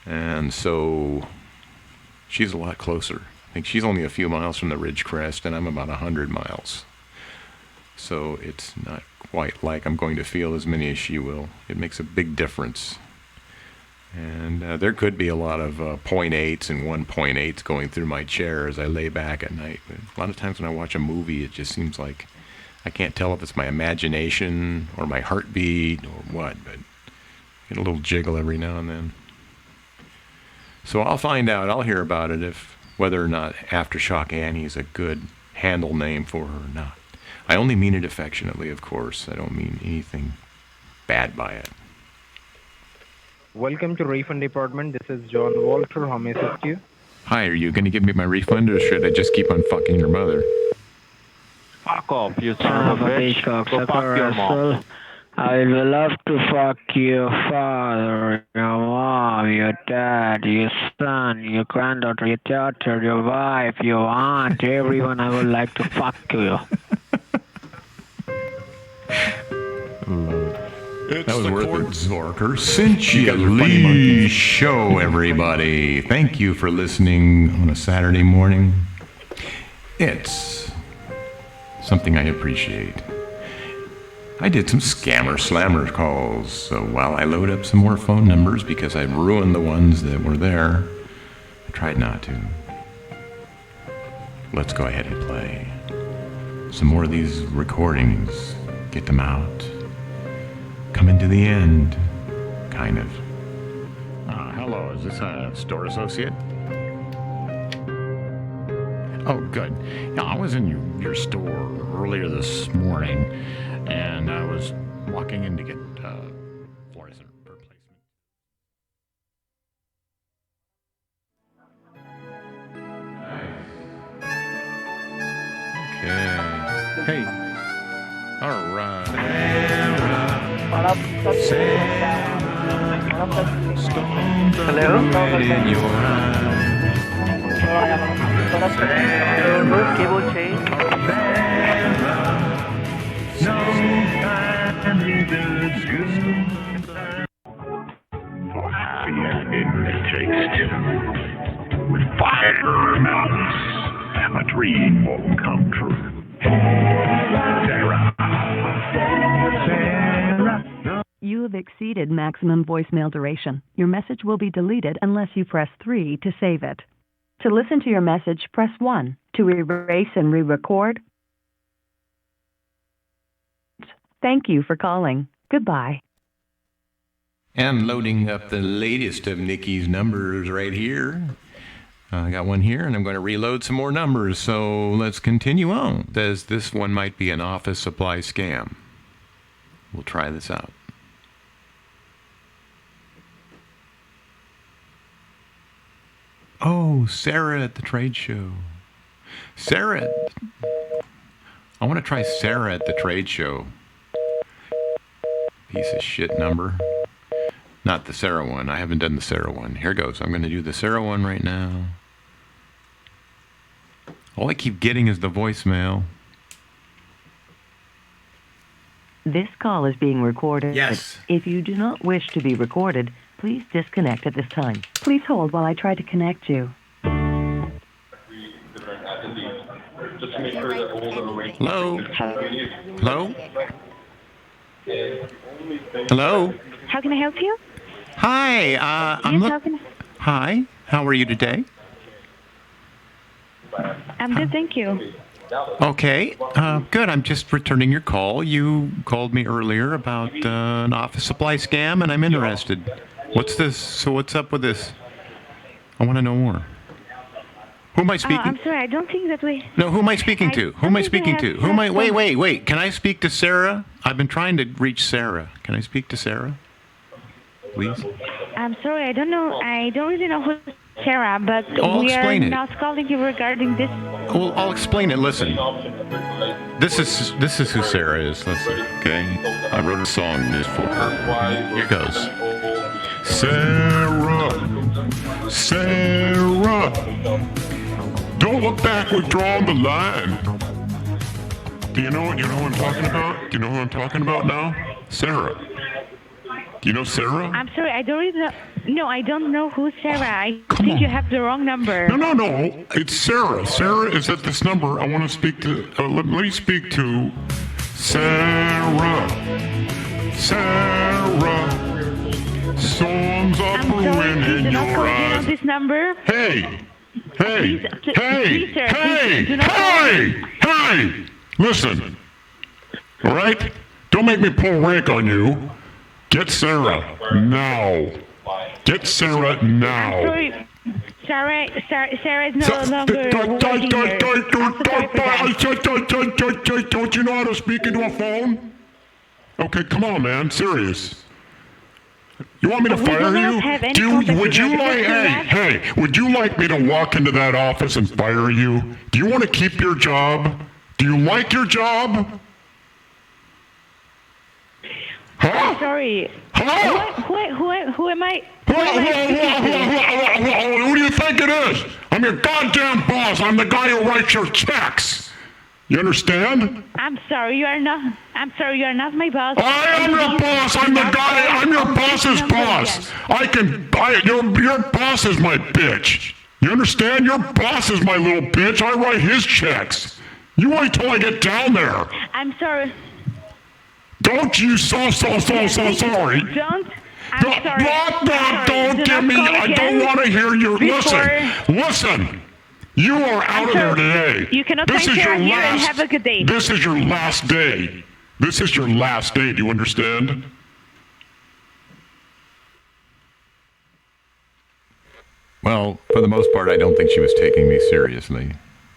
And so she's a lot closer. I think she's only a few miles from the ridge crest, and I'm about 100 miles. So it's not quite like I'm going to feel as many as she will. It makes a big difference. And there could be a lot of 0.8s and 1.8s going through my chair as I lay back at night. But a lot of times when I watch a movie, it just seems like I can't tell if it's my imagination or my heartbeat or what, but I get a little jiggle every now and then. So I'll find out. I'll hear about it, if whether or not Aftershock Annie is a good handle name for her or not. I only mean it affectionately, of course. I don't mean anything bad by it. Welcome to Refund Department. This is John Walter. How may I assist you? Hi, are you going to give me my refund, or should I just keep on fucking your mother? Fuck off, you son of a bitch. Go fuck your mom. I would love to fuck your father, your mom, your dad, your son, your granddaughter, your daughter, your wife, your aunt, everyone. I would like to fuck you. That was worth it, Zorker. Sincerely show, everybody. Thank you for listening on a Saturday morning. It's something I appreciate. I did some scammer slammer calls, so while I load up some more phone numbers because I've ruined the ones that were there, I tried not to. Let's go ahead and play some more of these recordings. Get them out. Coming to the end, kind of. Hello, is this a store associate? Oh, good. Yeah, I was in your store earlier this morning, and I was walking in to get fluorescent replacement. Okay. Hey. All right. Hello? Cable change. In the taste with fire malice, a dream won't come true. Sarah. You have exceeded maximum voicemail duration. Your message will be deleted unless you press 3 to save it. To listen to your message, press 1. To erase and re-record. Thank you for calling. Goodbye. And loading up the latest of Nikki's numbers right here. I got one here, and I'm going to reload some more numbers, so let's continue on. It says this one might be an office supply scam. We'll try this out. Oh, Sarah at the trade show. Sarah. I want to try Sarah at the trade show. Piece of shit number. Not the Sarah one. I haven't done the Sarah one. Here goes. I'm going to do the Sarah one right now. All I keep getting is the voicemail. This call is being recorded. Yes. If you do not wish to be recorded, please disconnect at this time. Please hold while I try to connect you. Hello? Hello? Hello? How can I help you? Hi. Hi. How are you today? I'm good, thank you. Okay. Good. I'm just returning your call. You called me earlier about an office supply scam, and I'm interested. What's this? So what's up with this? I want to know more. Who am I speaking? I'm sorry, I don't think that we... No, who am I speaking to? Who am I speaking to? Who am I... Wait. Can I speak to Sarah? I've been trying to reach Sarah. Can I speak to Sarah? Please? I'm sorry, I don't know. I don't really know who's Sarah, but I'll we are explain it. not calling you regarding this. Well, I'll explain it. Listen. This is who Sarah is. Listen. Okay? I wrote a song this for her. Here goes. Sarah. Don't look back, we've drawn the line. Do you know who I'm talking about? Do you know who I'm talking about now? Sarah. Do you know Sarah? I'm sorry, I don't really know. No, I don't know who's Sarah. I think you have the wrong number. No. It's Sarah. Sarah is at this number. I want to speak to... let me speak to Sarah. Storms are brewing in your eyes. On this number. Hey! Please, Listen. All right? Don't make me pull rank on you. Get Sarah now. Get Sarah now. I'm sorry. Sarah is no longer working here. Don't you know how to speak into a phone? Okay, come on, man. Serious. You want me to fire you? Would you like me to walk into that office and fire you? Do you want to keep your job? Do you like your job? I'm sorry. Who am I? Who am I speaking to? Who do you think it is? I'm your goddamn boss. I'm the guy who writes your checks. You understand? I'm sorry, you are not. I'm sorry, you are not my boss. I am your boss. I'm the guy. I'm your boss's boss. Your boss is my bitch. You understand? Your boss is my little bitch. I write his checks. You wait till I get down there. I'm sorry. Don't you sorry. Don't. I'm sorry. Don't give me. I don't want to hear your. Listen. You are out of there today. You cannot take care here and have a good day. This is your last day. This is your last day. Do you understand? Well, for the most part, I don't think she was taking me seriously.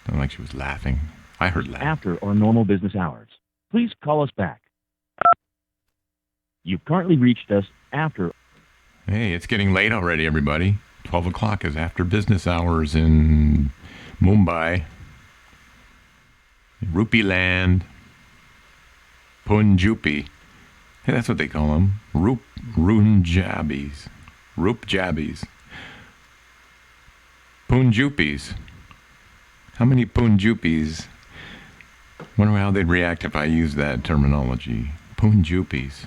I don't think she was laughing. I heard laughing. After or normal business hours, please call us back. You've currently reached us after. Hey, it's getting late already, everybody. 12 o'clock is after business hours in Mumbai, Rupee Land, Punjabi. Hey, that's what they call them. Runjabis. Rupjabis. Punjupis. How many Punjupis? Wonder how they'd react if I used that terminology. Punjupis.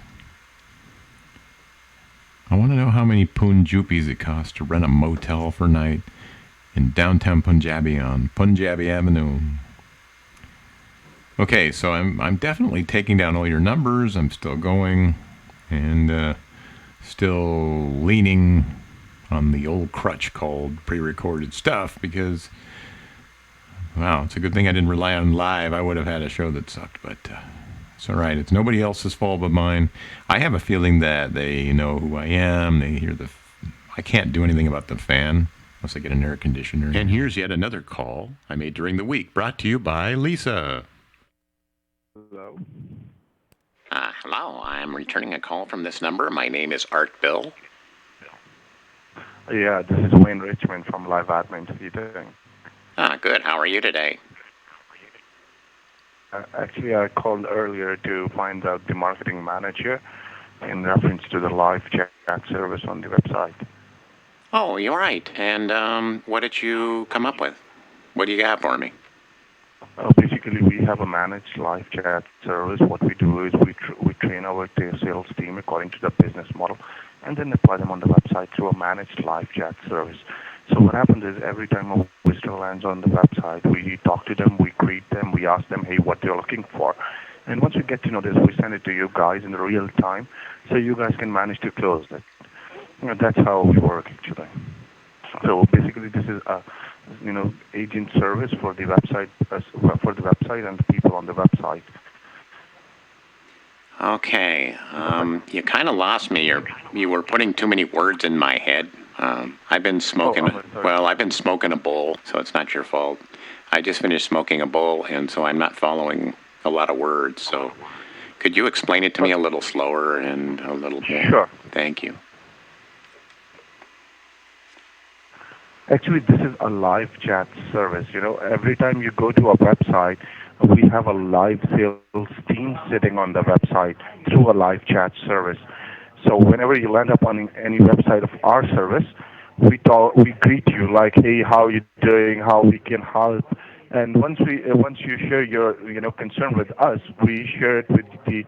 I want to know how many Punjupis it costs to rent a motel for a night in downtown Punjabi on Punjabi Avenue. Okay, so I'm definitely taking down all your numbers. I'm still going and still leaning on the old crutch called pre-recorded stuff because, wow, it's a good thing I didn't rely on live. I would have had a show that sucked, but it's all right. It's nobody else's fault but mine. I have a feeling that they know who I am. They hear I can't do anything about the fan unless I get an air conditioner. And here's yet another call I made during the week, brought to you by Lisa. Hello. Hello, I'm returning a call from this number. My name is Art Bill. Yeah, this is Wayne Richmond from Live Admin. How are you doing? Good. How are you today? Actually, I called earlier to find out the marketing manager in reference to the live chat service on the website. Oh, you're right. And what did you come up with? What do you got for me? Basically, we have a managed live chat service. What we do is we train our sales team according to the business model and then apply them on the website through a managed live chat service. So what happens is every time a visitor lands on the website, we talk to them, we greet them, we ask them, hey, what they're looking for. And once we get to know this, we send it to you guys in real time so you guys can manage to close it. That's how we work, actually. So basically, this is a agent service for the website and the people on the website. Okay. You kind of lost me. You were putting too many words in my head. I've been smoking. I've been smoking a bowl, so it's not your fault. I just finished smoking a bowl, and so I'm not following a lot of words. So, could you explain it to me a little slower and a little more? Sure. Thank you. Actually, this is a live chat service. Every time you go to a website, we have a live sales team sitting on the website through a live chat service. So whenever you land up on any website of our service, we greet you like, hey, how are you doing? How we can help? And once you share your concern with us, we share it with the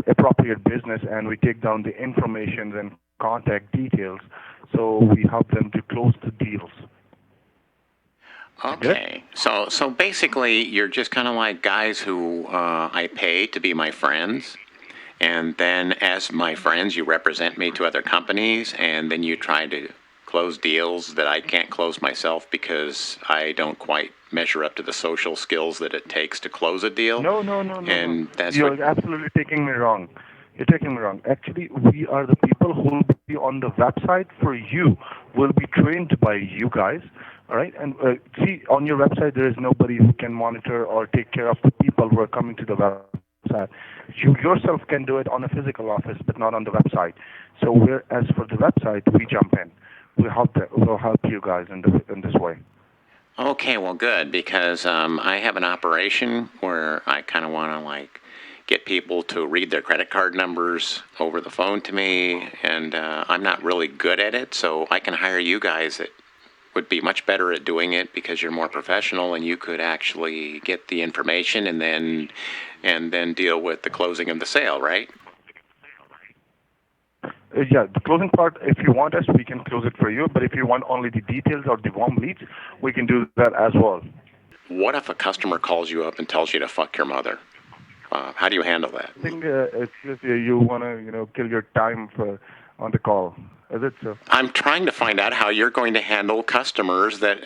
appropriate business and we take down the information and contact details. So we help them to close the deals. Okay. So basically, you're just kind of like guys who I pay to be my friends. And then as my friends, you represent me to other companies, and then you try to close deals that I can't close myself because I don't quite measure up to the social skills that it takes to close a deal. No. And that's You're absolutely taking me wrong. You're taking me wrong. Actually, we are the people who will be on the website for you, will be trained by you guys. All right? And see, on your website, there is nobody who can monitor or take care of the people who are coming to the website. You yourself can do it on a physical office, but not on the website. So as for the website, we jump in. We'll help you guys in this way. Okay, well, good, because I have an operation where I kind of want to, get people to read their credit card numbers over the phone to me, and I'm not really good at it, so I can hire you guys that would be much better at doing it because you're more professional and you could actually get the information and then deal with the closing of the sale, right? Yeah, the closing part, if you want us, we can close it for you. But if you want only the details or the warm leads, we can do that as well. What if a customer calls you up and tells you to fuck your mother? How do you handle that? I think it's just you want to, kill your time on the call. Is it so? I'm trying to find out how you're going to handle customers that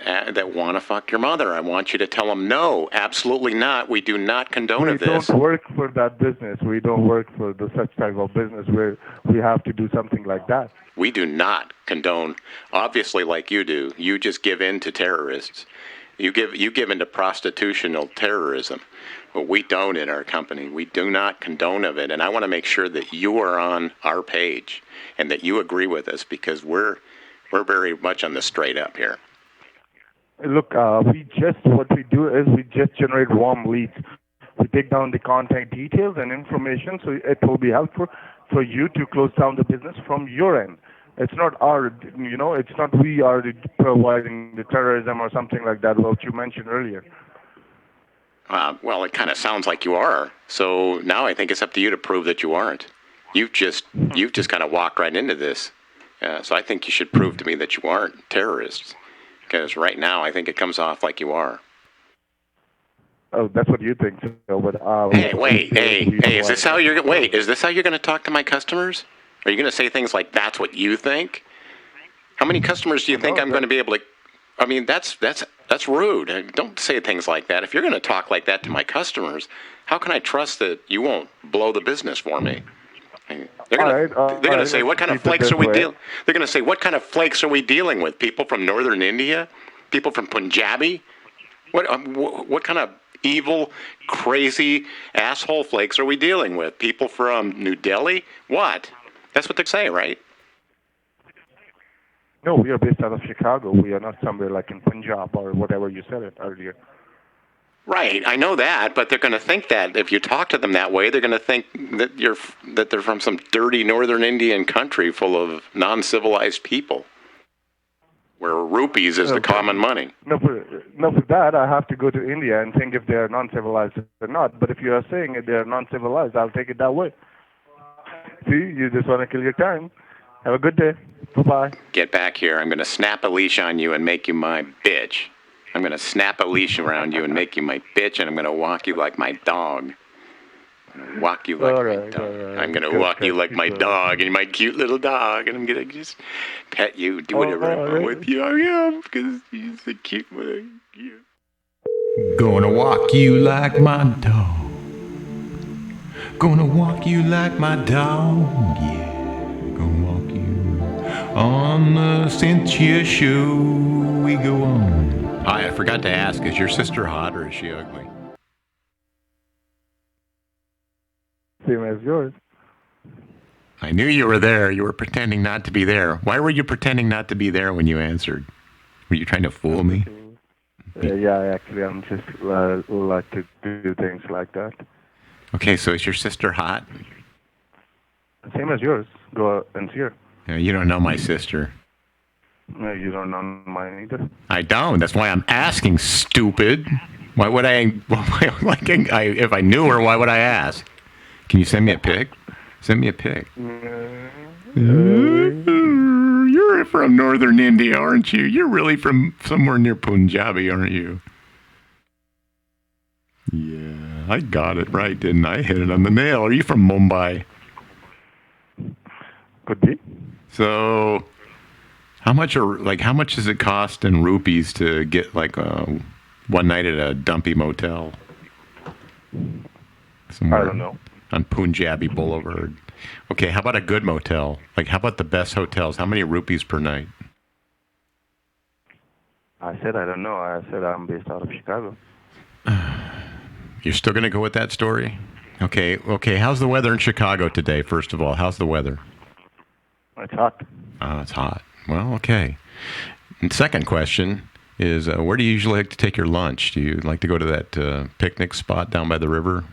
want to fuck your mother. I want you to tell them, no, absolutely not. We do not condone We of this. don't work for that business. We don't work for such type of business where we have to do something like that. We do not condone, obviously, like you do. You just give in to terrorists. You give into prostitutional terrorism. But we don't in our company. We do not condone of it. And I want to make sure that you are on our page and that you agree with us because we're very much on the straight up here. Look, what we do is we just generate warm leads. We take down the contact details and information so it will be helpful for you to close down the business from your end. It's not it's not we are providing the terrorism or something like that, what you mentioned earlier. Well, it kind of sounds like you are. So now I think it's up to you to prove that you aren't. You've just kind of walked right into this. So I think you should prove to me that you aren't terrorists. Because right now I think it comes off like you are. Oh, that's what you think. So, but, is this how you're going to talk to my customers? Are you going to say things like that's what you think? How many customers do you think I'm going to be able to? I mean, that's rude. Don't say things like that. If you're going to talk like that to my customers, how can I trust that you won't blow the business for me? They're going to say, what kind of flakes are we dealing? They're going to say, what kind of flakes are we dealing with? People from northern India? People from Punjabi? What kind of evil, crazy asshole flakes are we dealing with? People from New Delhi? What? That's what they say, right? No, we are based out of Chicago. We are not somewhere like in Punjab or whatever you said it earlier. Right, I know that, but they're going to think that if you talk to them that way, they're going to think that they're from some dirty northern Indian country full of non-civilized people, where rupees is the common money. No, for that I have to go to India and think if they are non-civilized or not. But if you are saying they are non-civilized, I'll take it that way. See, you just want to kill your time. Have a good day. Bye-bye. Get back here. I'm going to snap a leash on you and make you my bitch. I'm going to snap a leash around you and make you my bitch, and I'm going to walk you like my dog. Walk you like my dog. I'm going to walk you like my dog, and my cute little dog, and I'm going to just pet you, do whatever I want with you. I am, because you're so cute. Gonna walk you like my dog. Gonna walk you like my dog, yeah. Gonna walk you on the Cynthia show. We go on. Hi, I forgot to ask, is your sister hot or is she ugly? Same as yours. I knew you were there. You were pretending not to be there. Why were you pretending not to be there when you answered? Were you trying to fool me? Yeah, actually, I'm just like to do things like that. Okay, so is your sister hot? Same as yours. Go and see her. Yeah, you don't know my sister. No, you don't know mine either. I don't. That's why I'm asking, stupid. Why would I? If I knew her, why would I ask? Can you send me a pic? Send me a pic. You're from northern India, aren't you? You're really from somewhere near Punjabi, aren't you? Yeah, I got it right, didn't I? Hit it on the nail. Are you from Mumbai? Could be. So, how much does it cost in rupees to get one night at a dumpy motel? Somewhere I don't know. On Punjabi Boulevard. Okay, how about a good motel? How about the best hotels? How many rupees per night? I said I don't know. I said I'm based out of Chicago. You're still going to go with that story? Okay. How's the weather in Chicago today, first of all? How's the weather? It's hot. It's hot. Well, okay. And second question is, where do you usually like to take your lunch? Do you like to go to that picnic spot down by the river?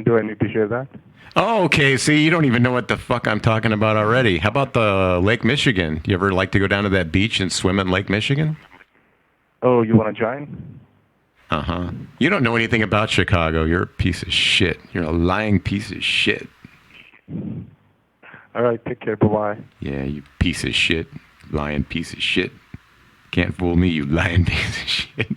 Do I need to share that? Oh, okay. See, you don't even know what the fuck I'm talking about already. How about the Lake Michigan? You ever like to go down to that beach and swim in Lake Michigan? Oh, you want to join? Uh-huh. You don't know anything about Chicago. You're a piece of shit. You're a lying piece of shit. All right, take care. Bye-bye. Yeah, you piece of shit. Lying piece of shit. Can't fool me, you lying piece of shit.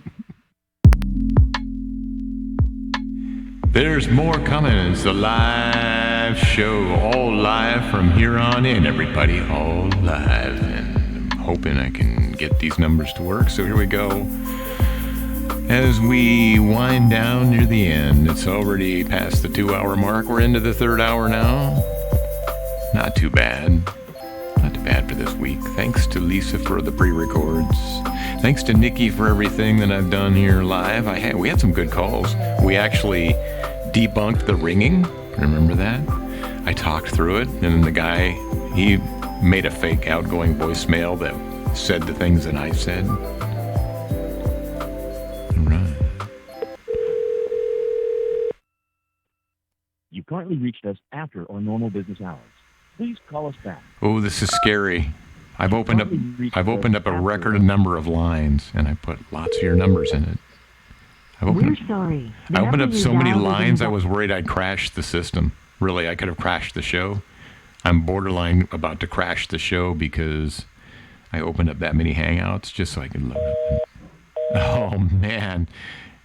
There's more coming. It's a live show. All live from here on in, everybody. All live. And I'm hoping I can get these numbers to work. So here we go. As we wind down near the end, it's already past the 2-hour mark. We're into the 3rd hour now. Not too bad. Not too bad for this week. Thanks to Lisa for the pre-records. Thanks to Nikki for everything that I've done here live. We had some good calls. We actually debunked the ringing. Remember that? I talked through it, and then the guy, he made a fake outgoing voicemail that said the things that I said. You currently reached us after our normal business hours. Please call us back. Oh, this is scary. I've opened up a record number of lines, and I put lots of your numbers in it. We're sorry. I opened up so many lines, I was worried I'd crash the system. Really, I could have crashed the show. I'm borderline about to crash the show because I opened up that many Hangouts just so I could load it. Oh, man.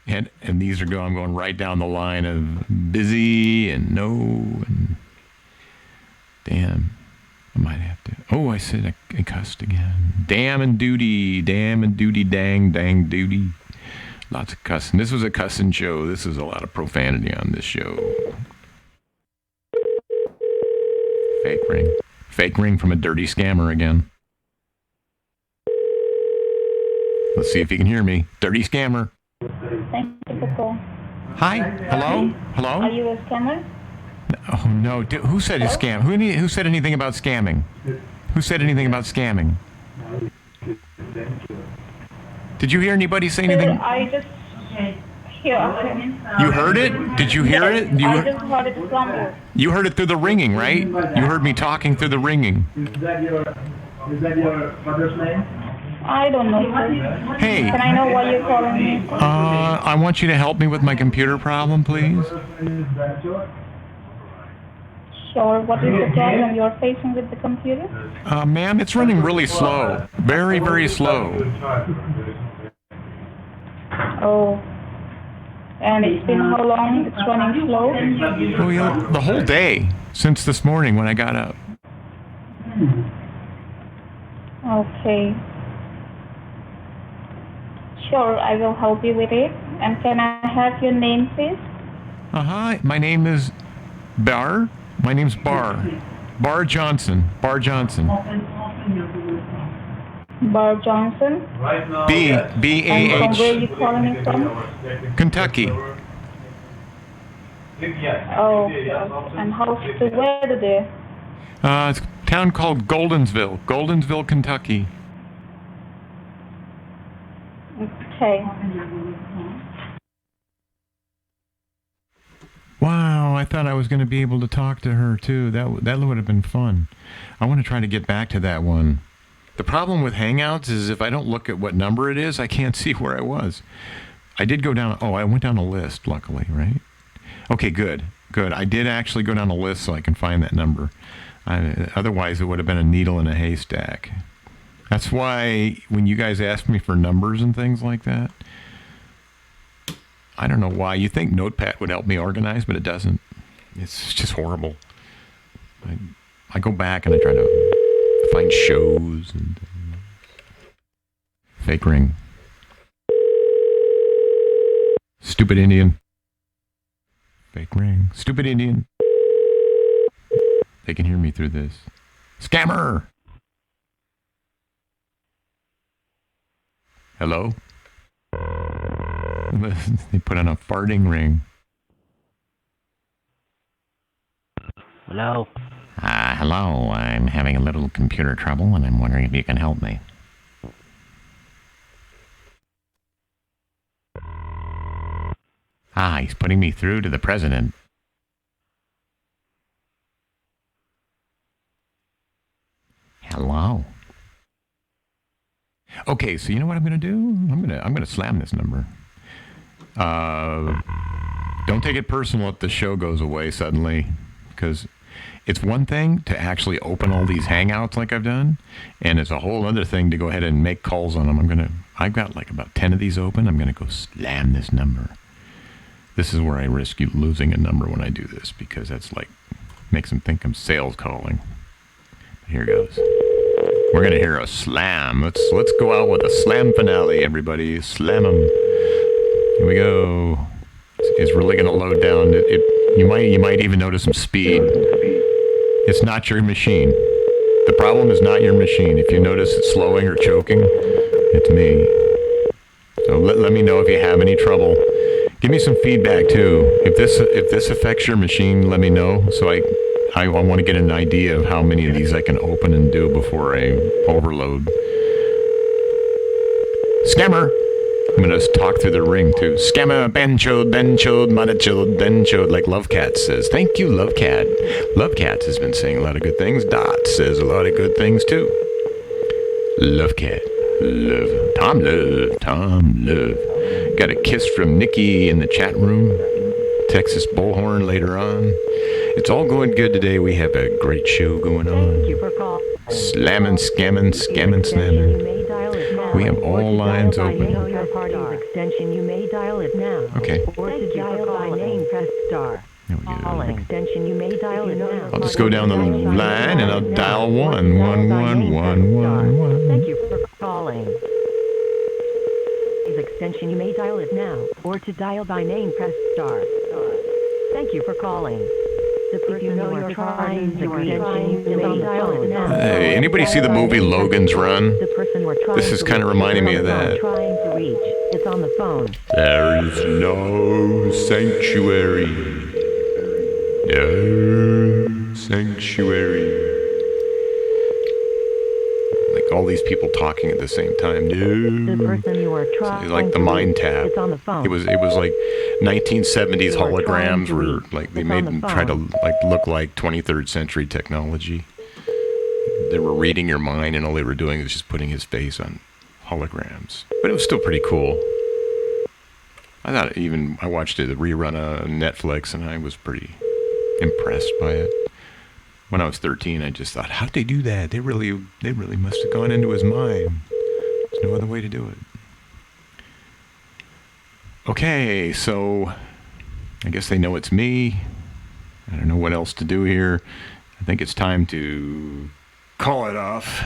And these are I'm going right down the line of busy and no and damn. I might have to. Oh, I said I cussed again. Damn and duty, dang, duty. Lots of cussing. This was a cussing show. This is a lot of profanity on this show. Fake ring. Fake ring from a dirty scammer again. Let's see if he can hear me. Dirty scammer. Thank you for calling. Hi. Hello? Hello? Are you a scammer? Oh, no. Who said a scam? Who said anything about scamming? Who said anything about scamming? Did you hear anybody say anything? I just hear him. You heard it? Did you hear it? I just heard it from you. You heard it through the ringing, right? You heard me talking through the ringing. Is that your mother's name? I don't know, sir. Hey. Can I know why you're calling me? I want you to help me with my computer problem, please. Sure. What is the problem you're facing with the computer? Ma'am, it's running really slow. Very, very slow. Oh. And it's been how long it's running slow? Oh, yeah, the whole day. Since this morning when I got up. Okay. Sure, I will help you with it. And can I have your name, please? Hi, my name is Bar. My name's Bar. Bar Johnson. Bar Johnson. Bar Johnson? B-A-H. And from where are you calling me from? Kentucky. Oh, and how's the weather there? It's a town called Goldensville, Kentucky. Okay. Wow, I thought I was going to be able to talk to her too. That would have been fun. I want to try to get back to that one. The problem with Hangouts is if I don't look at what number it is, I can't see where I was. I did go down. Oh, I went down a list, luckily, right? Okay, good. I did actually go down a list so I can find that number. Otherwise, it would have been a needle in a haystack. That's why when you guys ask me for numbers and things like that, I don't know why. You think Notepad would help me organize, but it doesn't. It's just horrible. I go back and I try to find shows and fake ring. Stupid Indian. Fake ring. Stupid Indian. They can hear me through this. Scammer! Hello? They put on a farting ring. Hello? Hello. I'm having a little computer trouble, and I'm wondering if you can help me. He's putting me through to the president. Okay, so you know what I'm gonna do? I'm gonna slam this number. Don't take it personal if the show goes away suddenly, because it's one thing to actually open all these hangouts like I've done, and it's a whole other thing to go ahead and make calls on them. I've got like about 10 of these open. I'm gonna go slam this number. This is where I risk you losing a number when I do this, because that's like makes them think I'm sales calling. Here goes. We're gonna hear a slam. Let's go out with a slam finale, everybody. Slam 'em. Here we go. It's really gonna load down. You might even notice some speed. It's not your machine. The problem is not your machine. If you notice it's slowing or choking, it's me. So let me know if you have any trouble. Give me some feedback too. If this affects your machine, let me know. So I want to get an idea of how many of these I can open and do before I overload. Scammer! I'm going to talk through the ring too. Scammer, benchode, monachode, benchode, like Lovecat says. Thank you, Lovecat. Lovecat has been saying a lot of good things. Dot says a lot of good things too. Lovecat. Love. Tom Love. Got a kiss from Nikki in the chat room. Texas Bullhorn later on. It's all going good today. We have a great show going on. Thank you for calling. Slamming, scamming, slamming. We have all lines open. You know your party's extension. You may dial it now. Okay. Or to dial by name, press star. There we go. Calling extension. You may dial it now. I'll just go down the line and I'll dial 11111. Thank you for calling. His extension. You may dial it now. Or to dial by name, press star. Thank you for calling. The person you know you're trying to reach is on dial it now. Hey, anybody see the movie Logan's Run? The person we're trying This is kind of reminding me of that. Trying to reach. It's on the phone. There is no sanctuary. No sanctuary. Like all these people talking at the same time. No. The person you are trying like the mind tap. It's on the phone. It was like 1970s holograms where like they made them try to like look like 23rd century technology. They were reading your mind and all they were doing was just putting his face on holograms. But it was still pretty cool. I watched it a rerun on Netflix and I was pretty impressed by it. When I was 13, I just thought, how'd they do that? They really must have gone into his mind. There's no other way to do it. Okay, so I guess they know it's me. I don't know what else to do here. I think it's time to call it off.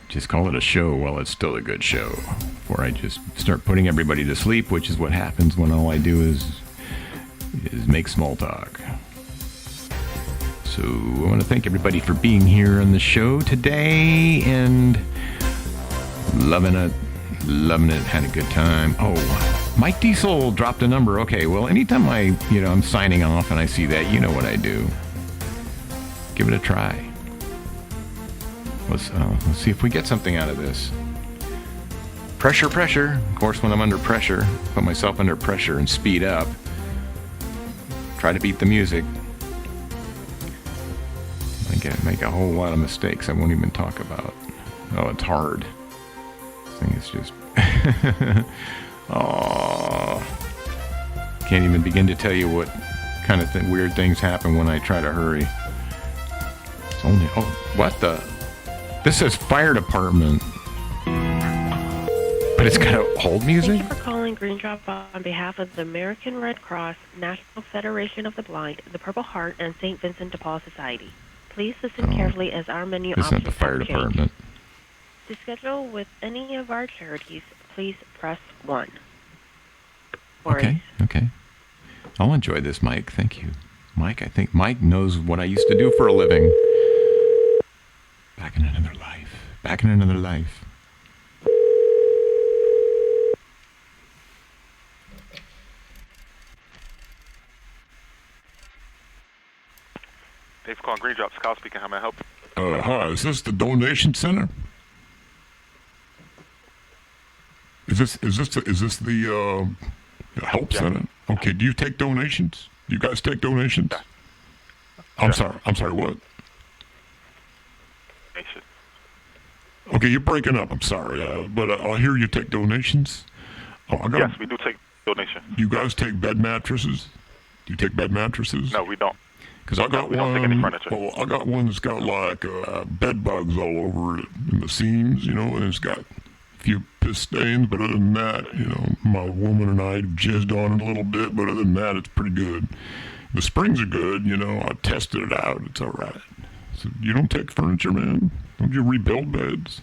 Just call it a show while it's still a good show. Before I just start putting everybody to sleep, which is what happens when all I do is make small talk. So I want to thank everybody for being here on the show today and loving it, had a good time. Oh, Mike Diesel dropped a number. Okay, well, anytime I'm signing off and I see that, you know what I do. Give it a try. Let's see if we get something out of this. Pressure. Of course, when I'm under pressure, put myself under pressure and speed up. Try to beat the music. I make a whole lot of mistakes I won't even talk about. Oh, it's hard. This thing is just... oh, can't even begin to tell you what kind of weird things happen when I try to hurry. It's only... Oh, what the... This says fire department. But it's got hold music? Thank you for calling Green Drop on behalf of the American Red Cross, National Federation of the Blind, the Purple Heart, and St. Vincent de Paul Society. Please listen carefully as our menu options Isn't the fire have department? changed. To schedule with any of our charities, please press 1. Okay. I'll enjoy this, Mike. Thank you. Mike, I think Mike knows what I used to do for a living. Back in another life. Thanks for calling Green Drops. Kyle speaking. How may I help? Hi, is this the donation center? Is this the help center? Okay, do you take donations? Do you guys take donations? Yeah. I'm sorry, what? Donation. Okay, you're breaking up. I'm sorry, but I hear you take donations. Oh, Yes, we do take donations. You guys take bed mattresses? Do you take bed mattresses? No, we don't. Because I got we one. don't take any furniture. Well, I got one that's got like bed bugs all over it in the seams, and it's got a few piss stains. But other than that, my woman and I jizzed on it a little bit. But other than that, it's pretty good. The springs are good. I tested it out. It's all right. So you don't take furniture, man? Don't you rebuild beds?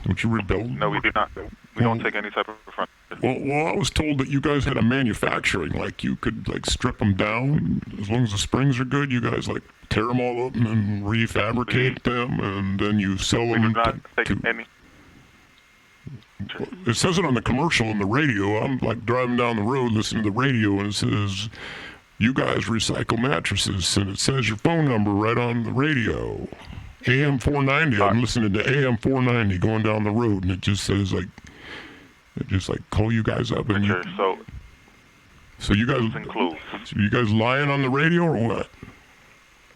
Don't you rebuild? No, we do not. We don't take any type of furniture. Well, I was told that you guys had a manufacturing, like you could strip them down as long as the springs are good. You guys tear them all up and then refabricate them, and then you sell them. We do not take any. It says it on the commercial on the radio. I'm driving down the road listening to the radio, and it says, "You guys recycle mattresses," and it says your phone number right on the radio. AM 490. I'm listening to AM 490 going down the road, and it just says call you guys up and so you guys includes. So you guys lying on the radio or what?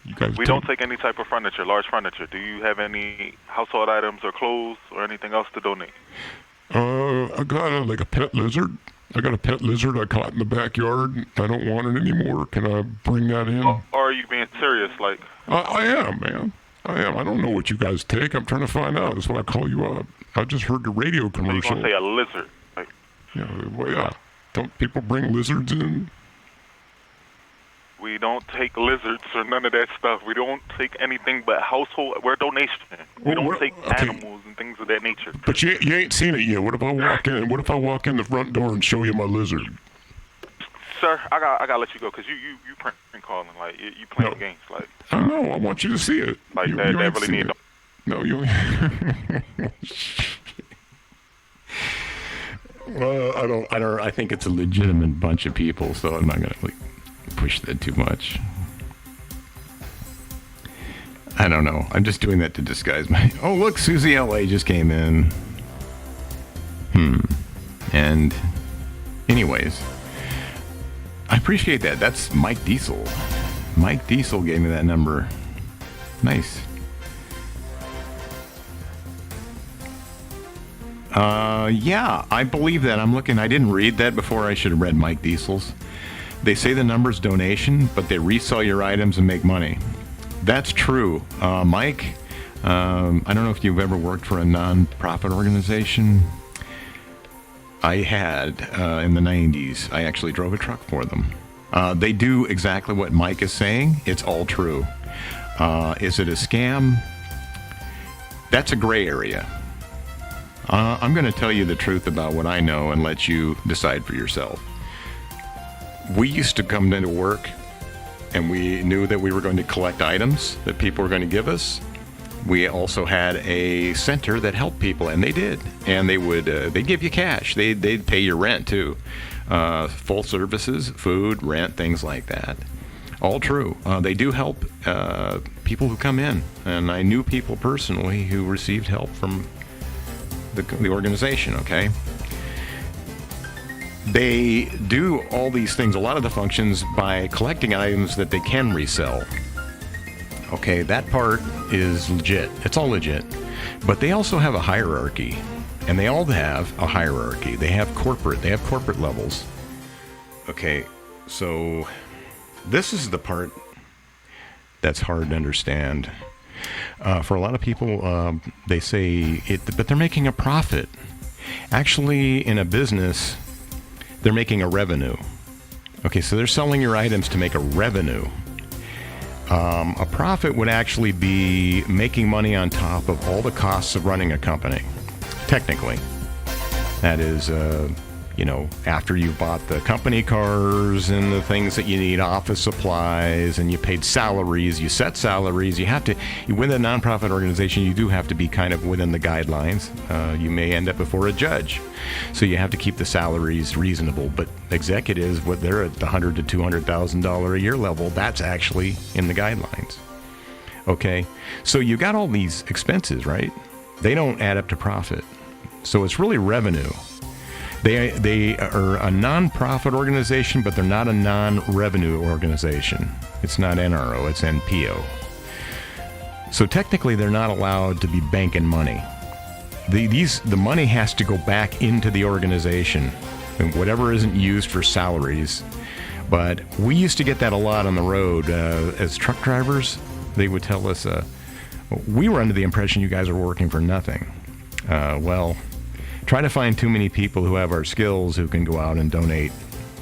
You guys we don't take any type of furniture, large furniture. Do you have any household items or clothes or anything else to donate? I got a pet lizard. I got a pet lizard I caught in the backyard. I don't want it anymore. Can I bring that in? Or are you being serious? I am, man. I am. I don't know what you guys take. I'm trying to find out. That's why I call you up. I just heard the radio commercial. You're gonna say a lizard? Yeah. Don't people bring lizards in? We don't take lizards or none of that stuff. We don't take anything but household. We're a donation. We don't take animals and things of that nature. But you ain't seen it yet. What if I walk in? What if I walk in the front door and show you my lizard? Sir, I gotta let you go because you prank calling you playing games I know. I want you to see it. that really need. No, you. Well, I don't. I think it's a legitimate bunch of people, so I'm not gonna push that too much. I don't know. I'm just doing that to disguise my. Oh, look, Susie LA just came in. And, anyways, I appreciate that. That's Mike Diesel. Mike Diesel gave me that number. Nice. Yeah, I believe that. I'm looking. I didn't read that before. I should have read Mike Diesel's. They say the number's donation, but they resell your items and make money. That's true. Mike, I don't know if you've ever worked for a non-profit organization. I had in the 90s. I actually drove a truck for them. They do exactly what Mike is saying. It's all true. Is it a scam? That's a gray area. I'm going to tell you the truth about what I know and let you decide for yourself. We used to come into work and we knew that we were going to collect items that people were going to give us. We also had a center that helped people, and they did. And they would they'd give you cash. They'd pay your rent too. Full services, food, rent, things like that. All true. They do help people who come in, and I knew people personally who received help from the organization. Okay. They do all these things, a lot of the functions, by collecting items that they can resell. Okay, that part is legit. It's all legit. But they also have a hierarchy. And they all have a hierarchy. They have corporate levels. Okay, so this is the part that's hard to understand. For a lot of people, they say it, but they're making a profit. Actually, in a business, they're making a revenue. Okay, so they're selling your items to make a revenue. A profit would actually be making money on top of all the costs of running a company, technically. That is, after you bought the company cars and the things that you need, office supplies, and you paid salaries, you set salaries, with a nonprofit organization, you do have to be kind of within the guidelines. You may end up before a judge. So you have to keep the salaries reasonable, but executives, they're at the $100,000 to $200,000 a year level, that's actually in the guidelines. Okay, so you got all these expenses, right? They don't add up to profit. So it's really revenue. They are a non-profit organization, but they're not a non-revenue organization. It's not NRO, it's NPO. So technically, they're not allowed to be banking money. The money has to go back into the organization, and whatever isn't used for salaries. But we used to get that a lot on the road as truck drivers. They would tell us, we were under the impression you guys were working for nothing. Well, try to find too many people who have our skills who can go out and donate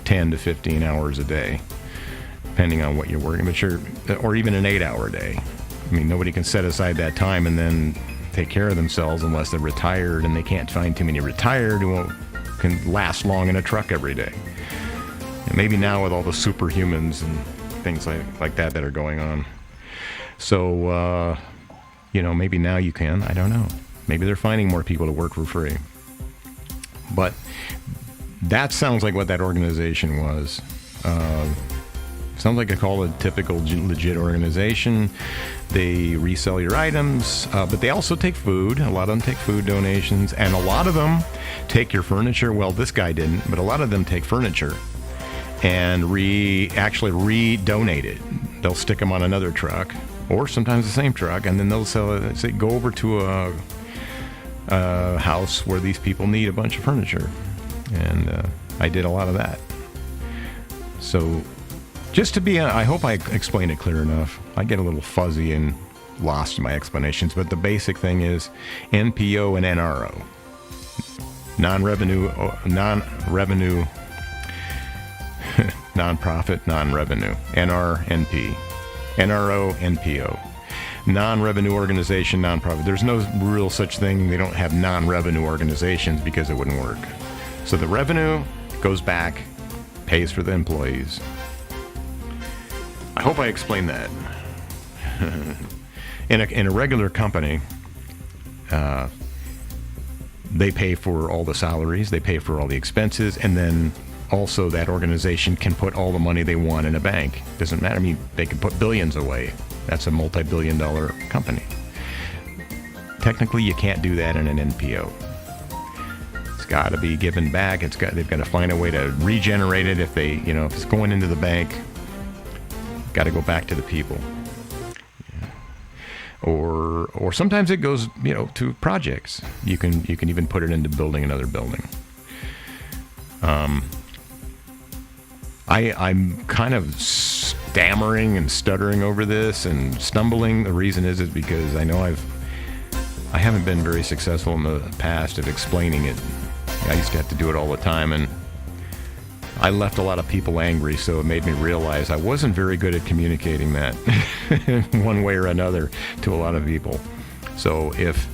10 to 15 hours a day, depending on what you're working, or even an 8-hour day. I mean, nobody can set aside that time and then take care of themselves unless they're retired, and they can't find too many retired who can last long in a truck every day. And maybe now with all the superhumans and things like that are going on. So, maybe now you can. I don't know. Maybe they're finding more people to work for free. But that sounds like what that organization was. Sounds like I call it a typical legit organization. They resell your items, but they also take food. A lot of them take food donations, and a lot of them take your furniture. Well, this guy didn't, but a lot of them take furniture and actually redonate it. They'll stick them on another truck, or sometimes the same truck, and then they'll sell it. Say, go over to a house where these people need a bunch of furniture, and I did a lot of that. So, just to be, I hope I explained it clear enough. I get a little fuzzy and lost in my explanations, but the basic thing is NPO and NRO, non-revenue, non-profit, non-revenue, NRNP, NRO, NPO. Non-revenue organization, non-profit. There's no real such thing. They don't have non-revenue organizations because it wouldn't work. So the revenue goes back, pays for the employees. I hope I explained that. In a regular company, they pay for all the salaries, they pay for all the expenses, and then also that organization can put all the money they want in a bank. Doesn't matter. I mean, they can put billions away. That's a multi-billion-dollar company. Technically, you can't do that in an NPO. It's got to be given back. They've got to find a way to regenerate it. If it's going into the bank, got to go back to the people. Or sometimes it goes, to projects. You can even put it into building another building. I'm kind of stammering and stuttering over this and stumbling. The reason is because I know I haven't been very successful in the past of explaining it. I used to have to do it all the time, and I left a lot of people angry, so it made me realize I wasn't very good at communicating that one way or another to a lot of people. So if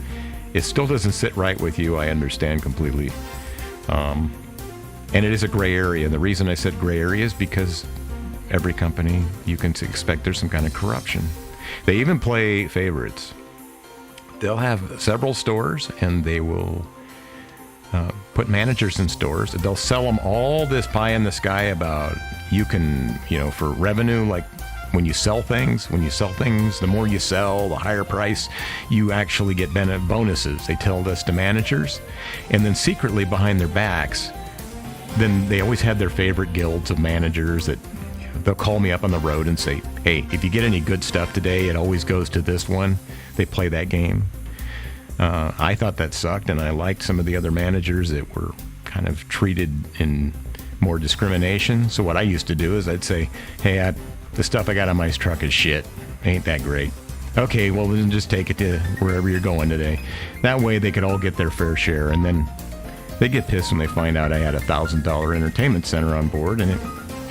it still doesn't sit right with you, I understand completely. And it is a gray area. The reason I said gray area is because every company, you can expect there's some kind of corruption. They even play favorites. They'll have several stores, and they will put managers in stores. They'll sell them all this pie in the sky about you can, for revenue, like when you sell things, the more you sell, the higher price, you actually get bonuses. They tell this to managers, and then secretly behind their backs, then they always have their favorite guilds of managers that they'll call me up on the road and say, hey, if you get any good stuff today, it always goes to this one. They play that game. I thought that sucked, and I liked some of the other managers that were kind of treated in more discrimination. So what I used to do is I'd say, hey, the stuff I got on my truck is shit. Ain't that great. Okay, well, then just take it to wherever you're going today. That way they could all get their fair share, and then they get pissed when they find out I had a $1,000 entertainment center on board, and it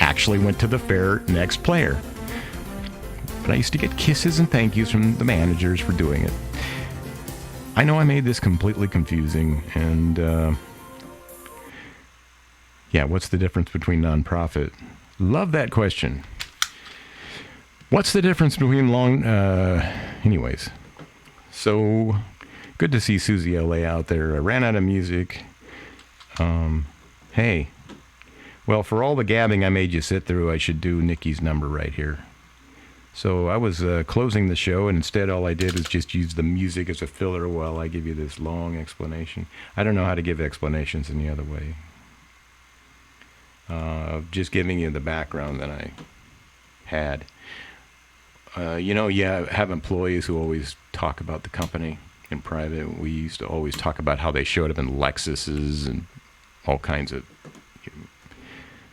actually went to the fair next player. But I used to get kisses and thank yous from the managers for doing it. I know I made this completely confusing, and what's the difference between nonprofit? Love that question. What's the difference between anyways. So, good to see Susie LA out there. I ran out of music. Hey, well, for all the gabbing I made you sit through, I should do Nikki's number right here. So I was closing the show, and instead all I did was just use the music as a filler while I give you this long explanation. I don't know how to give explanations any other way. Just giving you the background that I had. You have employees who always talk about the company in private. We used to always talk about how they showed up in Lexuses and all kinds of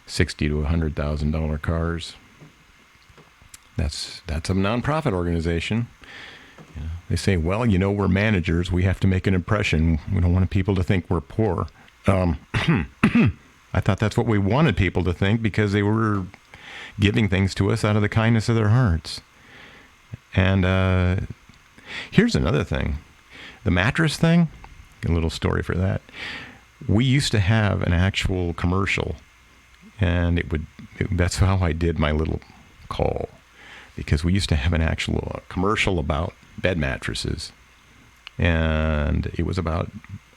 $60,000 to $100,000 cars. That's a nonprofit organization. They say, well, we're managers. We have to make an impression. We don't want people to think we're poor. I thought that's what we wanted people to think because they were giving things to us out of the kindness of their hearts. And here's another thing. The mattress thing, a little story for that. We used to have an actual commercial, and that's how I did my little call, because we used to have an actual commercial about bed mattresses. And it was about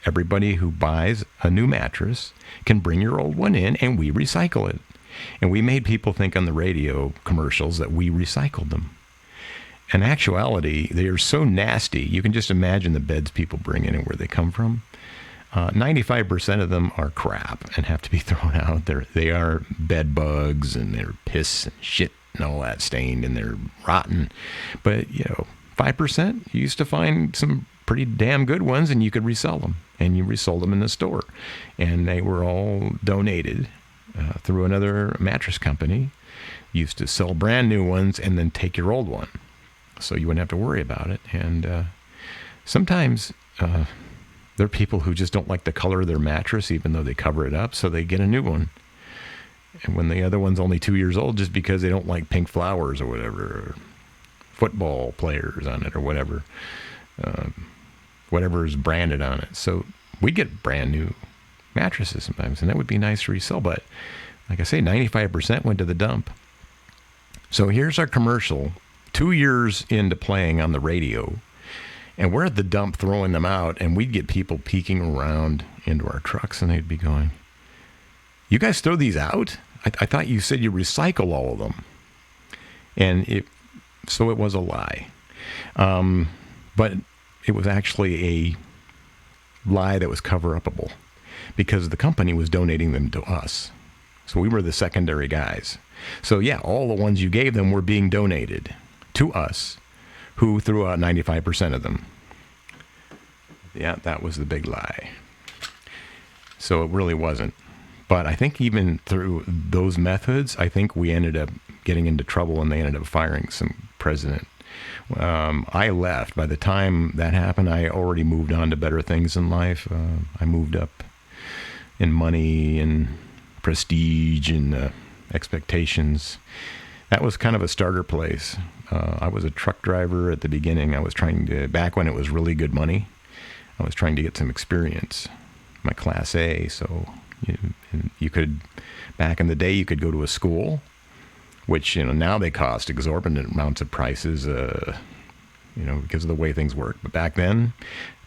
everybody who buys a new mattress can bring your old one in and we recycle it. And we made people think on the radio commercials that we recycled them. In actuality, they are so nasty. You can just imagine the beds people bring in and where they come from. 95% of them are crap and have to be thrown out. They are bed bugs, and they're piss and shit and all that stained, and they're rotten. But, 5%, you used to find some pretty damn good ones, and you could resell them. And you resold them in the store. And they were all donated through another mattress company. You used to sell brand new ones and then take your old one, so you wouldn't have to worry about it. And sometimes there are people who just don't like the color of their mattress, even though they cover it up, so they get a new one. And when the other one's only 2 years old, just because they don't like pink flowers or whatever, or football players on it or whatever, whatever is branded on it. So we get brand new mattresses sometimes, and that would be nice to resell. But like I say, 95% went to the dump. So here's our commercial, 2 years into playing on the radio, and we're at the dump throwing them out, and we'd get people peeking around into our trucks, and they'd be going, "You guys throw these out? I thought you said you recycle all of them." And so it was a lie. But it was actually a lie that was cover-upable, because the company was donating them to us. So we were the secondary guys. So yeah, all the ones you gave them were being donated to us, who threw out 95% of them. Yeah, that was the big lie. So it really wasn't. But I think even through those methods, I think we ended up getting into trouble, and they ended up firing some president. I left. By the time that happened, I already moved on to better things in life. I moved up in money and prestige and expectations. That was kind of a starter place. I was a truck driver at the beginning. I was trying to, back when it was really good money, I was trying to get some experience. My Class A, so you could, back in the day, you could go to a school, which, now they cost exorbitant amounts of prices, because of the way things work. But back then,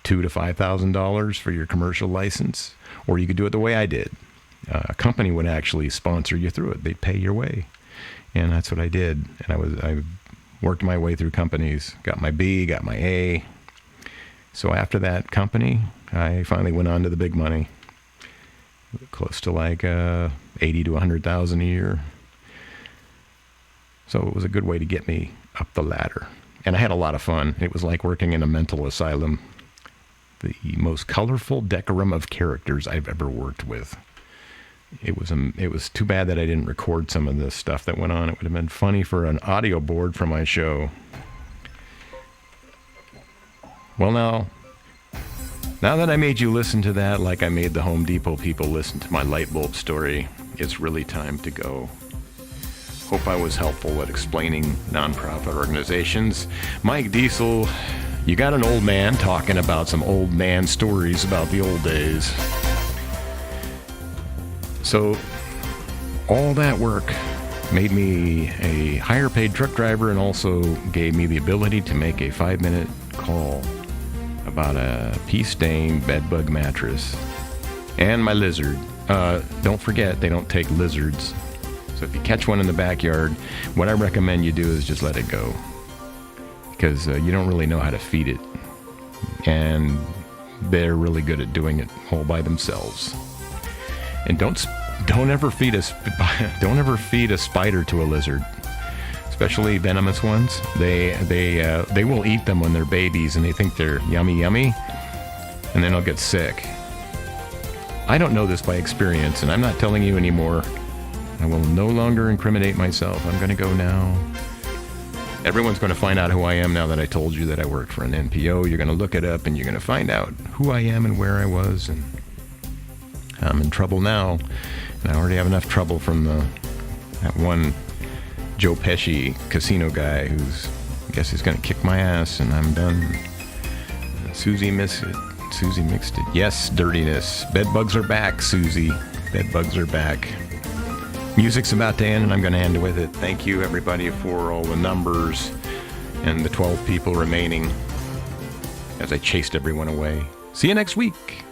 $2,000 to $5,000 for your commercial license, or you could do it the way I did. A company would actually sponsor you through it. They'd pay your way. And that's what I did. And I worked my way through companies, got my B, got my A. So after that company, I finally went on to the big money, close to like 80 to 100,000 a year. So it was a good way to get me up the ladder. And I had a lot of fun. It was like working in a mental asylum. The most colorful decorum of characters I've ever worked with. It was too bad that I didn't record some of this stuff that went on. It would have been funny for an audio board for my show. Well, now that I made you listen to that like I made the Home Depot people listen to my light bulb story, it's really time to go. Hope I was helpful at explaining nonprofit organizations. Mike Diesel, you got an old man talking about some old man stories about the old days. So all that work made me a higher paid truck driver, and also gave me the ability to make a 5-minute call about a pea-stained bedbug mattress and my lizard. Don't forget, they don't take lizards. So if you catch one in the backyard, what I recommend you do is just let it go, because you don't really know how to feed it, and they're really good at doing it all by themselves. And don't ever feed a spider to a lizard, especially venomous ones. They will eat them when they're babies, and they think they're yummy, and then they'll get sick. I don't know this by experience, and I'm not telling you anymore. I will no longer incriminate myself. I'm going to go now. Everyone's going to find out who I am now that I told you that I worked for an NPO. You're going to look it up, and you're going to find out who I am and where I was, and I'm in trouble now. And I already have enough trouble from that one Joe Pesci casino guy I guess he's going to kick my ass, and I'm done. Susie missed it. Susie mixed it. Yes, dirtiness. Bedbugs are back, Susie. Bedbugs are back. Music's about to end, and I'm going to end with it. Thank you, everybody, for all the numbers and the 12 people remaining as I chased everyone away. See you next week.